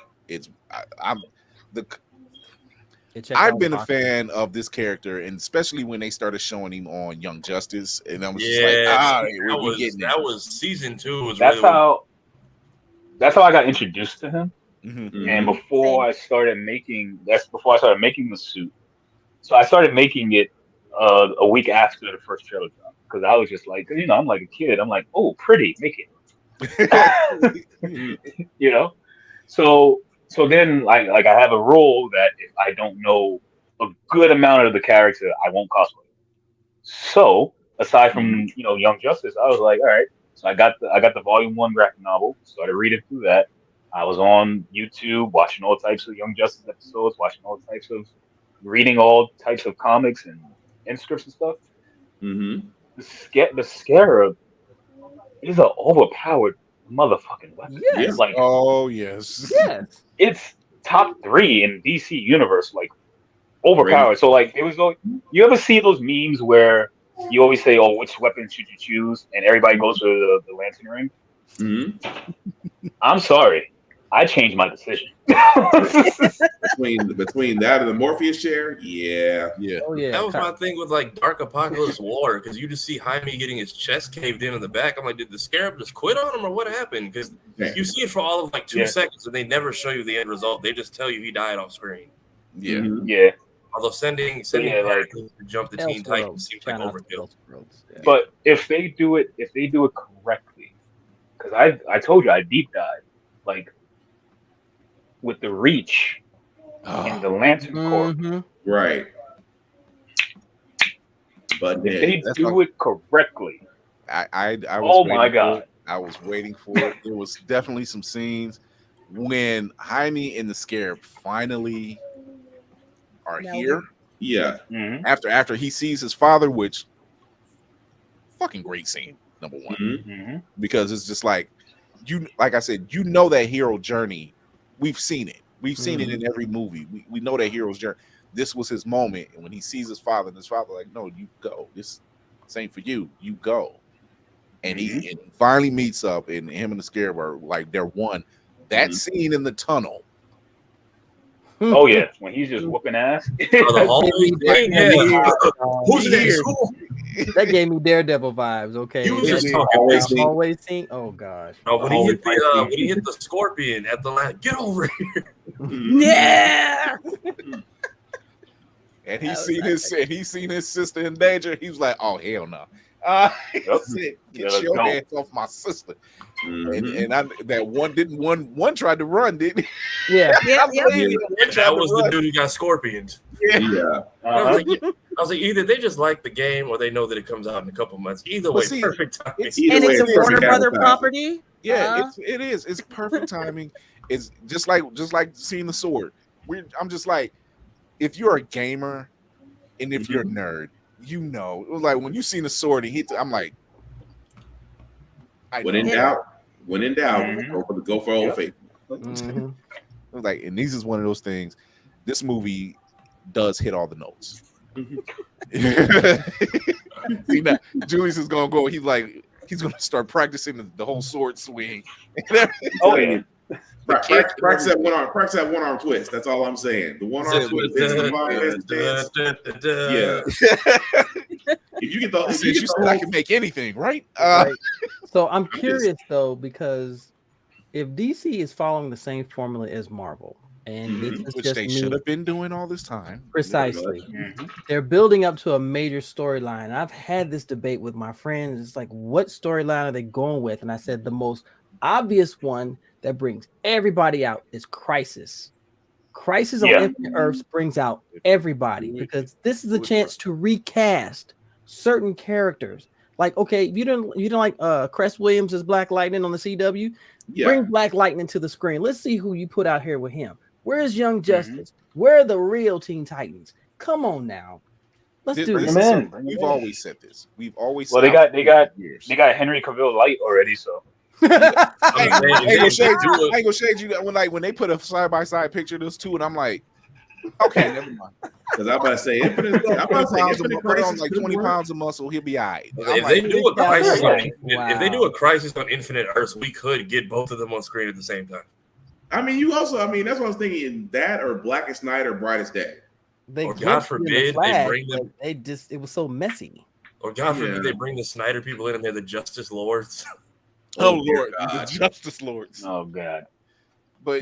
B: I've been a fan of this character, and especially when they started showing him on Young Justice, and I was just like,
H: that was season 2.
I: That's how I got introduced to him. And before I started making the suit. So I started making it a week after the first trailer dropped, because I was just like, I'm like a kid. I'm like, oh, pretty, make it. So then, like I have a rule that if I don't know a good amount of the character, I won't cosplay. So aside from Young Justice, I was like, all right. So I got the Volume 1 graphic novel. Started reading through that. I was on YouTube watching all types of Young Justice episodes, reading all types of comics and scripts and stuff. The Scarab is an overpowered motherfucking weapon.
F: Yes.
I: Like,
B: yes.
F: Yes.
I: It's top 3 in DC universe, like overpowered. So like it was you ever see those memes where you always say, oh, which weapon should you choose? And everybody goes for the Lantern Ring. I'm sorry. I changed my decision.
E: between that and the Morpheus chair, yeah.
F: Oh yeah.
H: That was my thing with like Dark Apocalypse War, because you just see Jaime getting his chest caved in the back. I'm like, did the Scarab just quit on him or what happened? Because you see it for all of like 2 seconds and they never show you the end result. They just tell you he died off screen.
B: Yeah.
I: Yeah.
H: Although sending to jump the Teen Titans seems like overkill.
I: But if they do it correctly, because I told you I deep dive like with the Reach and the Lantern Corps.
E: Right. But
I: if they do it correctly,
B: I was
I: oh my god,
B: I was waiting for it. There was definitely some scenes when Jaime and the Scarab finally are here.
E: Yeah.
B: After he sees his father, which fucking great scene, number one. Because it's just like like I said, you know that hero journey. We've seen it. We've seen it in every movie. We know that hero's journey. This was his moment, and when he sees his father, and his father like, no, you go. This ain't for you. You go. And he finally meets up, and him and the Scarab are like they're one. That scene in the tunnel.
I: Oh yeah, when he's just whooping ass.
F: That gave me Daredevil vibes. Okay,
H: he was just talking
F: always seen. Oh gosh.
H: Oh, when he hit the Scorpion at the last, get over here.
C: Yeah.
B: And he's seen his sister in danger. He was like, oh hell no. He said, get your ass off my sister. And that one tried to run, didn't he?
F: Yeah.
H: That was the dude who got scorpions.
E: Yeah.
H: I was like, either they just like the game or they know that it comes out in a couple months. Either way, perfect timing.
C: And it's a Warner Brother property.
B: Yeah, it is. It's perfect timing. It's just like seeing the sword. I'm just like, if you're a gamer and if you're a nerd, you know, it was like when you seen the sword and I'm like,
E: when in doubt, go for Old Faithful.
B: It was like, and this is one of those things. This movie does hit all the notes. See, now, Julius is gonna go. He's gonna start practicing the whole sword swing.
E: Oh yeah. Practice that one arm twist. That's all I'm saying. The one arm twist. Yeah. If you get the,
B: I can make anything, right?
F: Right. So I'm curious though, because if DC is following the same formula as Marvel, and
B: which they should have been doing all this time,
F: precisely, they're building up to a major storyline. I've had this debate with my friends. It's like, what storyline are they going with? And I said the most obvious one that brings everybody out is Crisis. Crisis on Infinite Earths brings out everybody because this is a chance to recast certain characters. Like, okay, you don't like Cress Williams as Black Lightning on the CW. Bring Black Lightning to the screen. Let's see who you put out here with him. Where's Young Justice? Where are the real Teen Titans? Come on now. Let's do this.
B: We've always said this. We've always
I: they got Henry Cavill Light already, so
B: I ain't gonna shade you when they put a side by side picture of those two, and I'm like, okay, never mind.
E: Because I'm about to say Infinite
B: put on like 20 pounds of muscle, he'll be all right.
H: If they do a Crisis on Infinite Earths, we could get both of them on screen at the same time.
E: I mean, that's what I was thinking. That or Blackest Night or Brightest Day.
H: Or God forbid they bring them.
F: It was so messy.
H: Or God forbid they bring the Snyder people in and they're the Justice Lords.
B: Oh Lord, the Justice Lords.
I: Oh God.
B: But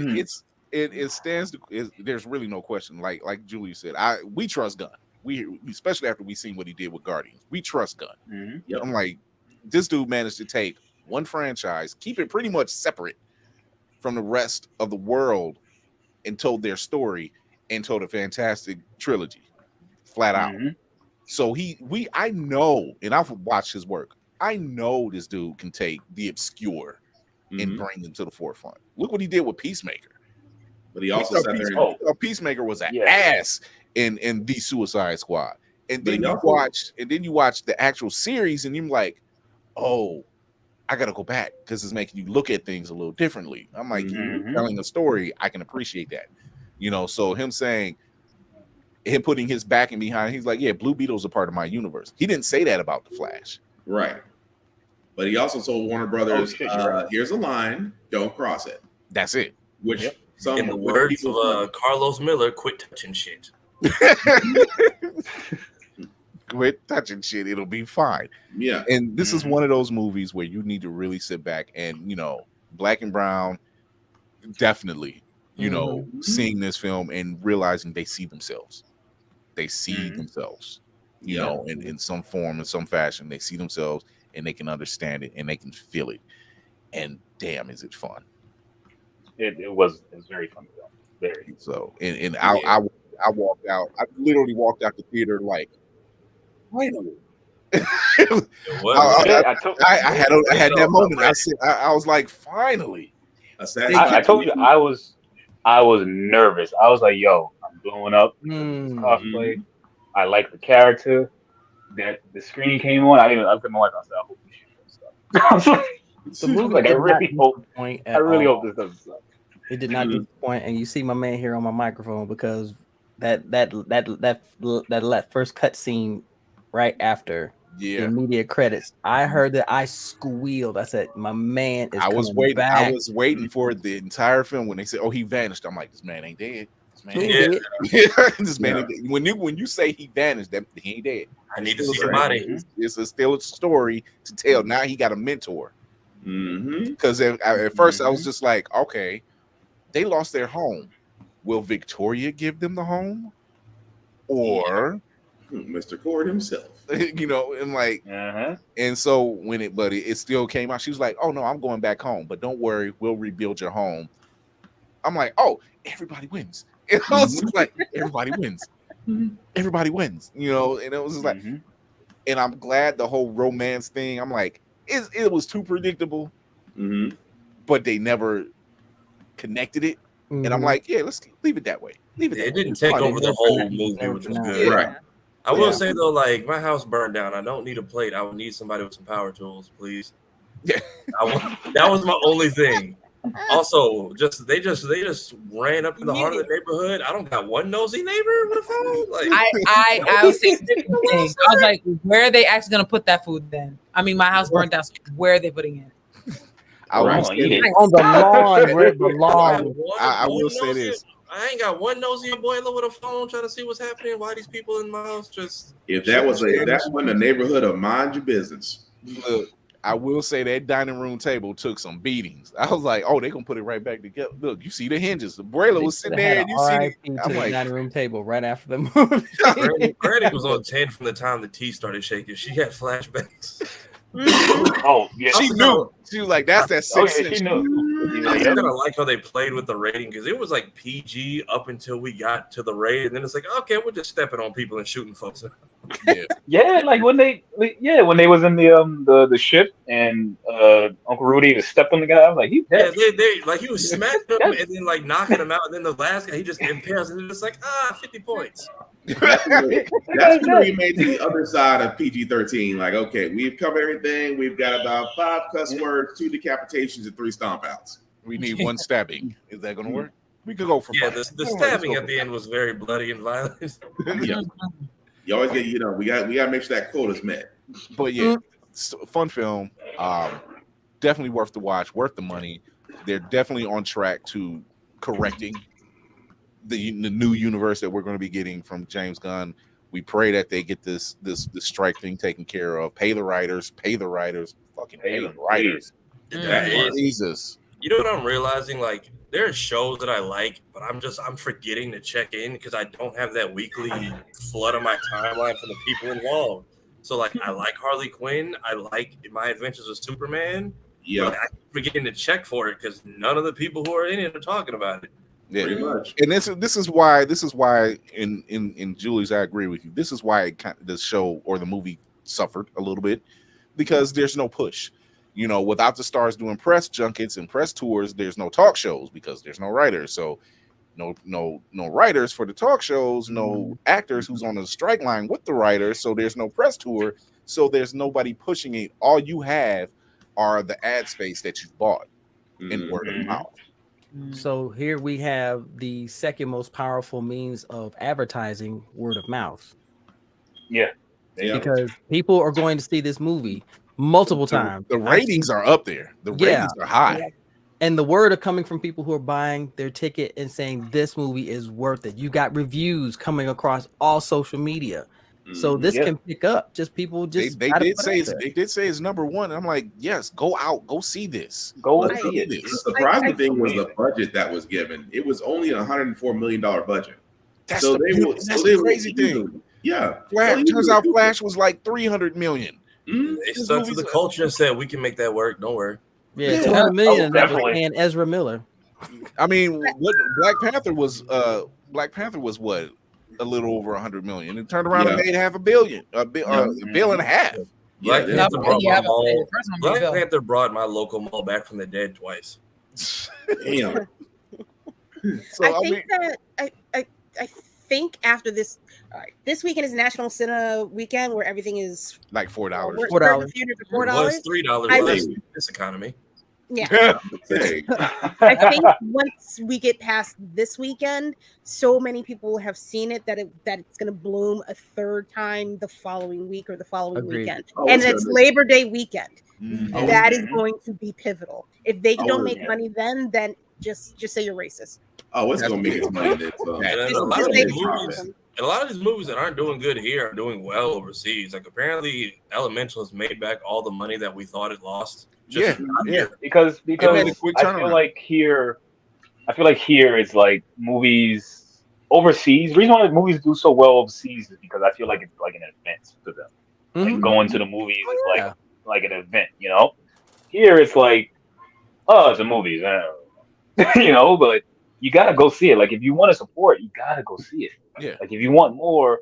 B: it stands to, there's really no question. Like Julius said, we trust Gunn. We especially after we seen what he did with Guardians. We trust Gunn. I'm like, this dude managed to take one franchise, keep it pretty much separate from the rest of the world, and told their story and told a fantastic trilogy, flat out. So I know, and I've watched his work. I know this dude can take the obscure and bring them to the forefront. Look what he did with Peacemaker.
E: But he also sat there.
B: Peacemaker was an ass in the Suicide Squad. And then you watch the actual series, and you're like, oh, I gotta go back because it's making you look at things a little differently. I'm like, you're telling a story, I can appreciate that. So him putting his backing behind, he's like, yeah, Blue Beetle's a part of my universe. He didn't say that about the Flash.
E: Right. But he also told Warner Brothers, here's a line, don't cross it.
B: That's it.
E: Which
H: in the words of Carlos Miller, quit touching shit.
B: Quit touching shit. It'll be fine.
E: Yeah.
B: And this is one of those movies where you need to really sit back and, Black and Brown, definitely, seeing this film and realizing they see themselves. They see themselves, in some form, in some fashion. They see themselves and they can understand it and they can feel it. And damn, is it fun.
I: It was very fun. Very.
B: So, and I walked out. I literally walked out the theater like, finally. I had that moment. I was like, finally.
I: I told you I was nervous. I was like, yo, I'm blowing up cosplay. I like the character. That the screen came on. I put my wife on. I said, I hope this shit sucks. The movie, I really hope this doesn't suck.
F: It did not disappoint, and you see my man here on my microphone because that first cut scene right after the immediate credits. I heard that I squealed. I said, "My man is."
B: I was waiting.
F: Back.
B: I was waiting for the entire film when they said, "Oh, he vanished." I'm like, "This man ain't dead. This man ain't dead. This man ain't dead." When you say he vanished, that he ain't dead.
H: I need to see the body.
B: It's still a story to tell. Now he got a mentor. Because at first I was just like, okay, they lost their home. Will Victoria give them the home, or
E: Mr. Cord himself?
B: And like, and so when it still came out, she was like, "Oh no, I'm going back home, but don't worry, we'll rebuild your home." I'm like, "Oh, everybody wins." And I was like, "Everybody wins, everybody wins," and it was just like, and I'm glad the whole romance thing. I'm like, it was too predictable, but they never connected it. And I'm like, yeah, let's leave it that way.
H: It didn't take over the whole movie, which was good.
B: Right.
H: I will say though, like my house burned down. I don't need a plate. I would need somebody with some power tools, please. Yeah, that was my only thing. Also, they just ran up in the heart of the neighborhood. I don't got one nosy neighbor with a phone. Like
G: I was saying different things. I was like, where are they actually gonna put that food then? I mean, my house burned down. So where are they putting it?
B: I will say
F: on the lawn. Where the lawn?
B: I will say this.
H: I ain't got one nosy boiler with a phone trying to see what's happening. Why these people in my house just?
E: If that's in the neighborhood of mind your business.
B: Look, I will say that dining room table took some beatings. I was like, oh, they're gonna put it right back together. Look, you see the hinges. The broiler was sitting there, and you see
F: the dining room table right after the movie.
H: Granny was on 10 from the time the tea started shaking. She had flashbacks.
I: Oh yeah,
B: she knew. She was like, "That's that 6
I: She knew.
H: I kind of like how they played with the rating because it was like PG up until we got to the raid, and then it's like, okay, we're just stepping on people and shooting folks.
I: Yeah, like when they was in the ship and Uncle Rudy was stepping on the guy. I was like, he's dead.
H: Yeah, they like he was smacking him and then like knocking him out, and then the last guy he just impairs and it's like 50 points.
E: That's where we made the other side of PG-13. Like, okay, we've covered everything. We've got about 5 cuss words, 2 decapitations, and 3 stomp outs.
B: We need 1 stabbing. Is that going to work? We could go for 5.
H: The stabbing at the end was very bloody and violent.
E: Yeah. You always get, we got to make sure that quota's met.
B: But yeah, fun film. Definitely worth the watch, worth the money. They're definitely on track to correcting the new universe that we're going to be getting from James Gunn. We pray that they get this strike thing taken care of. Pay the writers, fucking pay the writers. Jesus.
H: You know what I'm realizing? Like, there are shows that I like, but I'm forgetting to check in because I don't have that weekly flood of my timeline for the people involved. So, like, I like Harley Quinn. I like My Adventures with Superman. Yeah, I'm forgetting to check for it because none of the people who are in it are talking about it.
B: Yeah, pretty much. And this is why in Julius, I agree with you. This is why the show or the movie suffered a little bit because there's no push. Without the stars doing press junkets and press tours, there's no talk shows because there's no writers. So no writers for the talk shows, no actors who's on the strike line with the writers. So there's no press tour. So there's nobody pushing it. All you have are the ad space that you've bought in word of mouth.
F: So here we have the second most powerful means of advertising, word of mouth.
I: Yeah.
F: Because people are going to see this movie multiple times.
B: The ratings are up there. The ratings are high.
F: And the word are coming from people who are buying their ticket and saying this movie is worth it. You got reviews coming across all social media. So this can pick up. Just people just
B: they did say it's number one. I'm like, yes, go out, go see this.
I: Go see it.
E: The surprising thing was the budget that was given. It was only a $104 million budget.
B: That's the crazy thing.
E: Yeah.
B: Turns out Flash was like 300 million.
H: They stuck to the culture and said we can make that work. Don't worry.
F: Yeah, 200 million. And Ezra Miller.
B: I mean, what Black Panther was what? A little over 100 million. It turned around and made $500 million, a bill and a half.
H: Black Panther brought my local mall back from the dead twice.
E: Damn.
C: So I think after this, all right, this weekend is National Cinema Weekend where everything is
B: like $4.
C: $4.
H: $4. $3 this economy.
C: Yeah. I think once we get past this weekend, so many people have seen it that it's going to bloom a third time the following week or the following weekend. And it's Labor Day weekend. That is going to be pivotal. If they don't make money then just say you're racist.
E: Oh, it's going to make its money then.
H: And a lot of these movies that aren't doing good here are doing well overseas. Like apparently Elemental has made back all the money that we thought it lost.
I: Because I feel like here it's like movies overseas. The reason why movies do so well overseas is because I feel like it's like an event to them. Like going to the movies is like an event, you know. Here it's like, oh, it's a movie, you know. But you gotta go see it. Like if you want to support, you gotta go see it.
B: Yeah.
I: Like if you want more,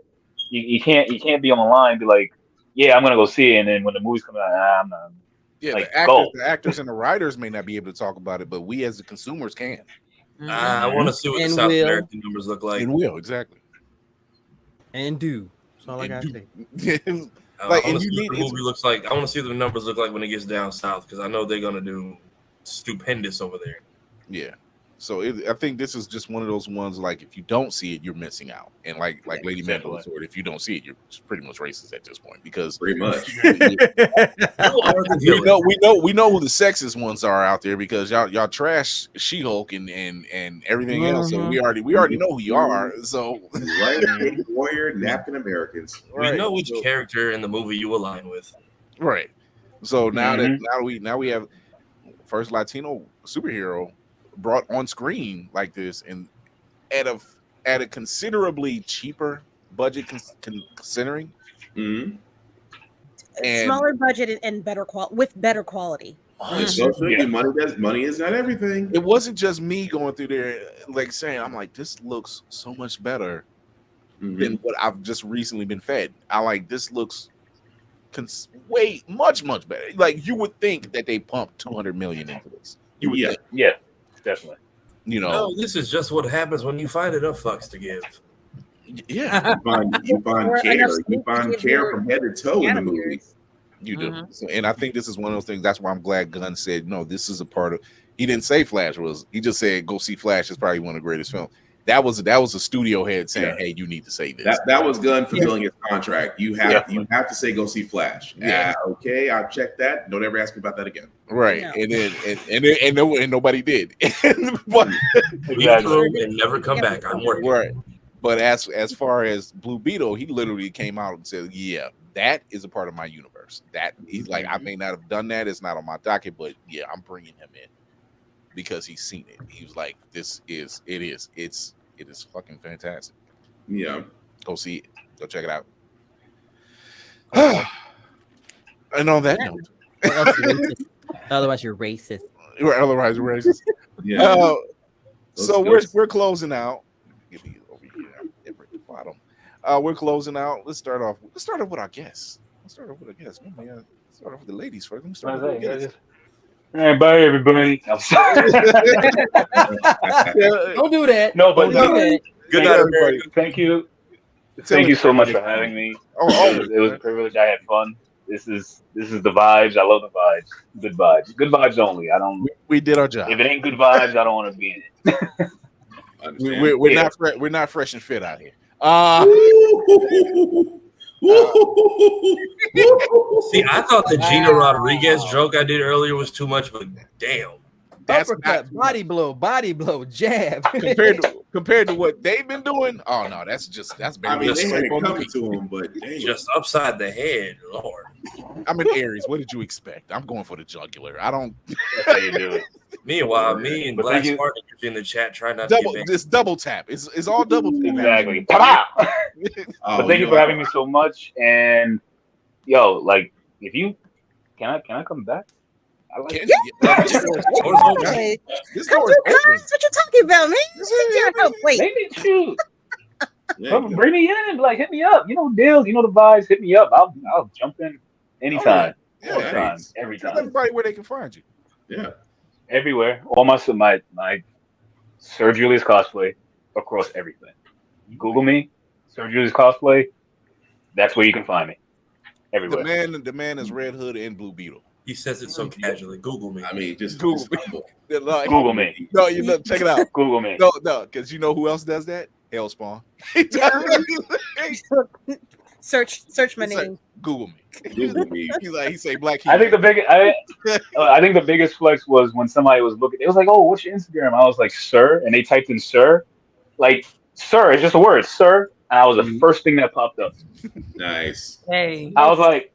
I: you can't be online and be like, yeah, I'm gonna go see it, and then when the movie's coming out, I'm not.
B: Yeah,
I: like,
B: the actors and the writers may not be able to talk about it, but we as the consumers can.
H: I want to see what the South American numbers look like.
B: And will, exactly.
F: And do. That's all I got to say.
H: I want to see what the movie looks like. I want to see what the numbers look like when it gets down south, because I know they're going to do stupendous over there.
B: Yeah. So I think this is just one of those ones, like, if you don't see it, you're missing out. And like Lady Mandela said, if you don't see it, you're pretty much racist at this point, because
E: pretty much
B: we know who the sexist ones are out there, because y'all trash She-Hulk and everything else. So we already know who you are. So
E: warrior napkin Americans.
H: We know which character in the movie you align with.
B: Right. So now we have first Latino superhero brought on screen like this, and at a considerably cheaper budget considering,
C: and smaller budget and better quality.
E: Money is not everything.
B: It wasn't just me going through there like saying, I'm like, this looks so much better than what I've just recently been fed. I like, this looks way much better. Like, you would think that they pumped 200 million into this. You would think.
I: Yeah. Definitely.
B: You know,
H: no, this is just what happens when you find enough fucks to give.
B: Yeah,
E: you find care from head to toe in the movie.
B: You do. So, and I think this is one of those things. That's why I'm glad Gunn said, no, this is a part of. He didn't say Flash was. He just said, go see Flash. It's probably one of the greatest films. That was a studio head saying, hey, you need to say this.
E: That was Gunn fulfilling his contract. You have to say, go see Flash. Yeah. Okay, I'll check that. Don't ever ask me about that again.
B: Right. No. And nobody did. But
H: and never come back. I'm working.
B: Right. But as far as Blue Beetle, he literally came out and said, yeah, that is a part of my universe. That he's like, I may not have done that. It's not on my docket, but yeah, I'm bringing him in because he's seen it. He was like, it is fucking fantastic.
E: Yeah.
B: Go see it. Go check it out. And on that note,
F: otherwise you're racist.
B: Otherwise you're racist.
E: Yeah.
B: So we're closing out. Give me over here at the bottom. We're closing out. Let's start off with our guests. Let's start off with the ladies first. Let me start with the guests.
I: All right, bye everybody.
F: Don't do that.
I: No, but
H: good night, everybody.
I: Thank you. Thank you so much for having me. It was a privilege. I had fun. This is the vibes. I love the vibes. Good vibes. Good vibes only.
B: We did our job.
I: If it ain't good vibes, I don't want to be in
B: it. We're not fresh and fit out here.
H: See, I thought the Gina Rodriguez joke I did earlier was too much, but damn.
B: That's
F: uppercut, body blow, jab.
B: compared to what they've been doing. Oh no, that's
E: I mean,
B: just
E: they had
B: straight
E: it
B: on the
E: coming
B: beat.
E: to him, but damn.
H: Just upside the head, Lord.
B: I'm in Aries. What did you expect? I'm going for the jugular. I don't.
I: That's how you do it.
H: Meanwhile, me and
I: But
H: Black
I: thank you.
H: Spartan in the chat trying not to
B: double
H: get
B: this double tap. It's all double tap.
I: Exactly. Pow!
E: Oh,
I: But thank you for having me so much. And yo, like, if you can I come back? I like
B: Can-
C: Yeah.
B: This door is
C: Come
B: open.
C: through,
B: This
C: come
B: door is
C: through,
B: open.
C: guys. What you talking about, man? You sit there and help. Wait.
I: maybe shoot.
E: Yeah,
I: Come bring me in, like hit me up. You know deals, you know the vibes. Hit me up. I'll jump in anytime,
B: Yeah,
I: all the time,
E: nice.
I: every
B: Tell
I: time,
B: everybody where they can find you.
E: yeah.
I: everywhere. All my Sir Julius Cosplay across everything. You Google me, Sir Julius Cosplay. That's where you can find me. Everywhere.
B: The man is Red Hood and Blue Beetle.
H: He says it so casually. Google me.
E: I mean, just
B: Google me. Like,
I: Google me.
B: No, you look, check it out.
I: Google me.
B: No, because you know who else does that? Hellspawn.
C: Search my
B: He's like,
C: name.
B: Google me.
E: Google me.
B: He say Black.
I: I think I think the biggest flex was when somebody was looking. It was like, "Oh, what's your Instagram?" I was like, "Sir," and they typed in "Sir," like "Sir." It's just a word, "Sir," and I was the first thing that popped up.
E: Nice.
G: Hey.
I: I was like,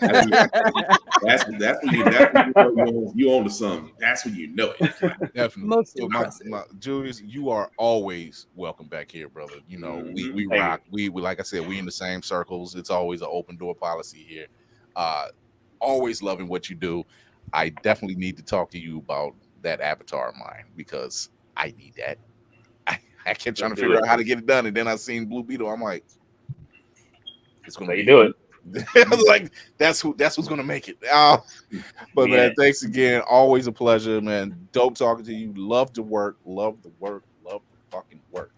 E: That's when you own to something. That's when you know it.
B: Definitely.
C: Most
B: So
C: impressive.
B: Julius, you are always welcome back here, brother. You know, we
I: Thank
B: rock. We like I said, we in the same circles. It's always an open door policy here. Always loving what you do. I definitely need to talk to you about that avatar of mine because I need that. I kept trying to figure out how to get it done, and then I seen Blue Beetle. I'm like, it's gonna
I: "So
B: be
I: you do it."
B: like that's who's gonna make it. But man, thanks again. Always a pleasure, man. Dope talking to you. Love the work. Love the fucking work.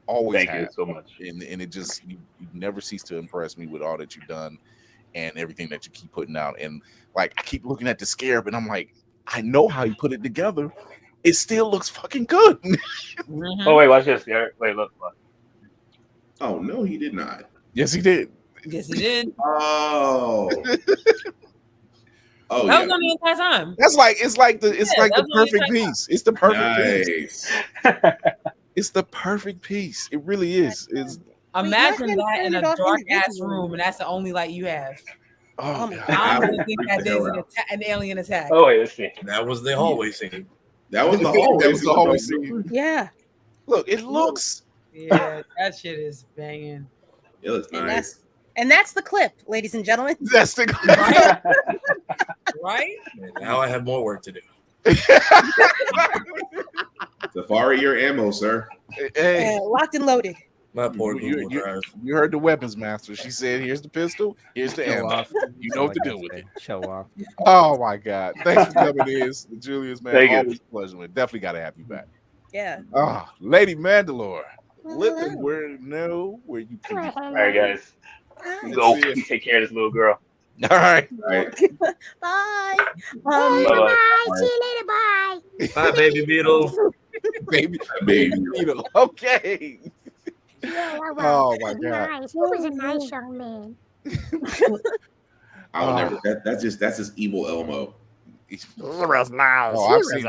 B: Always
I: Thank you so much.
B: And it just you never cease to impress me with all that you've done and everything that you keep putting out. And like I keep looking at the scarab and I'm like, I know how you put it together. It still looks fucking good.
I: Oh wait, watch this. Yeah, wait, look.
E: Oh no, he did not.
B: Yes, he did.
G: Yes, he did.
E: Oh. Oh,
G: That was on the entire time.
B: It's like the perfect piece. It's the perfect piece. It's the perfect piece. It really is. It's
G: Imagine that in a dark ass room, and that's the only light you have.
B: Oh my God.
G: I don't think that there's an alien attack.
I: Oh wait, let's see.
H: That was the hallway scene.
E: That was the hallway scene.
C: Yeah.
B: Look, it looks.
G: Yeah, that shit is banging.
E: It looks nice.
C: And that's the clip, ladies and gentlemen.
B: That's the clip.
G: Right?
H: And now I have more work to do.
E: Safari, your ammo, sir.
B: Hey,
C: locked and loaded.
H: My poor Google Drive.
B: You heard the weapons master. She said, "Here's the pistol. Here's the ammo.
F: off.
B: You know what to do with it."
F: Show off.
B: Oh my God! Thanks for coming in, Julius, man.
I: Thank you.
B: Always a pleasure, man. Definitely got to have you back.
C: Yeah.
B: Oh, Lady Mandalore, let them know where you can.
I: All right, guys. Go take care of this little girl.
B: All right.
C: Bye.
I: Bye-bye.
C: See you later. Bye.
H: Bye, baby Beetle.
B: baby Beetle. Okay. Oh my God.
L: Nice. He was a nice young man.
E: I would never. That's just evil Elmo.
L: He was nice.
B: Oh, I've seen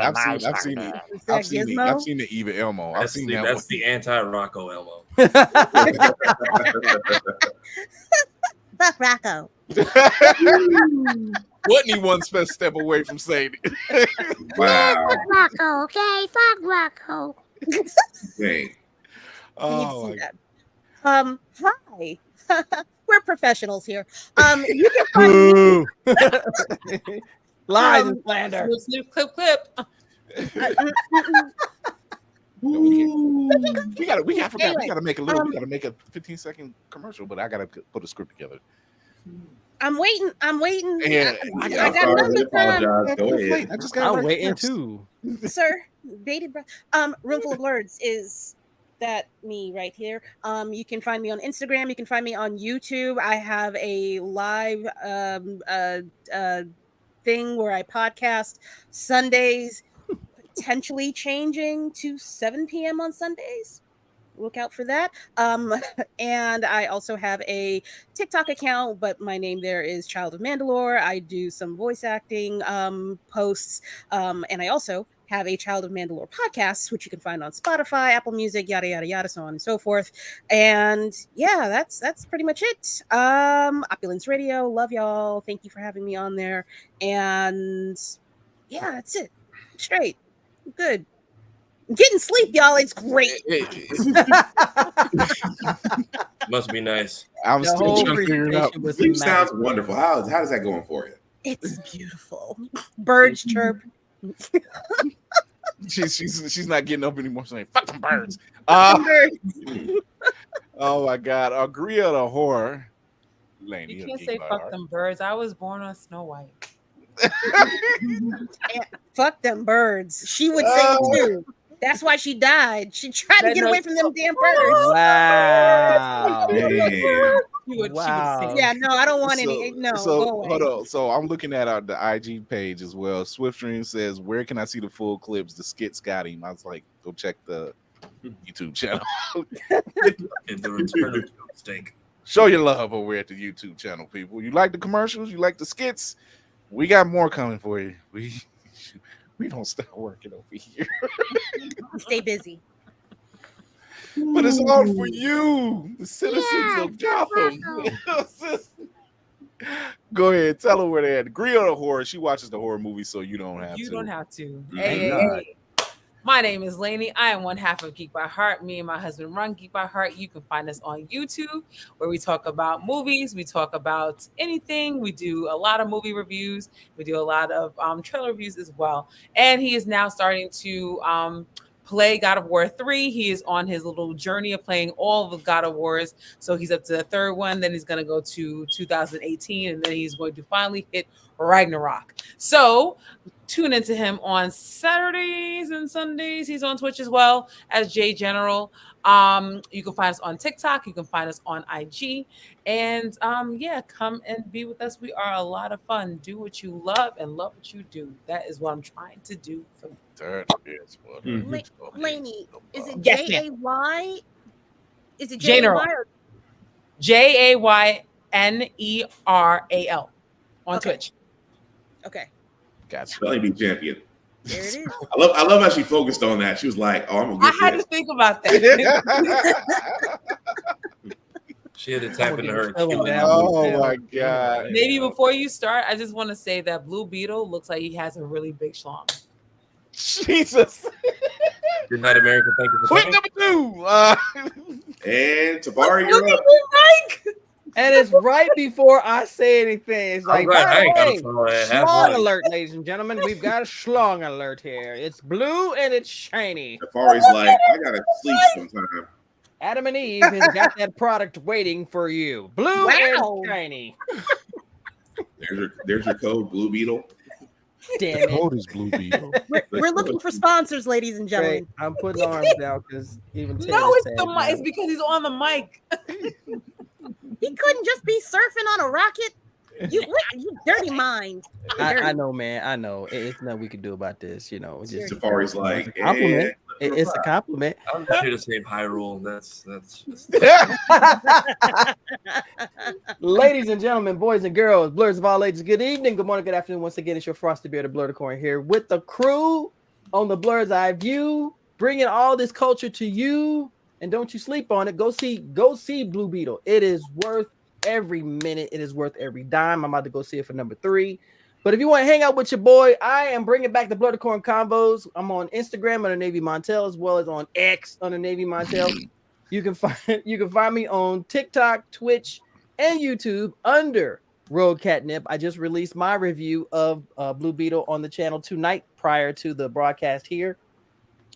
B: the Eva Elmo. I've
H: That's
B: seen
H: the,
B: that.
H: that's the anti-Rocco Elmo.
C: Fuck Rocco.
B: Wasn't he one step away from saying it?
E: Wow.
L: Fuck Rocco, okay? Fuck Rocco.
E: Dang.
B: Oh, my
C: God. Hi. We're professionals here. You can find me.
F: Lies and slander.
G: Clip.
B: We gotta make a 15-second commercial, but I gotta put a script together.
C: I'm waiting.
B: Yeah,
C: I got nothing time.
E: Go ahead.
F: I'm waiting too.
C: Sir, bated breath. Roomful of Words is that me right here. You can find me on Instagram. You can find me on YouTube. I have a live thing where I podcast Sundays, potentially changing to 7 p.m. on Sundays. look out for that. And I also have a TikTok account, but my name there is Child of Mandalore. I do some voice acting posts, and I also have a Child of Mandalore podcast, which you can find on Spotify, Apple Music, yada yada yada, so on and so forth. And yeah, that's pretty much it. Opulence Radio, love y'all. Thank you for having me on there. And yeah, that's it. Straight, good. Getting sleep, y'all. It's great.
H: Must be nice.
B: I'm still trying to figure it out.
E: Sleep sounds wonderful. How does that going for you?
C: It's beautiful. Birds chirp.
B: She's not getting up anymore. She's like, fuck them birds. Oh my God. Agree or the horror? Laney,
G: you can't say fuck them birds. I was born on Snow White.
C: Fuck them birds. She would say it too. That's why she died. She tried to get away from them damn birds.
F: Wow.
C: Wow. Yeah, no, I don't want any. No,
B: so
C: go away.
B: hold on. So I'm looking at the IG page as well. Swiftstream says, "Where can I see the full clips? The skits got him." I was like, "Go check the YouTube channel."
H: The return of steak.
B: Show your love over at the YouTube channel, people. You like the commercials? You like the skits? We got more coming for you. We don't stop working over here.
C: Stay busy.
B: But it's all for you, the citizens of Gotham. Go ahead, tell her where they're at. Agree on the horror. She watches the horror movies, so you don't have to.
G: You don't have to.
B: Hey.
G: My name is Lainey. I am one half of Geek by Heart. Me and my husband run Geek by Heart. You can find us on YouTube, where we talk about movies. We talk about anything. We do a lot of movie reviews. We do a lot of trailer reviews as well. And he is now starting to play God of War 3. He is on his little journey of playing all of the God of Wars. So he's up to the third one. Then he's going to go to 2018. And then he's going to finally hit Ragnarok. So tune into him on Saturdays and Sundays. He's on Twitch as well as J General. You can find us on TikTok. You can find us on IG. And yeah, come and be with us. We are a lot of fun. Do what you love and love what you do. That is what I'm trying to do for you.
C: Lainey, is it
G: Yes,
C: Jay? Is it
G: General.
C: Jay?
G: JAYNERAL on Twitch.
C: Okay.
B: Gotcha.
E: Spelling bee champion.
C: There it is.
E: I love how she focused on that. She was like, "Oh, I'm gonna get
G: I had to think about that.
H: She had to tap into her.
B: Oh my God.
G: Maybe before you start, I just want to say that Blue Beetle looks like he has a really big schlong.
B: Jesus.
H: Good night, America. Thank you for
B: Clip number 2.
E: And Tafari, you're up.
F: And it's right before I say anything. It's like,
H: right, I ain't gotta
F: hey,
H: follow that.
F: schlong alert, ladies and gentlemen. We've got a schlong alert here. It's blue and it's shiny.
E: Tafari's like, I gotta sleep sometime.
F: Adam and Eve has got that product waiting for you. Blue and shiny.
E: There's your code, Blue Beetle.
F: Damn it.
B: Code is Blue Beetle.
C: We're looking for sponsors, ladies and gentlemen.
F: Great. I'm putting arms down because even
G: No,
F: Taylor
G: it's
F: said
G: the mic. It's because he's on the mic.
C: He couldn't just be surfing on a rocket. You dirty mind.
F: I know, man. I know. It's nothing we can do about this. You know, just
E: Tafari's like,
F: a compliment. It's a compliment.
H: I'm just here to save Hyrule. That's just...
F: Ladies and gentlemen, boys and girls, blurs of all ages, good evening, good morning, good afternoon. Once again, it's your frosty bearded blur the corn here with the crew on the Blur's Eye View, bringing all this culture to you. And don't you sleep on it. Go see Blue Beetle. It is worth every minute. It is worth every dime. I'm about to go see it for number 3. But if you want to hang out with your boy, I am bringing back the Blur the Corn Convos. I'm on Instagram under Navy Montel, as well as on X under Navy Montel. You can find me on TikTok, Twitch, and YouTube under Road Catnip. I just released my review of Blue Beetle on the channel tonight prior to the broadcast here.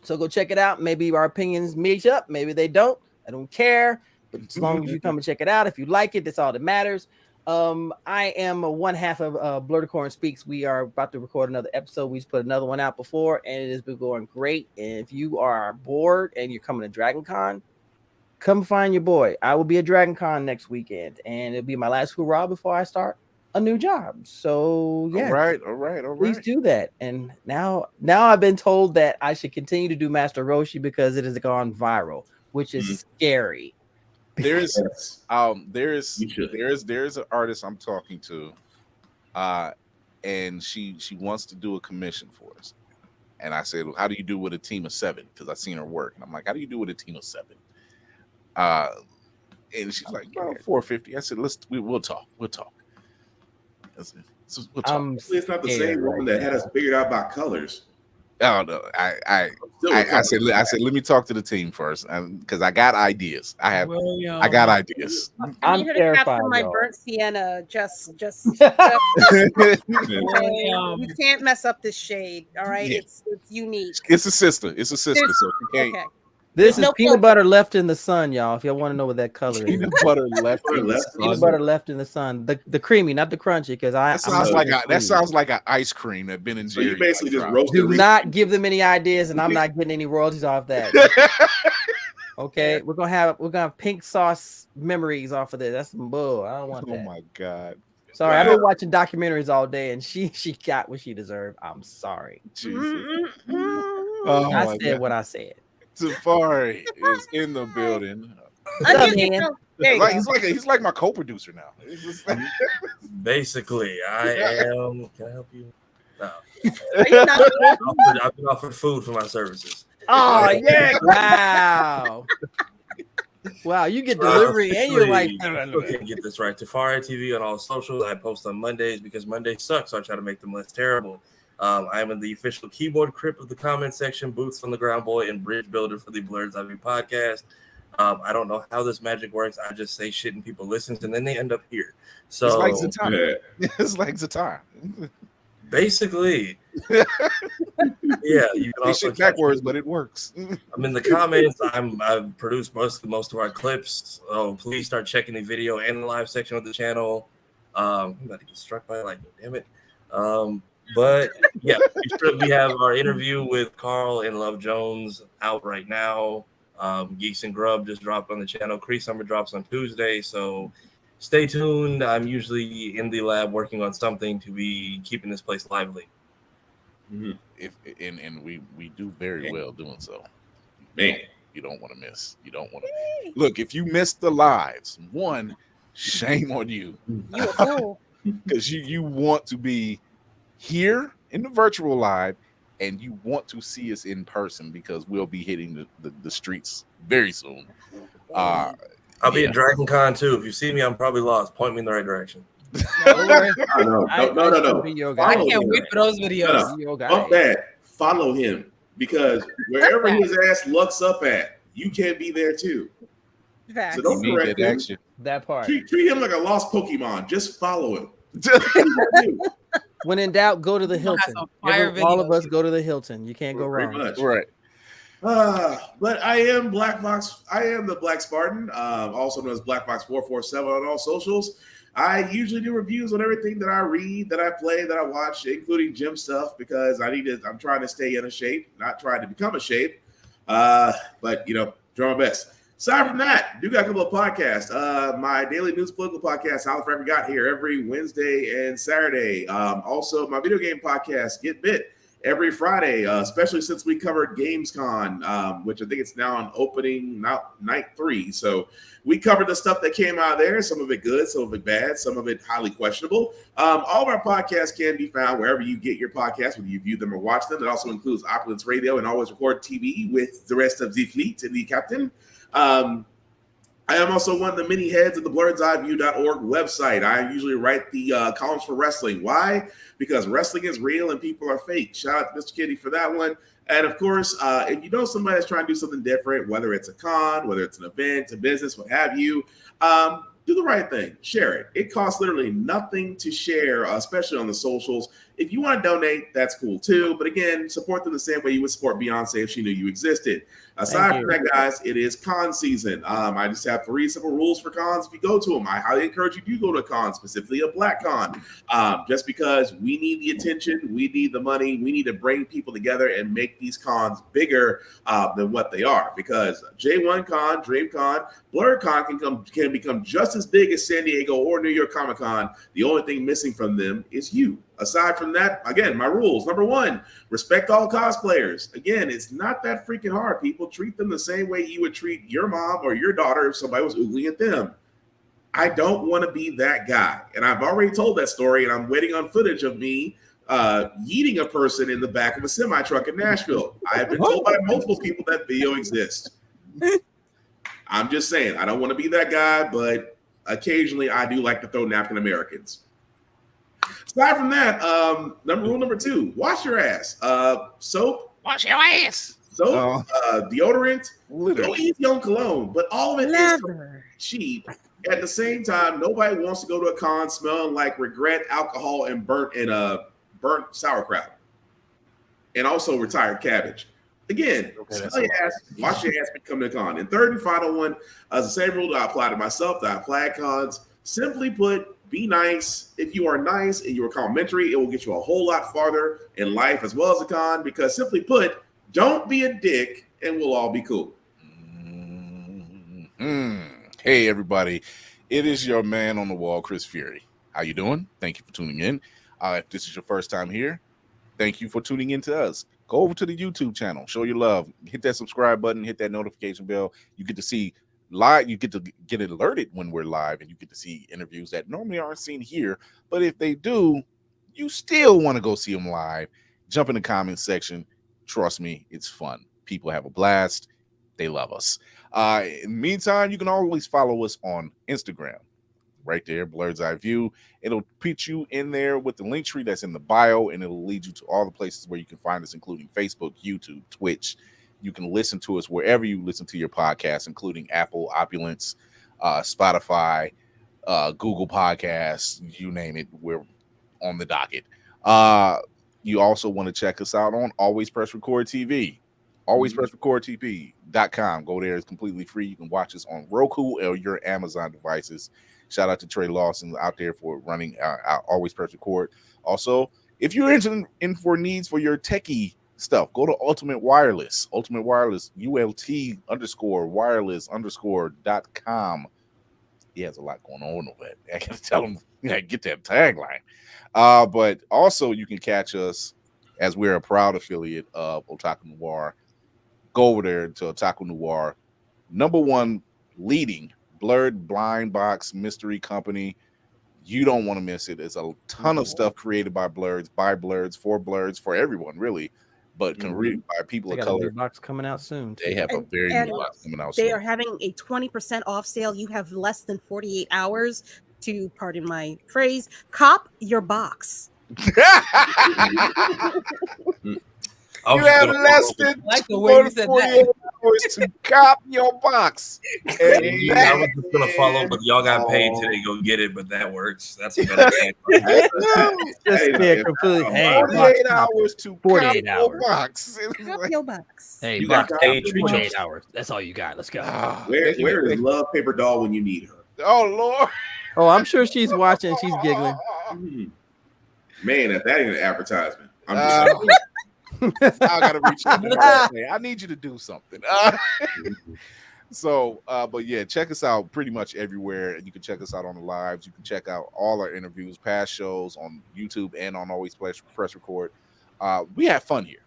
F: So go check it out. Maybe our opinions meet up. Maybe they don't. I don't care. But as long as you come and check it out, if you like it, that's all that matters. I am one half of Blur the Corn Speaks. We are about to record another episode. We just put another one out before, and it has been going great. And if you are bored and you're coming to Dragon Con, come find your boy. I will be at Dragon Con next weekend, and it'll be my last hurrah before I start a new job. So yeah,
B: all right.
F: Please do that. And now I've been told that I should continue to do Master Roshi because it has gone viral. which is scary.
B: There's an artist I'm talking to, and she wants to do a commission for us. And I said, well, how do you do with a team of 7? Because I've seen her work. And I'm like, how do you do with a team of 7? And she's like, well, 450. I said, we'll talk. We'll talk. We'll talk.
E: It's not the same woman that had us figured out by colors.
B: Oh no, I said, let me talk to the team first, because I got ideas. I got ideas.
C: I need her to capture my burnt sienna. Just you can't mess up this shade. All right, yeah. It's unique.
B: It's a sister. So she can't.
C: Okay.
F: This is peanut butter left in the sun, y'all. If y'all want to know what that color is,
B: peanut butter left in the sun.
F: Peanut butter left in the sun. The creamy, not the crunchy, because that
B: sounds like an ice cream that Ben and Jerry.
E: So you basically just roasted.
F: Do not give them any ideas, and I'm not getting any royalties off that. Okay, we're gonna have pink sauce memories off of this. That's some bull. I don't want that.
B: Oh my god.
F: Sorry, I've been watching documentaries all day, and she got what she deserved. I'm sorry.
B: Jesus.
F: I said what I said.
B: Safari is in the building. He's like my co-producer now.
H: Basically, I am. Can I help you? No. I've been offered food for my services.
F: Oh yeah! Wow. Wow, you get delivery and you're like,
H: I can't get this right. Safari TV on all socials. I post on Mondays because Mondays suck, so I try to make them less terrible. I am in the official keyboard crypt of the comment section, boots on the ground boy, and bridge builder for the Blurred's Ivy podcast. I don't know how this magic works. I just say shit and people listen, and then they end up here. So
B: it's like Zatar. It's like Zatar.
H: Basically, yeah. You can also
B: shit backwards, but it works.
H: I'm in the comments. I've produced most of our clips. So please start checking the video and the live section of the channel. I'm about to get struck by lightning. Damn it. But yeah, we have our interview with Carl and Love Jones out right now. Geeks and Grub just dropped on the channel. Cree Summer drops on Tuesday, so stay tuned. I'm usually in the lab working on something to be keeping this place lively.
B: Mm-hmm. And we do very well doing so.
E: Man,
B: you don't want to miss. You don't want to look. If you missed the lives, shame on you.
C: You a fool.
B: Because you want to be here in the virtual live, and you want to see us in person because we'll be hitting the streets very soon.
H: I'll be at Dragon Con too. If you see me, I'm probably lost. Point me in the right direction.
E: No.
F: I
G: can't wait for those videos.
E: Fuck that. Follow him, because wherever his ass looks up at, you can be there too. So don't correct him.
F: That part.
E: Treat him like a lost Pokemon. Just follow him.
F: When in doubt, go to the Hilton. All of us go to the Hilton. You can't go wrong.
B: Right.
E: But I am Black Fox. I am the Black Spartan, also known as Black Fox 447 on all socials. I usually do reviews on everything that I read, that I play, that I watch, including gym stuff, because I'm trying to stay in a shape, not trying to become a shape. But try my best. Aside from that, do got a couple of podcasts. My daily news political podcast, How the Forever Got Here, every Wednesday and Saturday. Also, my video game podcast, Get Bit, every Friday, especially since we covered GamesCon, which I think it's now on opening night 3. So we covered the stuff that came out there, some of it good, some of it bad, some of it highly questionable. All of our podcasts can be found wherever you get your podcasts, whether you view them or watch them. It also includes Opulence Radio and Always Record TV with the rest of the fleet and the captain. I am also one of the many heads of the blurred'seyeview.org website. I usually write the columns for wrestling. Why? Because wrestling is real and people are fake. Shout out to Mr. Kitty for that one. And of course, if you know somebody that's trying to do something different, whether it's a con, whether it's an event, a business, what have you, do the right thing. Share it. It costs literally nothing to share, especially on the socials. If you want to donate, that's cool too. But again, support them the same way you would support Beyonce if she knew you existed. Aside from that, guys, it is con season. I just have 3 simple rules for cons if you go to them. I highly encourage you to go to a con, specifically a black con, just because we need the attention, we need the money, we need to bring people together and make these cons bigger than what they are. Because J1 Con, DreamCon, BlurredCon can become just as big as San Diego or New York Comic Con. The only thing missing from them is you. Aside from that, again, my rules. Number 1, respect all cosplayers. Again, it's not that freaking hard. People treat them the same way you would treat your mom or your daughter if somebody was oogling at them. I don't want to be that guy. And I've already told that story, and I'm waiting on footage of me yeeting a person in the back of a semi-truck in Nashville. I have been told by multiple people that video exists. I'm just saying, I don't want to be that guy, but occasionally I do like to throw napkin Americans. Aside from that, rule number 2, wash your ass. Soap. Wash your ass. Soap, deodorant. Go easy on cologne, but all of it is cheap. At the same time, nobody wants to go to a con smelling like regret, alcohol, and burnt sauerkraut. And also retired cabbage. Again, smell your ass, wash your ass, come to the con. And third and final one, the same rule that I apply to myself, that I apply at cons. Simply put, be nice. If you are nice and you are complimentary, it will get you a whole lot farther in life as well as a con. Because simply put, don't be a dick, and we'll all be cool.
B: Hey, everybody. It is your man on the wall, Chris Fury. How you doing? Thank you for tuning in. If this is your first time here, thank you for tuning in to us. Go over to the YouTube channel. Show your love. Hit that subscribe button. Hit that notification bell. You get to see live. You get to get alerted when we're live, and you get to see interviews that normally aren't seen here. But if they do, you still want to go see them live. Jump in the comments section. Trust me, it's fun. People have a blast. They love us. In the meantime, you can always follow us on Instagram. Right there, Blurred's Eye View. It'll put you in there with the link tree that's in the bio, and it'll lead you to all the places where you can find us, including Facebook, YouTube, Twitch. You can listen to us wherever you listen to your podcasts, including Apple, Opulence, Spotify, Google Podcasts, you name it. We're on the docket. You also want to check us out on Always Press Record TV. AlwaysPressRecordTV.com. Go there. It's completely free. You can watch us on Roku or your Amazon devices. Shout out to Trey Lawson out there for running Always Press Record. Also, if you're in for needs for your techie stuff, go to Ultimate Wireless. Ultimate Wireless, ULT_wireless_.com. He has a lot going on over it. I gotta tell him, get that tagline. But also, you can catch us as we're a proud affiliate of Otaku Noir. Go over there to Otaku Noir, #1 leading blurred blind box mystery company. You don't want to miss it. It's a ton of stuff created by blurs, for blurs, for everyone, really. But can read by people of color.
F: Box coming out soon.
B: They have a very new box coming out soon.
C: They are having a 20% off sale. You have less than 48 hours to, pardon my phrase, cop your box.
B: You have less than 48 hours to cop your box.
H: I was just gonna follow, but y'all got paid today. Go get it, but that works. That's a better thing.
B: 48 hours to
F: 48
B: cop
F: hours.
B: your box.
C: Cop your box.
F: Hey,
H: You got paid
F: 48 hours. That's all you got. Let's go.
E: Where is Love Paper Doll when you need her?
B: Oh Lord!
F: Oh, I'm sure she's watching. She's giggling.
E: Man, if that ain't an advertisement, I'm just
B: I gotta reach out. I need you to do something. But yeah, check us out pretty much everywhere. You can check us out on the lives. You can check out all our interviews, past shows on YouTube and on Always Press Record. We have fun here.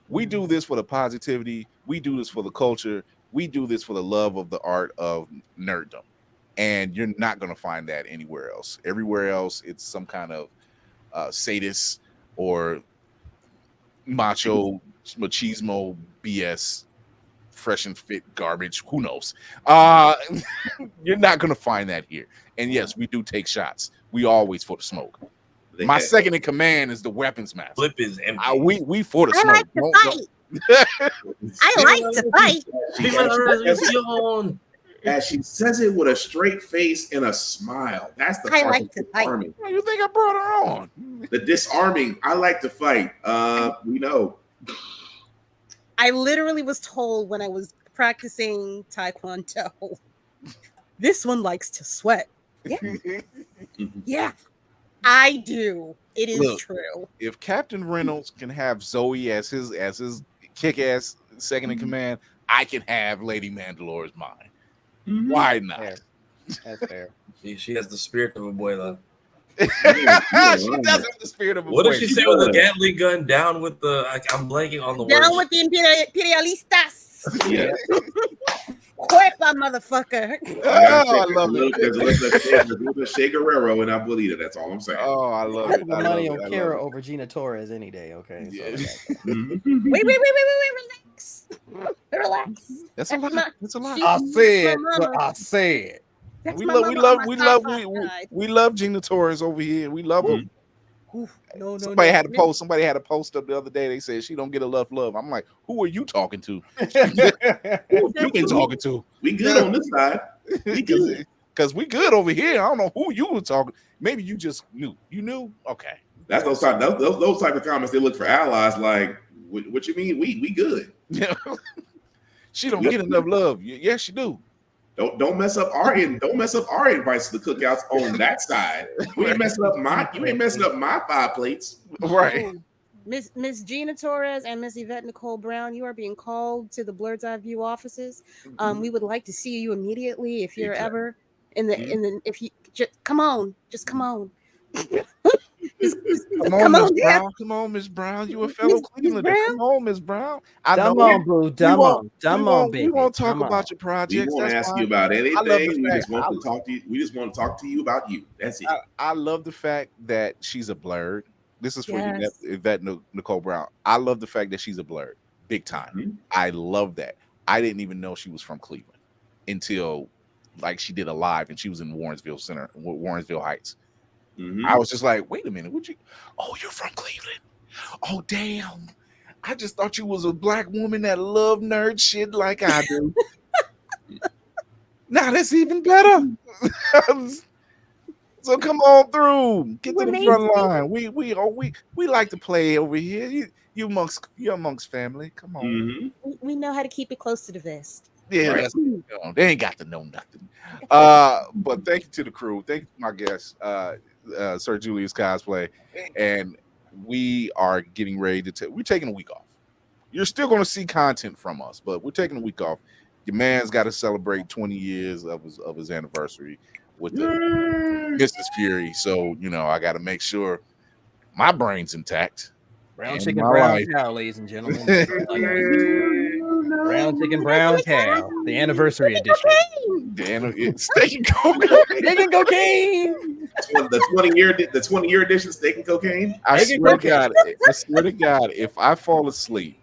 B: We do this for the positivity. We do this for the culture. We do this for the love of the art of nerddom. And you're not going to find that anywhere else. Everywhere else, it's some kind of sadist or macho, machismo, BS, fresh and fit garbage. Who knows? You're not going to find that here. And yes, we do take shots. We always for the smoke. My second in command is the weapons master.
H: Flip is empty.
B: We for the smoke.
L: I like to fight.
E: As she says it with a straight face and a smile. That's the
L: I
E: part
L: like to fight.
E: disarming.
B: You think I brought her on?
E: The disarming. I like to fight. We know.
C: I literally was told when I was practicing Taekwondo, this one likes to sweat. Yeah. Yeah, I do. It is true.
B: If Captain Reynolds can have Zoe as his kick-ass second in command, I can have Lady Mandalore's mind. Why not?
F: Fair. That's fair.
H: She has the spirit of a abuela.
B: She does have the spirit of a
H: What
B: boy.
H: did she say with the Gatling gun? Down with the I'm blanking on the word.
C: Down with the imperialistas.
E: Yeah.
C: Cuepa, motherfucker.
B: I love it.
E: There's a little bit of Shea Guerrero in Abuelita. That's all I'm saying.
B: Oh, I love
F: I
B: it.
F: put
B: I
F: money
B: love
F: on
B: it.
F: Kara over Gina Torres any day. Okay.
B: Yeah.
F: So
C: Wait, relax. Relax.
B: That's a lot. That's a lot.
F: I said what I said.
B: We love Gina Torres over here. We love her. Somebody had a post up the other day. They said she don't get enough love. I'm like, who are you talking to? Who you been talking to?
E: We good on this side. We good.
B: Because we good over here. I don't know who you were talking. Maybe you just knew. You knew? Okay.
E: That's those type of comments. They look for allies. Like, what you mean? We good.
B: Yeah. She don't get enough love. Yes, she do.
E: Don't mess up our invites to the cookouts on that side. You ain't messing up my 5 plates.
B: Right.
C: Miss Gina Torres and Miss Yvette Nicole Brown, you are being called to the Blurred's Eye View offices. We would like to see you immediately if you're ever in the if you just come on. Come on,
B: Miss Brown. Come on, Miss Brown. You a fellow Clevelander. Come on, Miss Brown.
F: Dumb on, boo. Dumb on, baby.
B: We won't talk about your projects.
E: We won't ask you about anything. We just want to talk to you. We just want to talk to you about you. That's it.
B: I love the fact that she's a blurred. This is for Yvette Nicole Brown. I love the fact that she's a blurred. Big time. Mm-hmm. I love that. I didn't even know she was from Cleveland until like she did a live and she was in Warrensville Heights. Mm-hmm. I was just like, wait a minute, you're from Cleveland? Oh, damn. I just thought you was a black woman that loved nerd shit like I do. Now that's even better. So come on through. Get to the front line. We like to play over here. You're amongst family. Come on.
C: Mm-hmm. We know how to keep it close to the vest.
B: Yeah, right. They ain't got to know nothing. But thank you to the crew. Thank you to my guest, Sir Julius Cosplay. And we are getting ready to we're taking a week off. You're still going to see content from us, but we're taking a week off. Your man's got to celebrate 20 years of his anniversary with the Mrs. Fury. So, I got to make sure my brain's intact.
F: Brown chicken, brown cow, ladies and gentlemen. Brown chicken, brown cow. The anniversary edition.
B: Steak and cocaine.
F: Steak and cocaine.
E: The 20-year edition, steak and cocaine.
B: I swear to God, if I fall asleep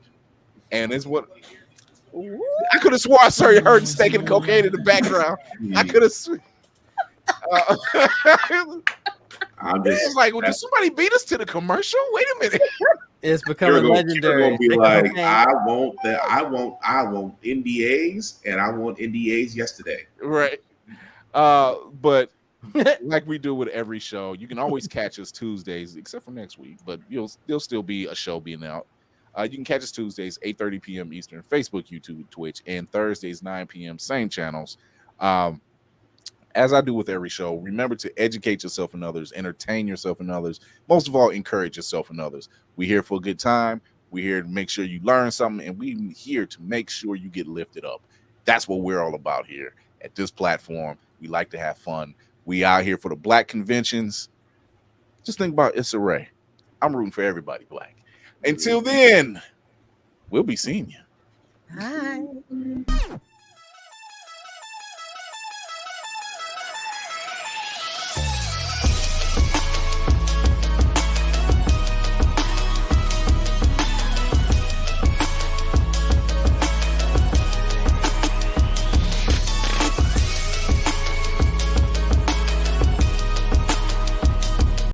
B: and it's what I could have swore I heard steak and cocaine in the background. I could have it's like, did somebody beat us to the commercial? Wait a minute.
F: It's becoming legendary.
E: You're gonna be like, I want NDAs, and I want NDAs yesterday.
B: Right. But like we do with every show, you can always catch us Tuesdays, except for next week. But there'll still be a show being out. You can catch us Tuesdays, 8:30 p.m. Eastern, Facebook, YouTube, Twitch, and Thursdays, 9 p.m. Same channels. As I do with every show, remember to educate yourself and others, entertain yourself and others. Most of all, encourage yourself and others. We're here for a good time. We're here to make sure you learn something, and we're here to make sure you get lifted up. That's what we're all about here at this platform. We like to have fun. We out here for the black conventions. Just think about Issa Rae. I'm rooting for everybody black. Until then, we'll be seeing you.
C: Bye.